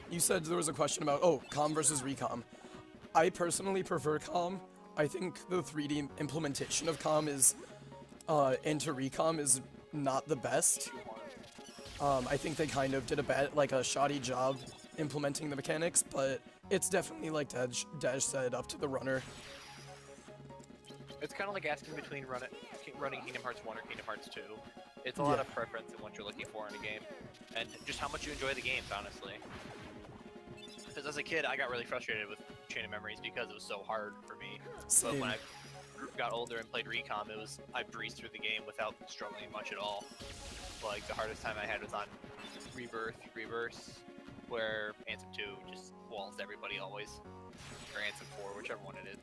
you said there was a question about, com versus recom. I personally prefer com. I think the 3D implementation of com is, into recom is not the best. I think they kind of did a shoddy job implementing the mechanics, but it's definitely, like Dej said, up to the runner. It's kind of like asking between running Kingdom Hearts 1 or Kingdom Hearts 2. It's a lot of preference in what you're looking for in a game, and just how much you enjoy the games, honestly. Because as a kid, I got really frustrated with Chain of Memories because it was so hard for me. Same. But when I got older and played Recom, I breezed through the game without struggling much at all. Like, the hardest time I had was on Reverse, where Anthem 2 just walls everybody always. Or Anthem 4, whichever one it is.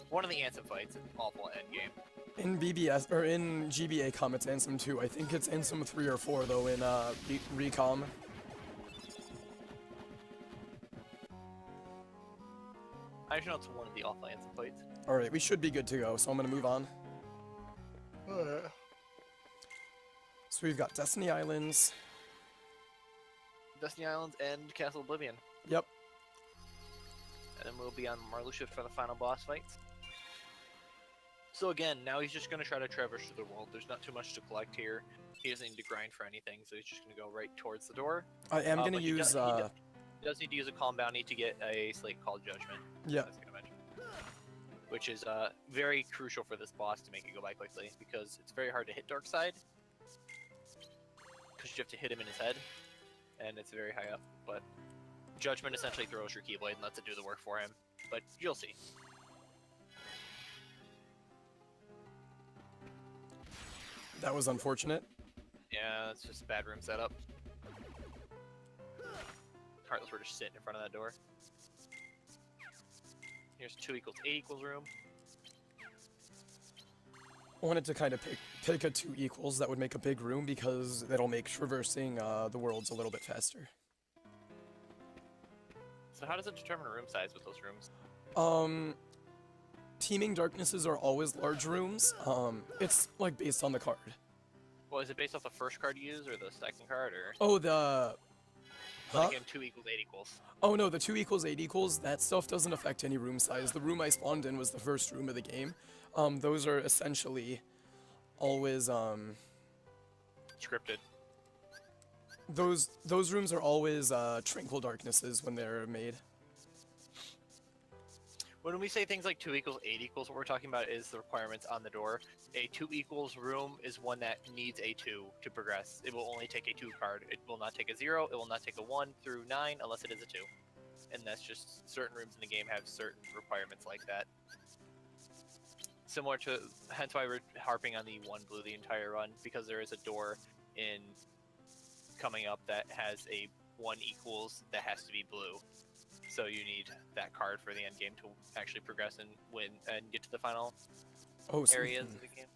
One of the Anthem fights, an awful end game. In BBS, or in GBA com, it's Ansem 2. I think it's Ansem 3 or 4, though, in Recom. I just know it's one of the awful Anthem fights. Alright, we should be good to go, so I'm gonna move on. So we've got Destiny Islands. Destiny Islands and Castle Oblivion. Yep. And then we'll be on Marluxia for the final boss fights. So again, now he's just going to try to traverse through the world. There's not too much to collect here. He doesn't need to grind for anything, so he's just going to go right towards the door. I am going to use... He does need to use a Calm Bounty to get a slate called Judgment. Yeah. I was gonna mention. Which is very crucial for this boss to make it go by quickly, because it's very hard to hit Darkside. Because you have to hit him in his head, and it's very high up. But Judgment essentially throws your Keyblade and lets it do the work for him. But you'll see. That was unfortunate. Yeah, it's just a bad room setup. Heartless were just sitting in front of that door. Here's 2 = 8 = room. I wanted to kind of pick a 2 equals that would make a big room because that'll make traversing the worlds a little bit faster. So how does it determine a room size with those rooms? Teeming Darknesses are always large rooms. It's like based on the card. Well, is it based off the first card you use or the second card, or? Oh, the... Huh? Like in 2 = 8 =. Oh no, the 2 = 8 that stuff doesn't affect any room size. The room I spawned in was the first room of the game. Those are essentially always, Scripted. Those rooms are always, Tranquil Darknesses when they're made. When we say things like 2 = 8 =, what we're talking about is the requirements on the door. A 2 = room is one that needs a 2 to progress. It will only take a 2 card. It will not take a 0, it will not take a 1 through 9 unless it is a 2. And that's just, certain rooms in the game have certain requirements like that. Similar to, hence why we're harping on the 1 blue the entire run, because there is a door in coming up that has a 1 = that has to be blue. So you need that card for the end game to actually progress and win and get to the final areas of the game.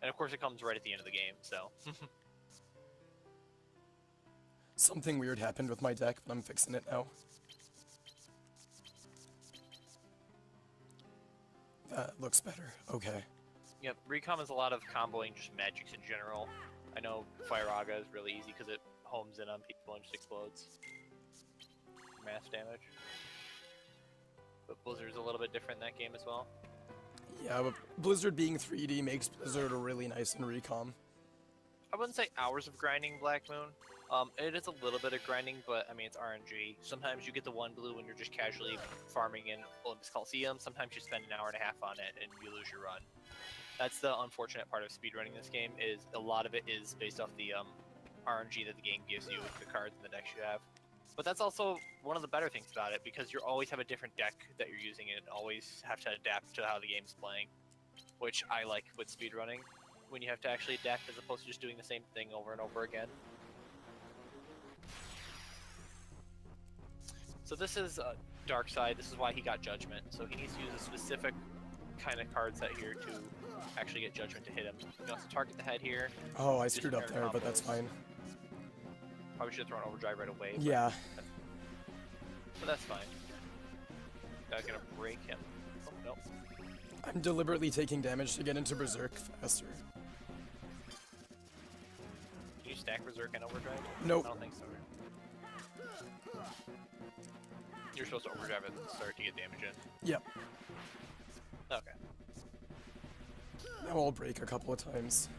And of course it comes right at the end of the game, so. Something weird happened with my deck, but I'm fixing it now. That looks better. Okay. Yep, Recom is a lot of comboing just magics in general. I know Firaga is really easy because it homes in on people and just explodes. Mass damage. But Blizzard's a little bit different in that game as well. Yeah, but Blizzard being 3D makes Blizzard really nice in Recom. I wouldn't say hours of grinding Black Moon. It is a little bit of grinding, but I mean it's RNG. Sometimes you get the 1 blue when you're just casually farming in Olympus Coliseum. Sometimes you spend an hour and a half on it and you lose your run. That's the unfortunate part of speedrunning this game, is a lot of it is based off the RNG that the game gives you with the cards and the decks you have. But that's also one of the better things about it, because you always have a different deck that you're using and always have to adapt to how the game's playing, which I like with speedrunning, when you have to actually adapt as opposed to just doing the same thing over and over again. So this is Darkside. This is why he got Judgment. So he needs to use a specific kind of card set here to actually get Judgment to hit him. He wants to target the head here. Oh, I screwed up there, but that's fine. Probably should have thrown Overdrive right away. Yeah. But that's fine. Guy's gonna break him. Oh, no. I'm deliberately taking damage to get into Berserk faster. Can you stack Berserk and Overdrive? Nope. I don't think so. You're supposed to Overdrive at the start to get damage in. Yep. Okay. Now I'll break a couple of times.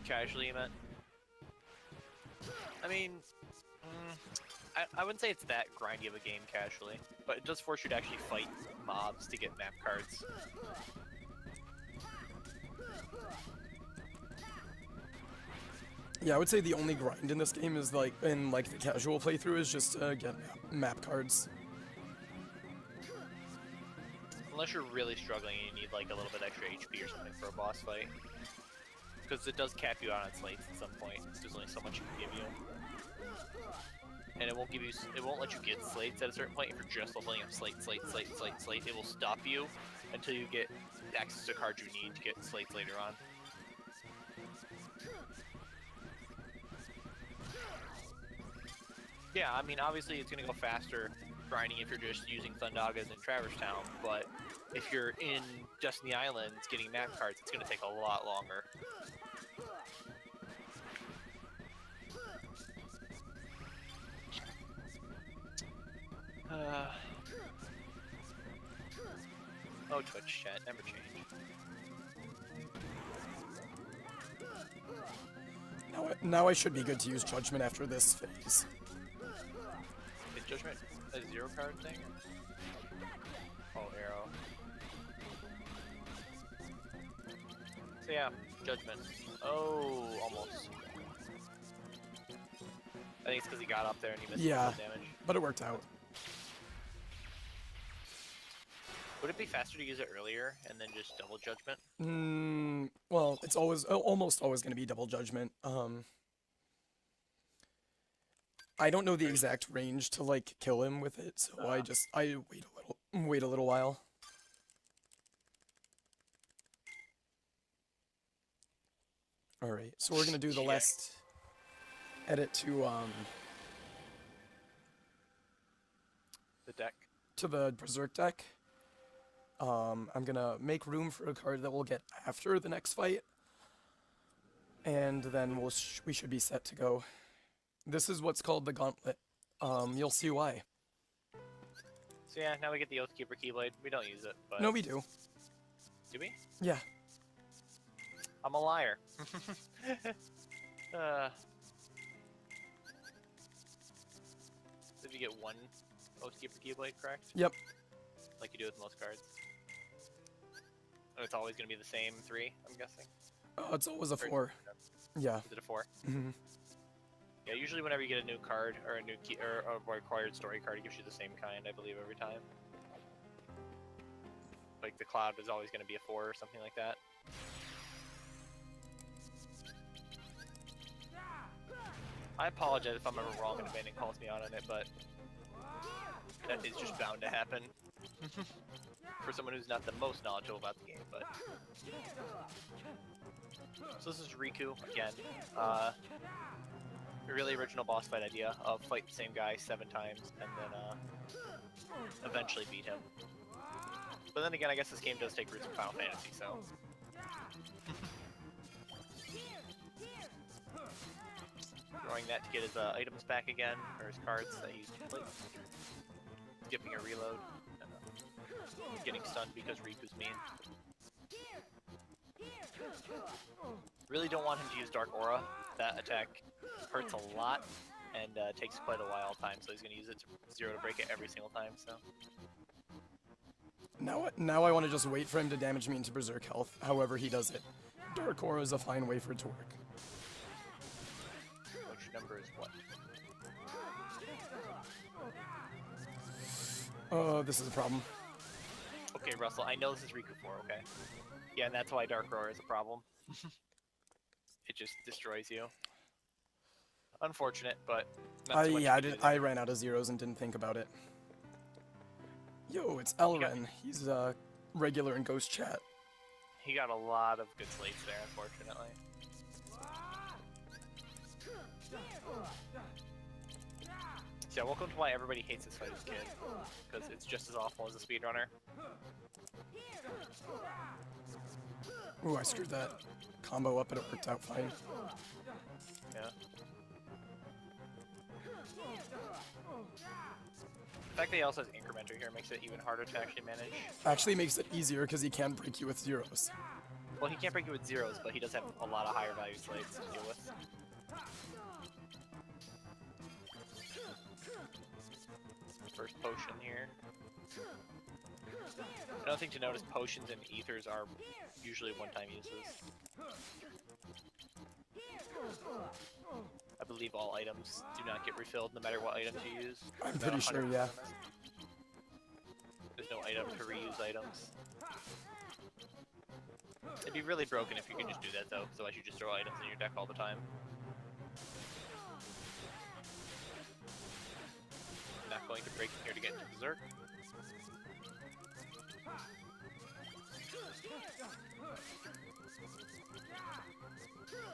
Casually, you meant? I mean, I wouldn't say it's that grindy of a game casually, but it does force you to actually fight mobs to get map cards. Yeah, I would say the only grind in this game is like, in like the casual playthrough, is just get map cards. Unless you're really struggling and you need like a little bit extra HP or something for a boss fight. Because it does cap you out on slates at some point. There's only so much it can give you. And it won't give you, it won't let you get slates at a certain point if you're just leveling up slate. It will stop you until you get access to cards you need to get slates later on. Yeah, I mean, obviously it's gonna go faster grinding if you're just using Thundagas in Traverse Town, but if you're in Destiny Islands getting map cards, it's gonna take a lot longer. Oh, Twitch chat, never change. Now I should be good to use Judgment after this phase. Is Judgment a 0 card thing? Oh, arrow. So yeah, Judgment. Oh, almost. I think it's because he got up there and he missed damage. But it worked out. Would it be faster to use it earlier and then just double Judgment? Well, it's always almost always going to be double Judgment. I don't know the exact range to like kill him with it, so I wait a little while. All right, so we're gonna do the last edit to the deck. To the Berserk deck. I'm gonna make room for a card that we'll get after the next fight, and then we should be set to go. This is what's called the Gauntlet. You'll see why. So yeah, now we get the Oathkeeper Keyblade. We don't use it, but... No, we do. Do we? Yeah. I'm a liar. Did you get one Oathkeeper Keyblade, correct? Yep. Like you do with most cards. And it's always going to be the same 3, I'm guessing? It's always a 4. Yeah. Is it a 4? Mm-hmm. Yeah, usually whenever you get a new card, or a new key, or a required story card, it gives you the same kind, I believe, every time. Like, the Cloud is always going to be a 4 or something like that. I apologize if I'm ever wrong and Abandon calls me out on it, but that is just bound to happen. For someone who's not the most knowledgeable about the game, but... So this is Riku, again. A really original boss fight idea of fight the same guy 7 times and then eventually beat him. But then again, I guess this game does take roots from Final Fantasy, so... Throwing that to get his items back again, or his cards that he's like, skipping a reload, and getting stunned because Riku's mean. Really don't want him to use Dark Aura. That attack hurts a lot and takes quite a while time, so he's going to use it to 0 to break it every single time. So now I want to just wait for him to damage me into Berserk health, however he does it. Dark Aura is a fine way for it to work. Which number is what? Oh, this is a problem. Okay, Russell, I know this is Riku 4, okay? Yeah, and that's why Dark Aura is a problem. It just destroys you. Unfortunate, but not so much I ran out of zeros and didn't think about it. Yo, it's Elren. He's regular in Ghost Chat. He got a lot of good slates there, unfortunately. So yeah, welcome to why everybody hates this fight as a kid. Because it's just as awful as a speedrunner. Ooh, I screwed that combo up, but it worked out fine. Yeah. The fact that he also has incrementer here makes it even harder to actually manage. Actually makes it easier because he can't break you with zeros. Well, he can't break you with zeros, but he does have a lot of higher value slates to deal with. First potion here. Another thing to notice, potions and ethers are usually one-time uses. I believe all items do not get refilled no matter what items you use. I'm pretty sure, yeah. There's no item to reuse items. It'd be really broken if you could just do that though, otherwise you just throw items in your deck all the time. Not going to break in here to get into Berserk.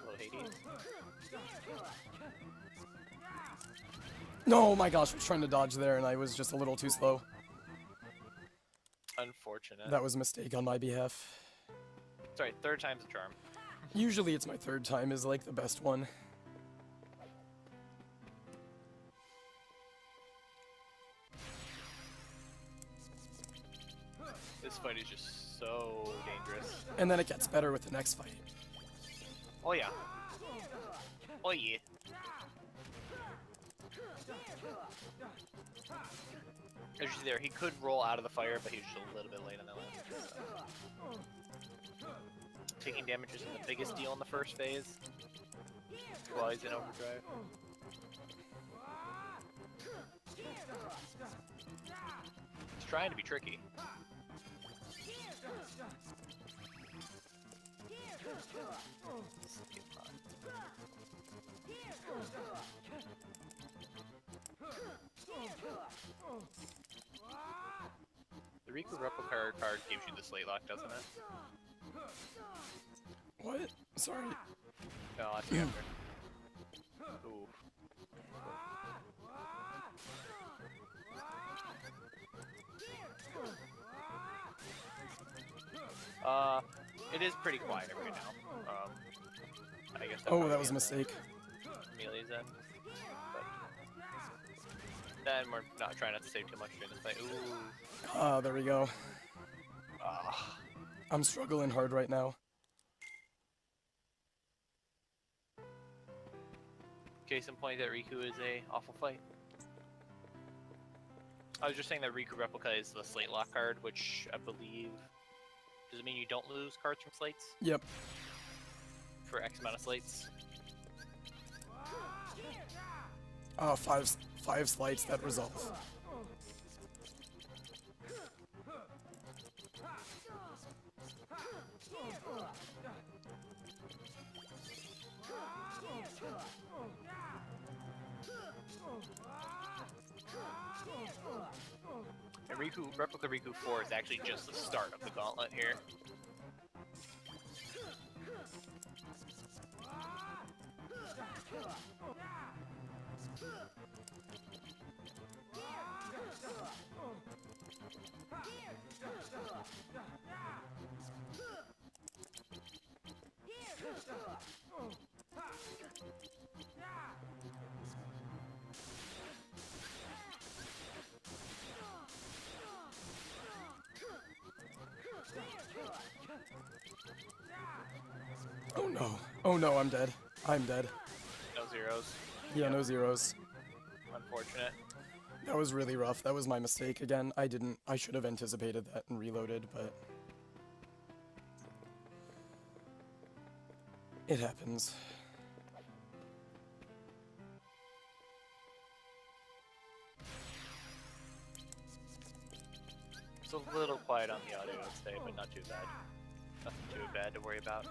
Hello, Hades. No, my gosh, I was trying to dodge there and I was just a little too slow. Unfortunate. That was a mistake on my behalf. Sorry, third time's a charm. Usually it's my third time is like the best one. This fight is just so dangerous. And then it gets better with the next fight. Oh yeah. Oh yeah. As you see there, he could roll out of the fire, but he was just a little bit late on that one. So. Taking damage isn't the biggest deal in the first phase, while he's in overdrive. He's trying to be tricky. The Riku replica card gives you the slate lock, doesn't it? What? Sorry. No, that's the after. Ooh. It is pretty quiet right now. I guess. Oh, that was a mistake. Melee's in. But then we're not trying not to save too much during this fight. Ooh. Ah, there we go. Ah. I'm struggling hard right now. Case in point that Riku is a awful fight. I was just saying that Riku replica is the slate lock card, which I believe does it mean you don't lose cards from slates? Yep. For X amount of slates. Five slides that resolve. And Replica Riku 4 is actually just the start of the gauntlet here. Oh no. Oh no, I'm dead. I'm dead. No zeros. Yeah, no zeros. Unfortunate. That was really rough. That was my mistake again. I should have anticipated that and reloaded, but it happens. It's a little quiet on the audio, I'd say, but not too bad. Nothing too bad to worry about.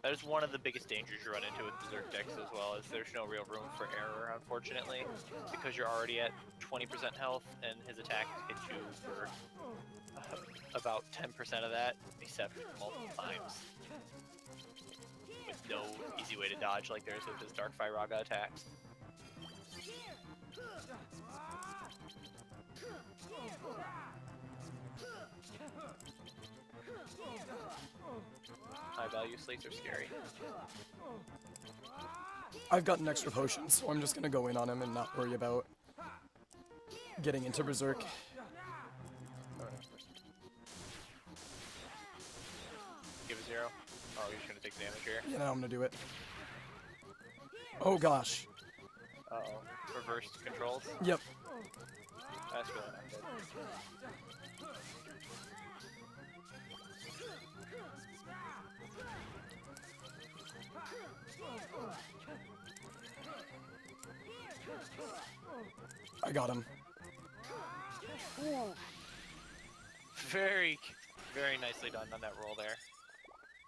That is one of the biggest dangers you run into with Berserk decks as well, is there's no real room for error, unfortunately, because you're already at 20% health, and his attack hits you for about 10% of that, except multiple times. With no easy way to dodge like there is with his Dark Raga attacks. High value slates are scary. I've got an extra potion, so I'm just gonna go in on him and not worry about getting into Berserk. Give a 0. Oh, you're just gonna take damage here. Yeah, now I'm gonna do it. Oh gosh. Uh-oh. Reversed controls? Yep. That's really not good. I got him. Very, very nicely done on that roll there.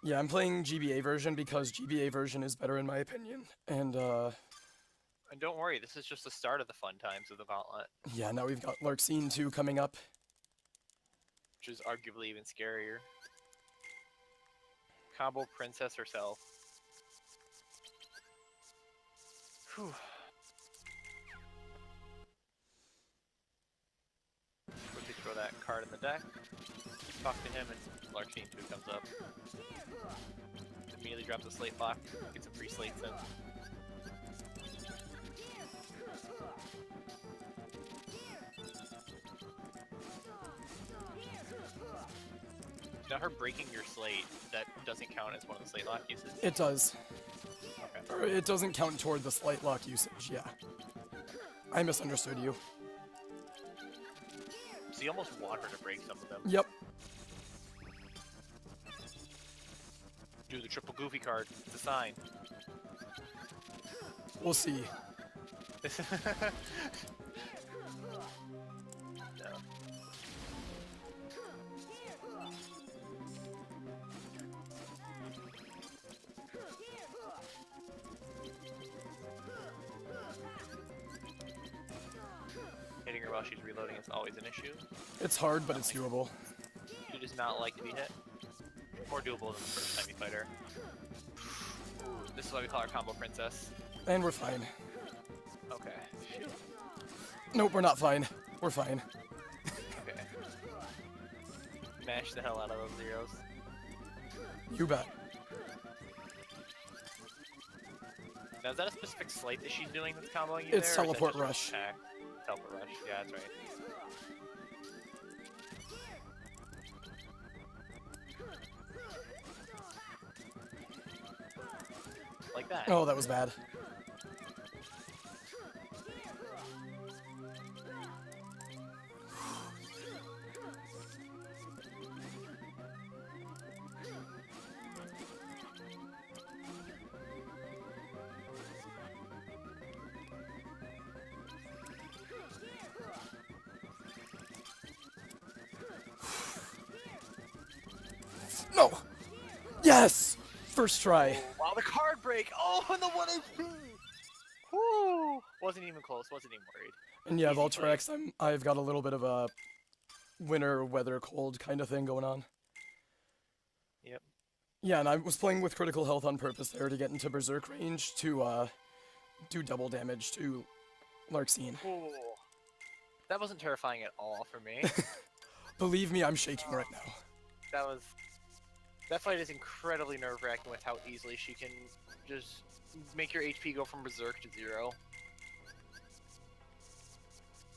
Yeah, I'm playing GBA version because GBA version is better in my opinion. And don't worry, this is just the start of the fun times of the Gauntlet. yeah, now we've got Larxene 2 coming up. Which is arguably even scarier. Combo Princess herself. Whew. Quickly throw that card in the deck. Talk to him, and Larxene 2 comes up. Immediately drops a slate block, gets some free slates in. Now her breaking your slate, that doesn't count as one of the slate lock uses? It does. Okay. Or it doesn't count toward the slight lock usage, yeah. I misunderstood you. So you almost want her to break some of them. Yep. Do the triple goofy card. It's a sign. We'll see. No. Hitting her while she's reloading is always an issue. It's hard, but it's doable. She does not like to be hit. More doable than the first time you fight her. This is why we call her Combo Princess. And we're fine. Okay. Phew. Nope, we're not fine. We're fine. Okay. Mash the hell out of those zeros. You bet. Now, is that a specific slate that she's doing that's comboing you It's there? Or is that Teleport just an Rush. attack? Teleport Rush, yeah, that's right. Like that. Oh, that was bad. No! Yes! First try. Wow, the card break! Oh, and the 1 HP! Woo! Wasn't even close, wasn't even worried. And yeah, Easy Voltrex, I've got a little bit of a winter weather cold kind of thing going on. Yep. Yeah, and I was playing with critical health on purpose there to get into Berserk range to do double damage to Larxene. Ooh. That wasn't terrifying at all for me. Believe me, I'm shaking right now. That fight is incredibly nerve-wracking with how easily she can just make your HP go from Berserk to 0.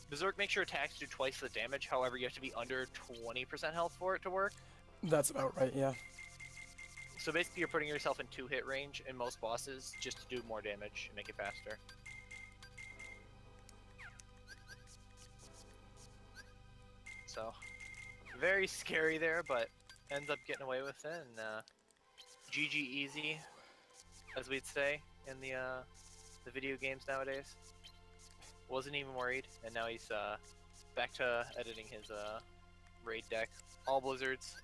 Berserk makes your attacks do twice the damage, however you have to be under 20% health for it to work. That's about right, yeah. So basically you're putting yourself in 2-hit range in most bosses just to do more damage and make it faster. So, very scary there, but ends up getting away with it, and GG easy, as we'd say in the video games nowadays. Wasn't even worried, and now he's back to editing his raid deck. All blizzards.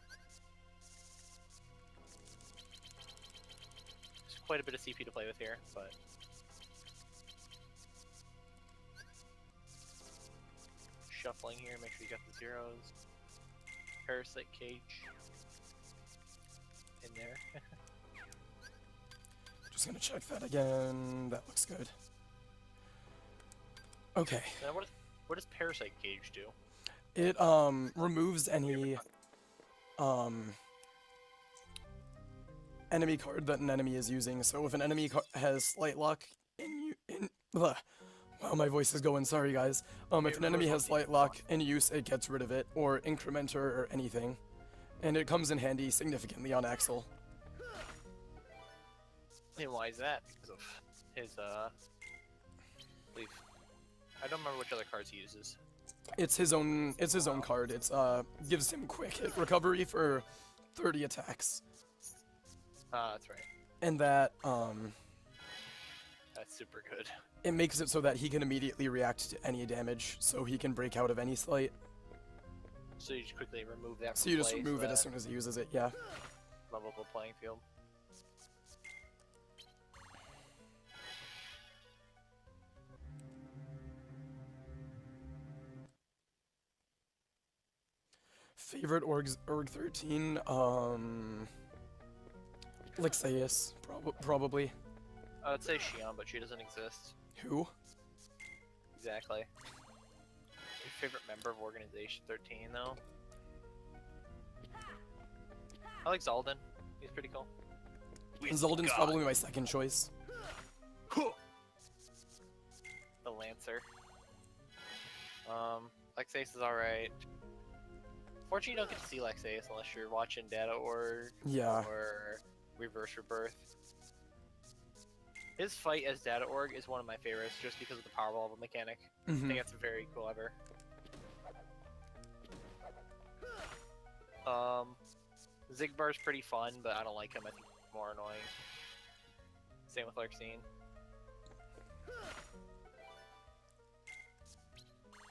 There's quite a bit of CP to play with here, but shuffling here, make sure you got the zeros. Parasite cage in there. Just gonna check that again. That looks good. Okay. Now what does Parasite Cage do? It removes any enemy card that an enemy is using. So if an enemy has Slight Lock wow, my voice is going. Sorry, guys. If an enemy has Slight Lock in use, it gets rid of it, or Incrementer or anything, and it comes in handy significantly on Axel. And why is that? Because of his believe. I don't remember which other cards he uses. It's his own. It's his own card. It's gives him quick hit recovery for 30 attacks. That's right. And that That's super good. it makes it so that he can immediately react to any damage, so he can break out of any slight. So you just quickly remove that. So you just remove it as soon as he uses it. Yeah. Levelable playing field. Favorite Org 13? Lexaeus, probably. I would say Xion, but she doesn't exist. Who? Exactly. Your favorite member of Organization 13, though? I like Zaldin. He's pretty cool. Zaldin's probably my second choice. The Lancer. Lexaeus is alright. Fortunately, you don't get to see Lexaeus unless you're watching Data.org or Reverse Rebirth. His fight as Data.org is one of my favorites just because of the power level mechanic. I think that's very clever. Zigbar's pretty fun, but I don't like him. I think he's more annoying. Same with Larxene.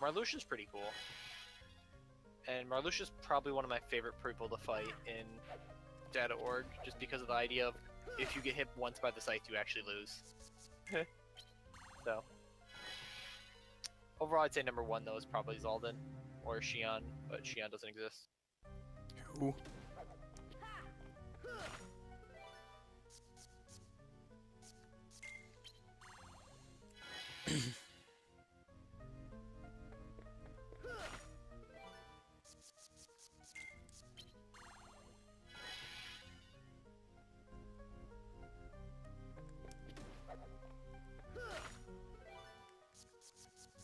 Marluxia's pretty cool. And Marluxia's probably one of my favorite people to fight in Data.org, just because of the idea of if you get hit once by the scythe, you actually lose. So, overall, I'd say number one though is probably Zaldin or Xion, but Xion doesn't exist. Who?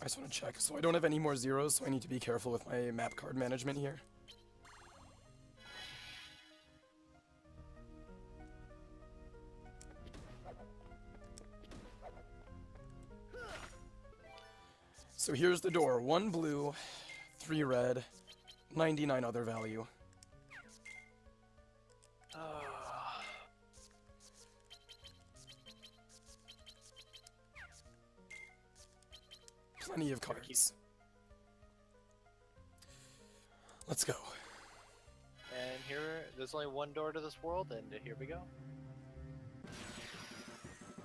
I just want to check. So I don't have any more zeros, so I need to be careful with my map card management here. So here's the door. 1 blue, 3 red, 99 other value. Plenty of cards. Let's go. And there's only one door to this world, and here we go.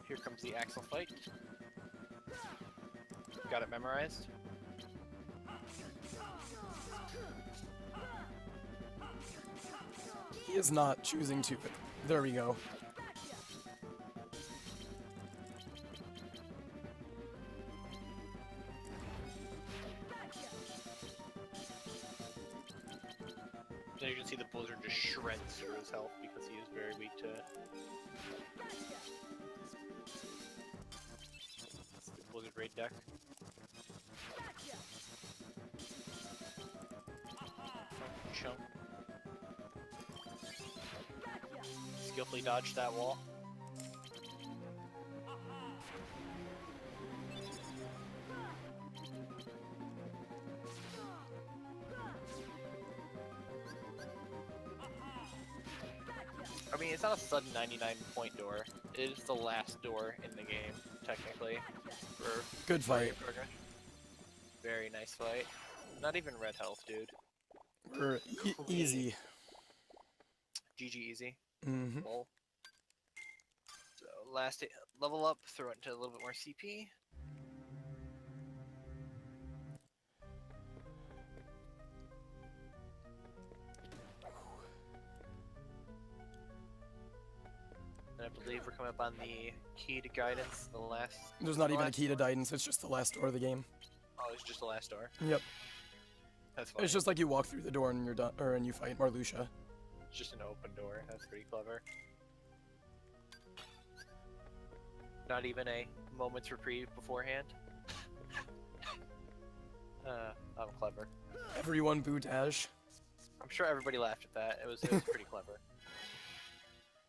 Here comes the Axel fight. Got it memorized. He is not choosing to. There we go. So you can see the blizzard just shreds through his health because he is very weak to it. That's the blizzard raid deck. Chunk. Skillfully dodged that wall. I mean, it's not a sudden 99-point door. It is the last door in the game, technically. For Good fight. Very nice fight. Not even red health, dude. We're easy. GG easy. Mm-hmm. Lol. So last level up, throw it into a little bit more CP. And I believe we're coming up on the key to guidance, the last... There's not even a key to guidance, it's just the last door of the game. Oh, it's just the last door? Yep. That's fine. It's just like you walk through the door and you're done, and you fight Marluxia. It's just an open door. That's pretty clever. Not even a moment's reprieve beforehand. I'm clever. Everyone boo Dash. I'm sure everybody laughed at that. It was pretty clever.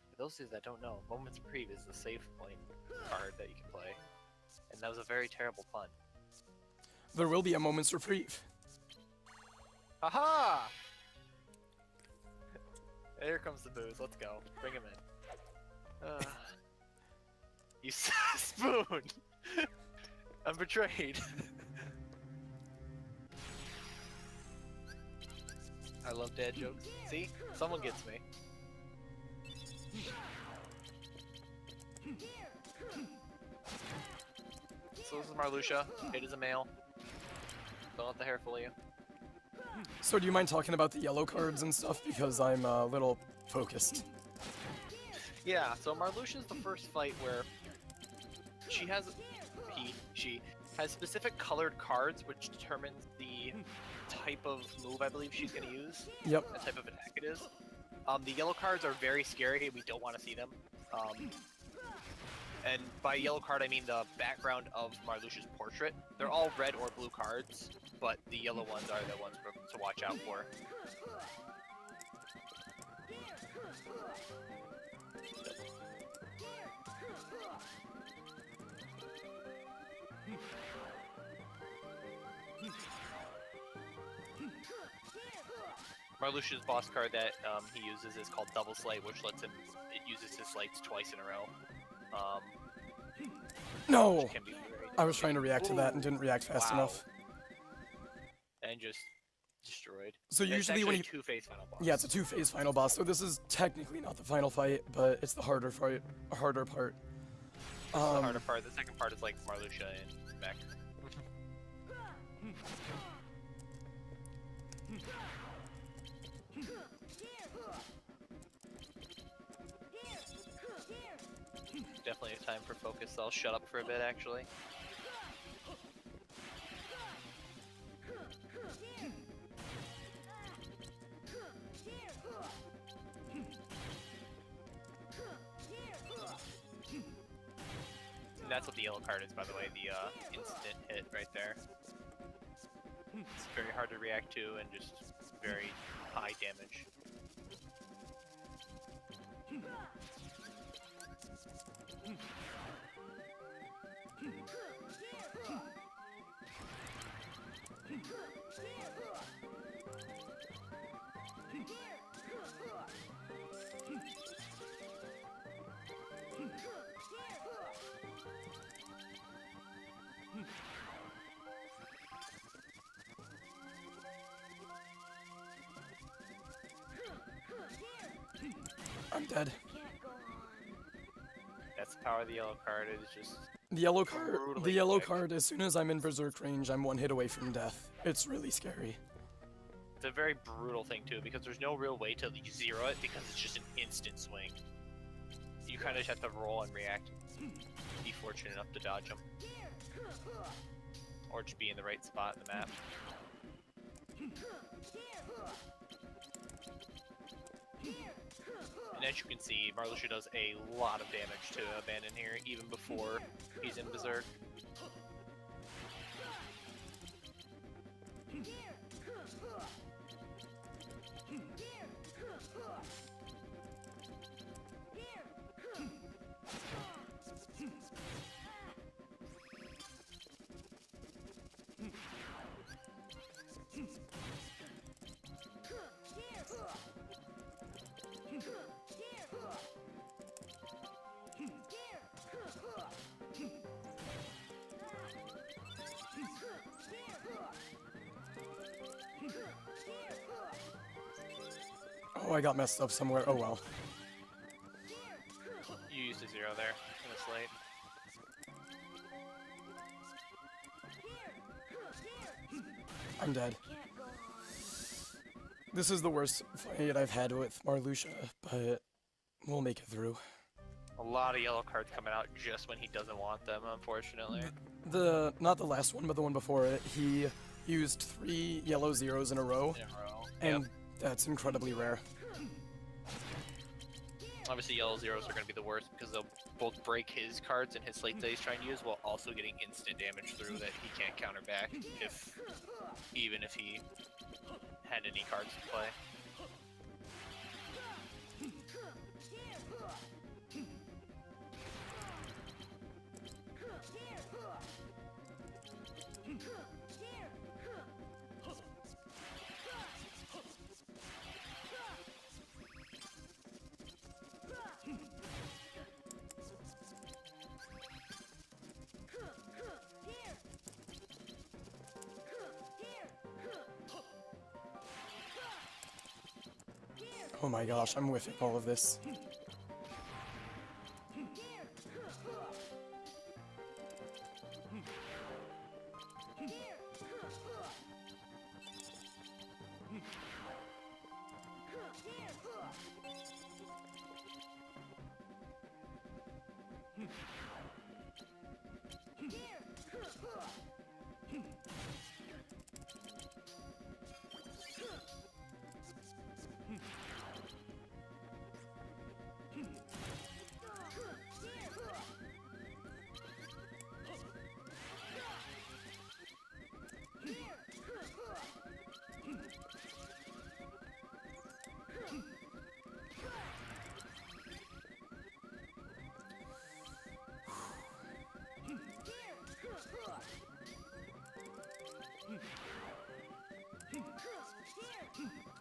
For those of you that don't know, moment's reprieve is the save point card that you can play, and that was a very terrible pun. There will be a moment's reprieve. Aha! Here comes the booze. Let's go. Bring him in. You spoon! I'm betrayed. I love dad jokes. See? Someone gets me. So this is Marluxia. It is a male. Don't let the hair fool you. So do you mind talking about the yellow cards and stuff? Because I'm a little focused. Yeah, so Marluxia is the first fight where she has specific colored cards which determines the type of move I believe she's going to use. Yep. The type of attack it is. The yellow cards are very scary. We don't want to see them. And by yellow card, I mean the background of Marluxia's portrait. They're all red or blue cards, but the yellow ones are the ones to watch out for. Marluxia's boss card that he uses is called Double Slate, which lets him, it uses his slates twice in a row. No! I was trying to react to that and didn't react fast enough. And just destroyed. So usually when you... two-phase final boss. Yeah, it's a two-phase final boss, so this is technically not the final fight, but it's the harder fight, harder part. This is the harder part. The second part is like Marluxia and Mech. Definitely a time for focus. I'll shut up for a bit, actually. And that's what the yellow card is, by the way, the instant hit right there. It's very hard to react to and just very high damage. I'm dead. That's the power of the yellow card. It is just The yellow quick. card, as soon as I'm in Berserk range, I'm one hit away from death. It's really scary. It's a very brutal thing too, because there's no real way to zero it because it's just an instant swing. You kind of just have to roll and react. Be fortunate enough to dodge them. Or just be in the right spot in the map. And as you can see, Marluxia does a lot of damage to Abandon here, even before he's in Berserk. Oh, I got messed up somewhere. Oh well. You used a zero there in the slate. I'm dead. This is the worst fight I've had with Marluxia, but we'll make it through. A lot of yellow cards coming out just when he doesn't want them, unfortunately. Not the last one, but the one before it, he used 3 yellow zeros in a row, and that's incredibly rare. Obviously, yellow zeros are going to be the worst because they'll both break his cards and his slates that he's trying to use, while also getting instant damage through that he can't counter back even if he had any cards to play. Oh my gosh, I'm whiffing all of this.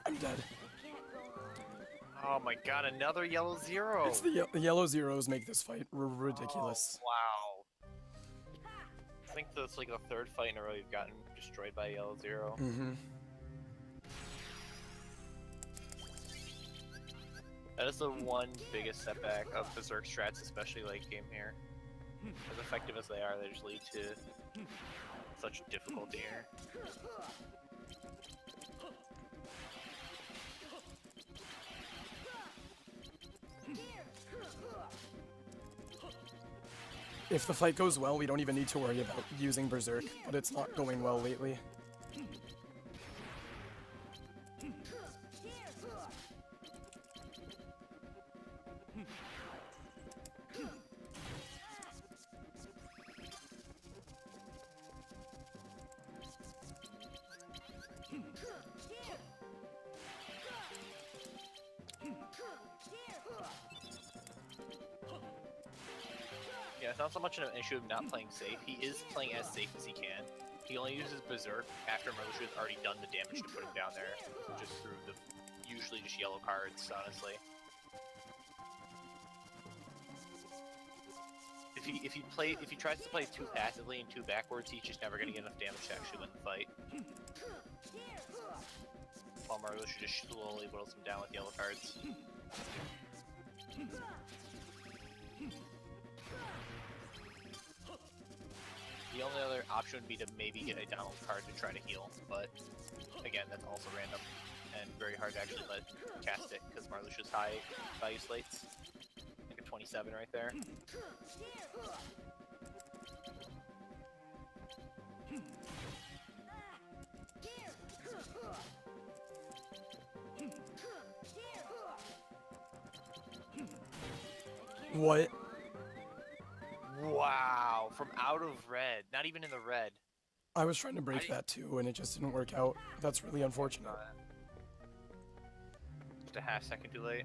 I'm dead. Oh my god, another yellow zero! It's the yellow zeros make this fight ridiculous. Oh, wow. I think that's like the third fight in a row you've gotten destroyed by a yellow zero. Mm-hmm. That is the one biggest setback of Berserk strats, especially late game here. As effective as they are, they just lead to such difficulty here. If the fight goes well, we don't even need to worry about using Berserk, but it's not going well lately. Yeah, it's not so much an issue of not playing safe. He is playing as safe as he can. He only uses Berserk after Marluxia's already done the damage to put him down there, just through the usually just yellow cards, honestly. If he tries to play too passively and too backwards, he's just never gonna get enough damage to actually win the fight. While Marluxia just slowly whittles him down with yellow cards. The only other option would be to maybe get a Donald card to try to heal, but again, that's also random and very hard to actually let cast it because Marluxia's high value slates. Like a 27 right there. What? Wow, from out of red, not even in the red. I was trying to break that too, and it just didn't work out. That's really unfortunate. Just a half second too late.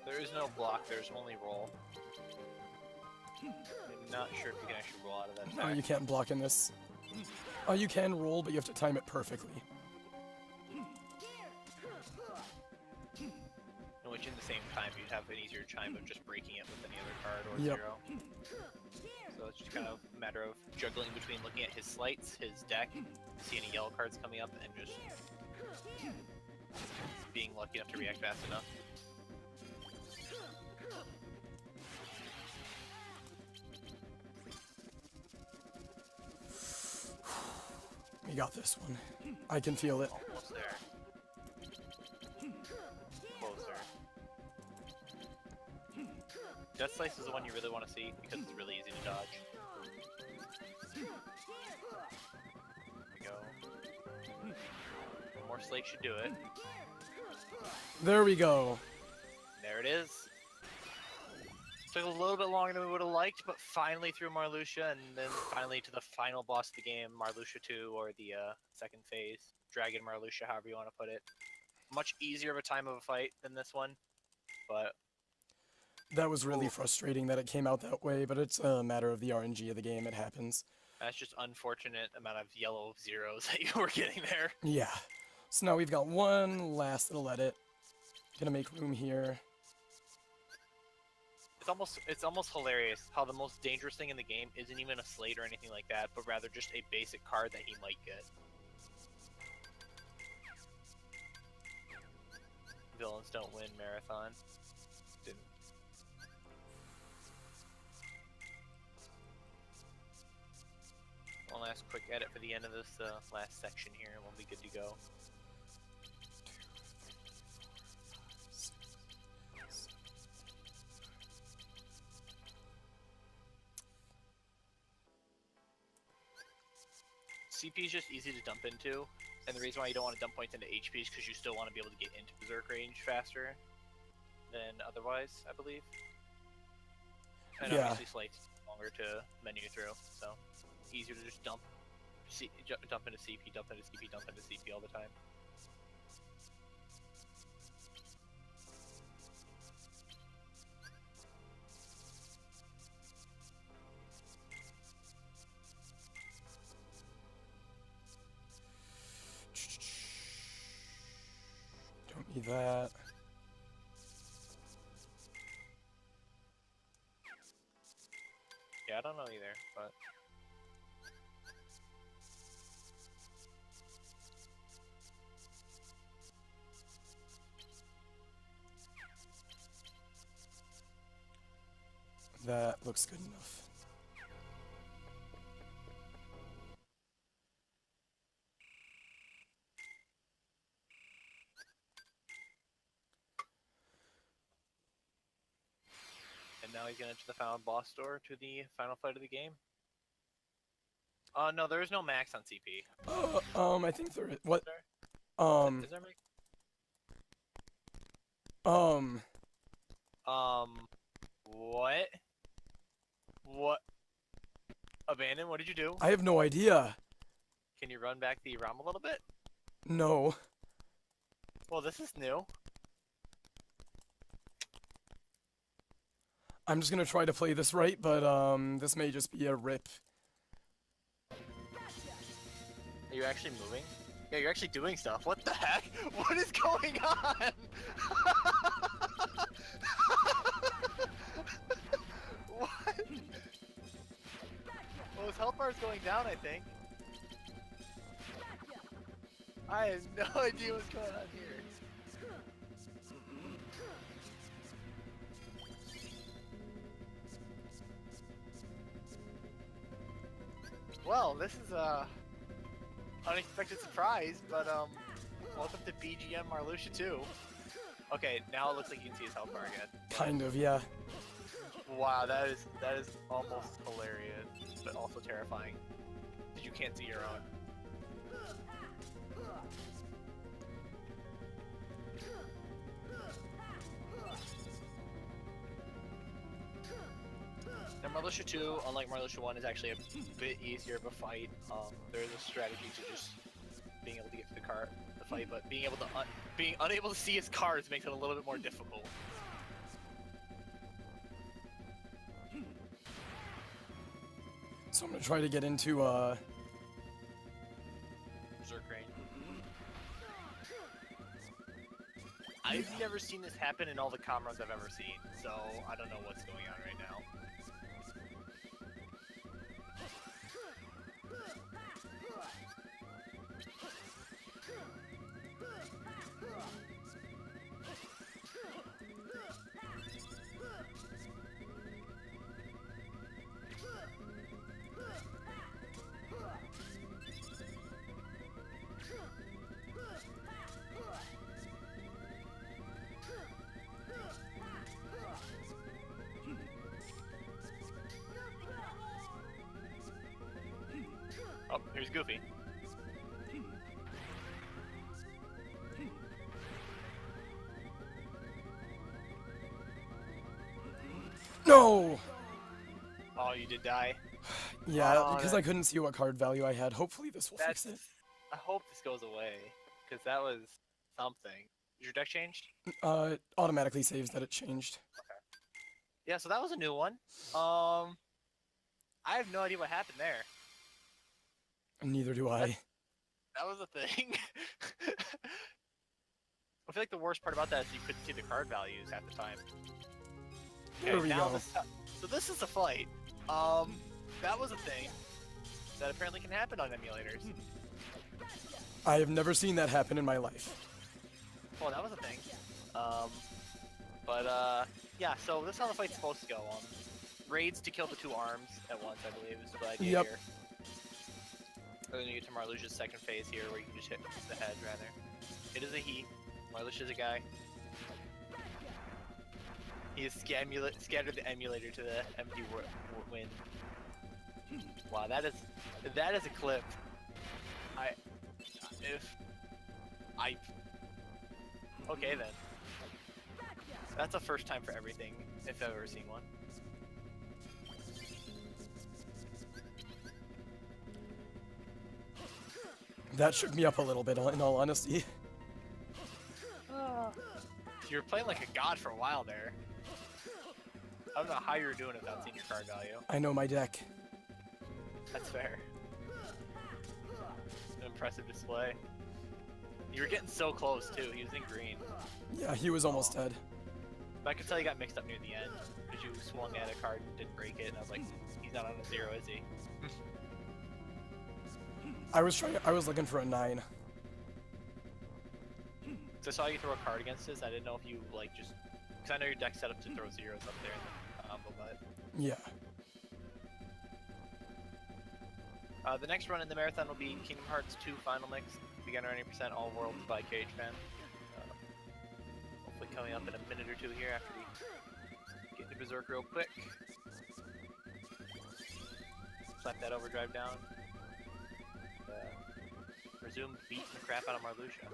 There is no block, there's only roll. I'm not sure if you can actually roll out of that No, attack. you can't block in this. Oh, you can roll, but you have to time it perfectly. Which in the same time, you'd have an easier time of just breaking it with any other card or Yep. 0. So it's just kind of a matter of juggling between looking at his slights, his deck, see any yellow cards coming up, and just being lucky enough to react fast enough. We got this one. I can feel it. Almost there. Closer. Death Slice is the one you really want to see because it's really easy to dodge. There we go. One more slate should do it. There we go. There it is. Took a little bit longer than we would have liked, but finally through Marluxia, and then finally to the final boss of the game, Marluxia 2, or the second phase. Dragon Marluxia, however you want to put it. Much easier of a time of a fight than this one, but... That was really frustrating that it came out that way, but it's a matter of the RNG of the game. It happens. That's just unfortunate amount of yellow zeros that you were getting there. Yeah. So now we've got one last little edit. Gonna make room here. It's almost hilarious how the most dangerous thing in the game isn't even a slate or anything like that, but rather just a basic card that he might get. Villains don't win marathon. Didn't. One last quick edit for the end of this last section here, and we'll be good to go. CP is just easy to dump into, and the reason why you don't want to dump points into HP is because you still want to be able to get into Berserk range faster than otherwise, I believe. And Yeah. obviously Slate's longer to menu through, so easier to just dump into CP, dump into CP, dump into CP all the time. Don't need that. Yeah, I don't know either, but... That looks good enough. And now he's gonna enter the final boss door to the final fight of the game. No, there is no max on CP. I think there is. What? Is there? Is there max? What? What? Abandon, what did you do? I have no idea. Can you run back the ROM a little bit? No. Well, this is new. I'm just gonna try to play this right, but this may just be a rip. Are you actually moving? Yeah, you're actually doing stuff. What the heck? What is going on? What? Well, his health bar is going down, I think. I have no idea what's going on here. Well, this is a unexpected surprise, but welcome to BGM Marluxia 2. Okay, now it looks like you can see his health bar again. Kind of, yeah. Wow, that is almost hilarious, but also terrifying. Because you can't see your own. Now Marluxia 2, unlike Marluxia 1, is actually a bit easier of a fight. There is a strategy to just being able to get to the fight, but being unable to see his cards makes it a little bit more difficult. So I'm gonna try to get into Berserk Rain. I've never seen this happen in all the comm runs I've ever seen, so I don't know what's going on right now. Oh, here's Goofy. No! Oh, you did die. Yeah, Oh, because I couldn't see what card value I had. Hopefully this will fix it. I hope this goes away, because that was something. Did your deck changed? Automatically saves that it changed. Okay. Yeah, so that was a new one. I have no idea what happened there. Neither do I. That was a thing. I feel like the worst part about that is you couldn't see the card values half the time. Okay, There we go. So this is a fight. That was a thing that apparently can happen on emulators. I have never seen that happen in my life. Well, that was a thing. Yeah, so this is how the fight's supposed to go. Raids to kill the two arms at once, I believe, is the idea Yep. here. And then you get to Marluxia's second phase here, where you can just hit the head, rather. It is a he. Marluxia's a guy. He has scattered the emulator to the empty wind. Wow, that is a clip. Okay then. That's a first time for everything, if I've ever seen one. That shook me up a little bit, in all honesty. You were playing like a god for a while there. I don't know how you were doing it without seeing your card value. I know my deck. That's fair. An impressive display. You were getting so close too. He was in green. Yeah, he was almost dead. But I could tell you got mixed up near the end because you swung at a card and didn't break it, and I was like, he's not on a 0, is he? I was looking for a 9. So I saw you throw a card against this. I didn't know if you like just because I know your deck's set up to throw zeros up there in the combo, but Yeah. the next run in the marathon will be Kingdom Hearts 2 Final Mix, beginner 90% all worlds by Cage Fan. Hopefully coming up in a minute or two here after we get the Berserk real quick. Slap that overdrive down. Resume beating the crap out of Marluxia.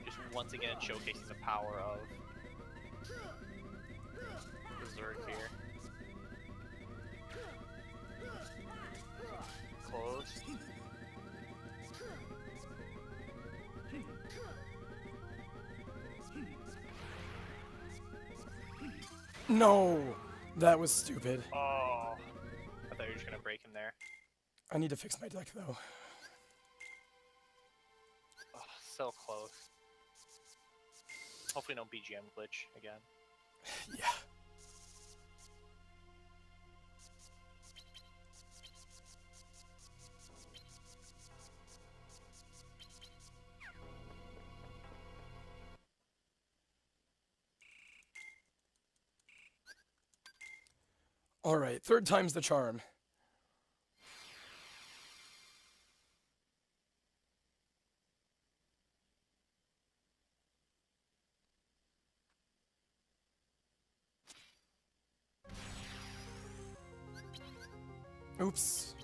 Just once again showcasing the power of Berserk here. Close. No! That was stupid. Oh, I thought you were just gonna break him there. I need to fix my deck, though. Oh, so close. Hopefully no BGM glitch again. Yeah. Alright, third time's the charm. Oops.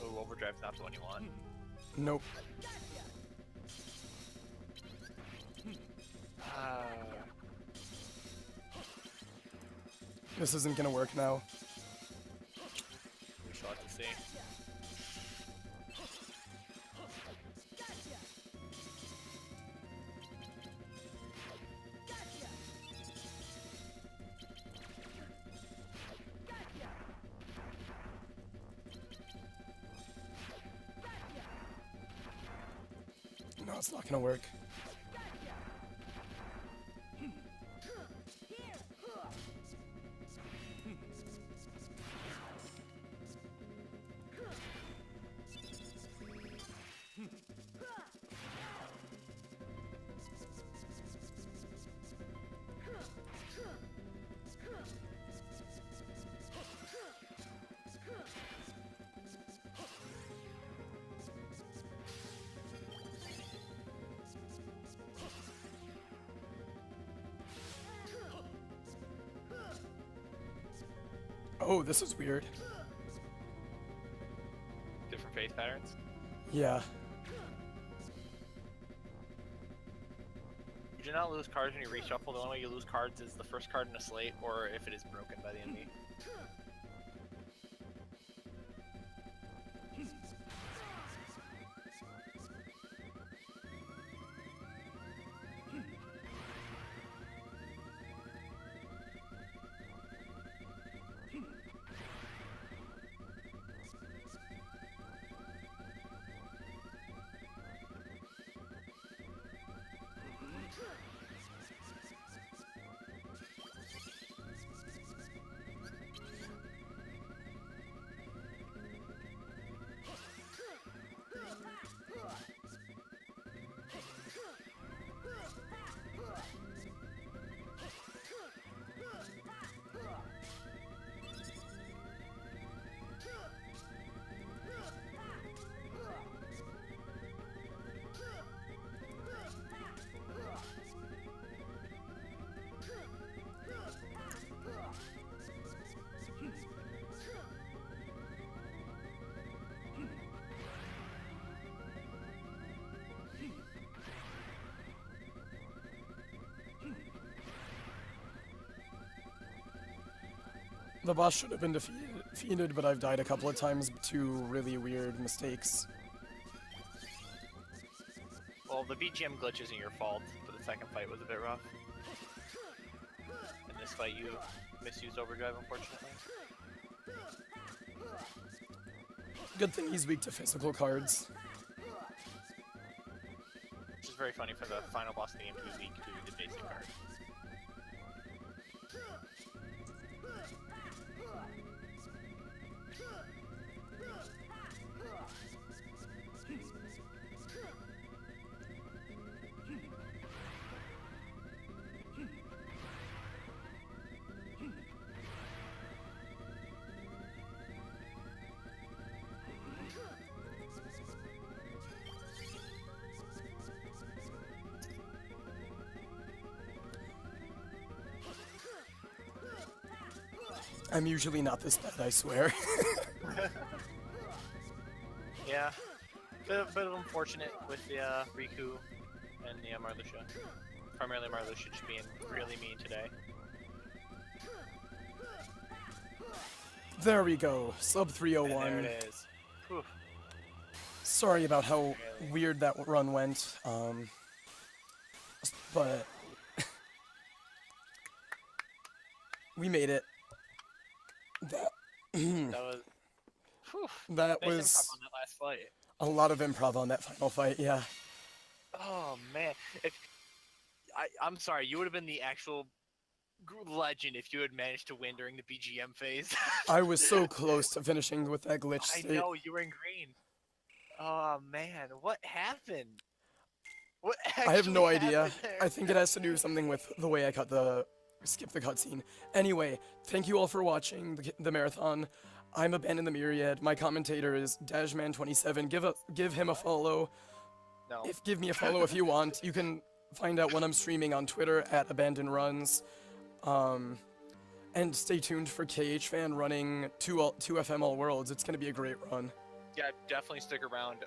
Oh, overdrive's not the one you want. Nope. You're This isn't gonna work now. we'll have to see. No, it's not gonna work. Oh, this is weird. Different face patterns? Yeah. You do not lose cards when you reshuffle. The only way you lose cards is the first card in a slate, or if it is broken by the enemy. The boss should have been defeated, but I've died a couple of times to really weird mistakes. Well, the BGM glitch isn't your fault, but the second fight was a bit rough. In this fight, you misused overdrive, unfortunately. Good thing he's weak to physical cards. Which is very funny for the final boss of the game to be weak to the basic card. I'm usually not this bad, I swear. Yeah, bit of unfortunate with the Riku and the Marluxia. Primarily Marluxia just being really mean today. There we go, sub 301. And there it is. Whew. Sorry about how weird that run went, but we made it. That was. Whew. that Nice was improv on that last fight. a lot of improv on that final fight. Yeah, Oh man, I'm sorry, you would have been the actual legend if you had managed to win during the BGM phase. I was so close to finishing with that glitch I state. know, you were in green. Oh man, what happened? What I have no actually idea. happened there? I think it has to do something with the way I skip the cutscene. Anyway, thank you all for watching the marathon. I'm Abandonthemyriad. My commentator is Dashman27. Give him a follow. No. Give me a follow if you want. You can find out when I'm streaming on Twitter at AbandonRuns. And stay tuned for KHFan running 2FM All Worlds. It's gonna be a great run. Yeah, definitely stick around.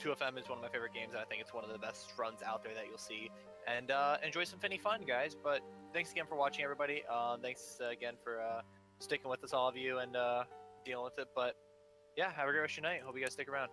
2FM is one of my favorite games, and I think it's one of the best runs out there that you'll see. And enjoy some Finny fun, guys. But thanks again for watching, everybody. Thanks again for sticking with us, all of you. And dealing with it. But yeah, have a great rest of your night. Hope you guys stick around.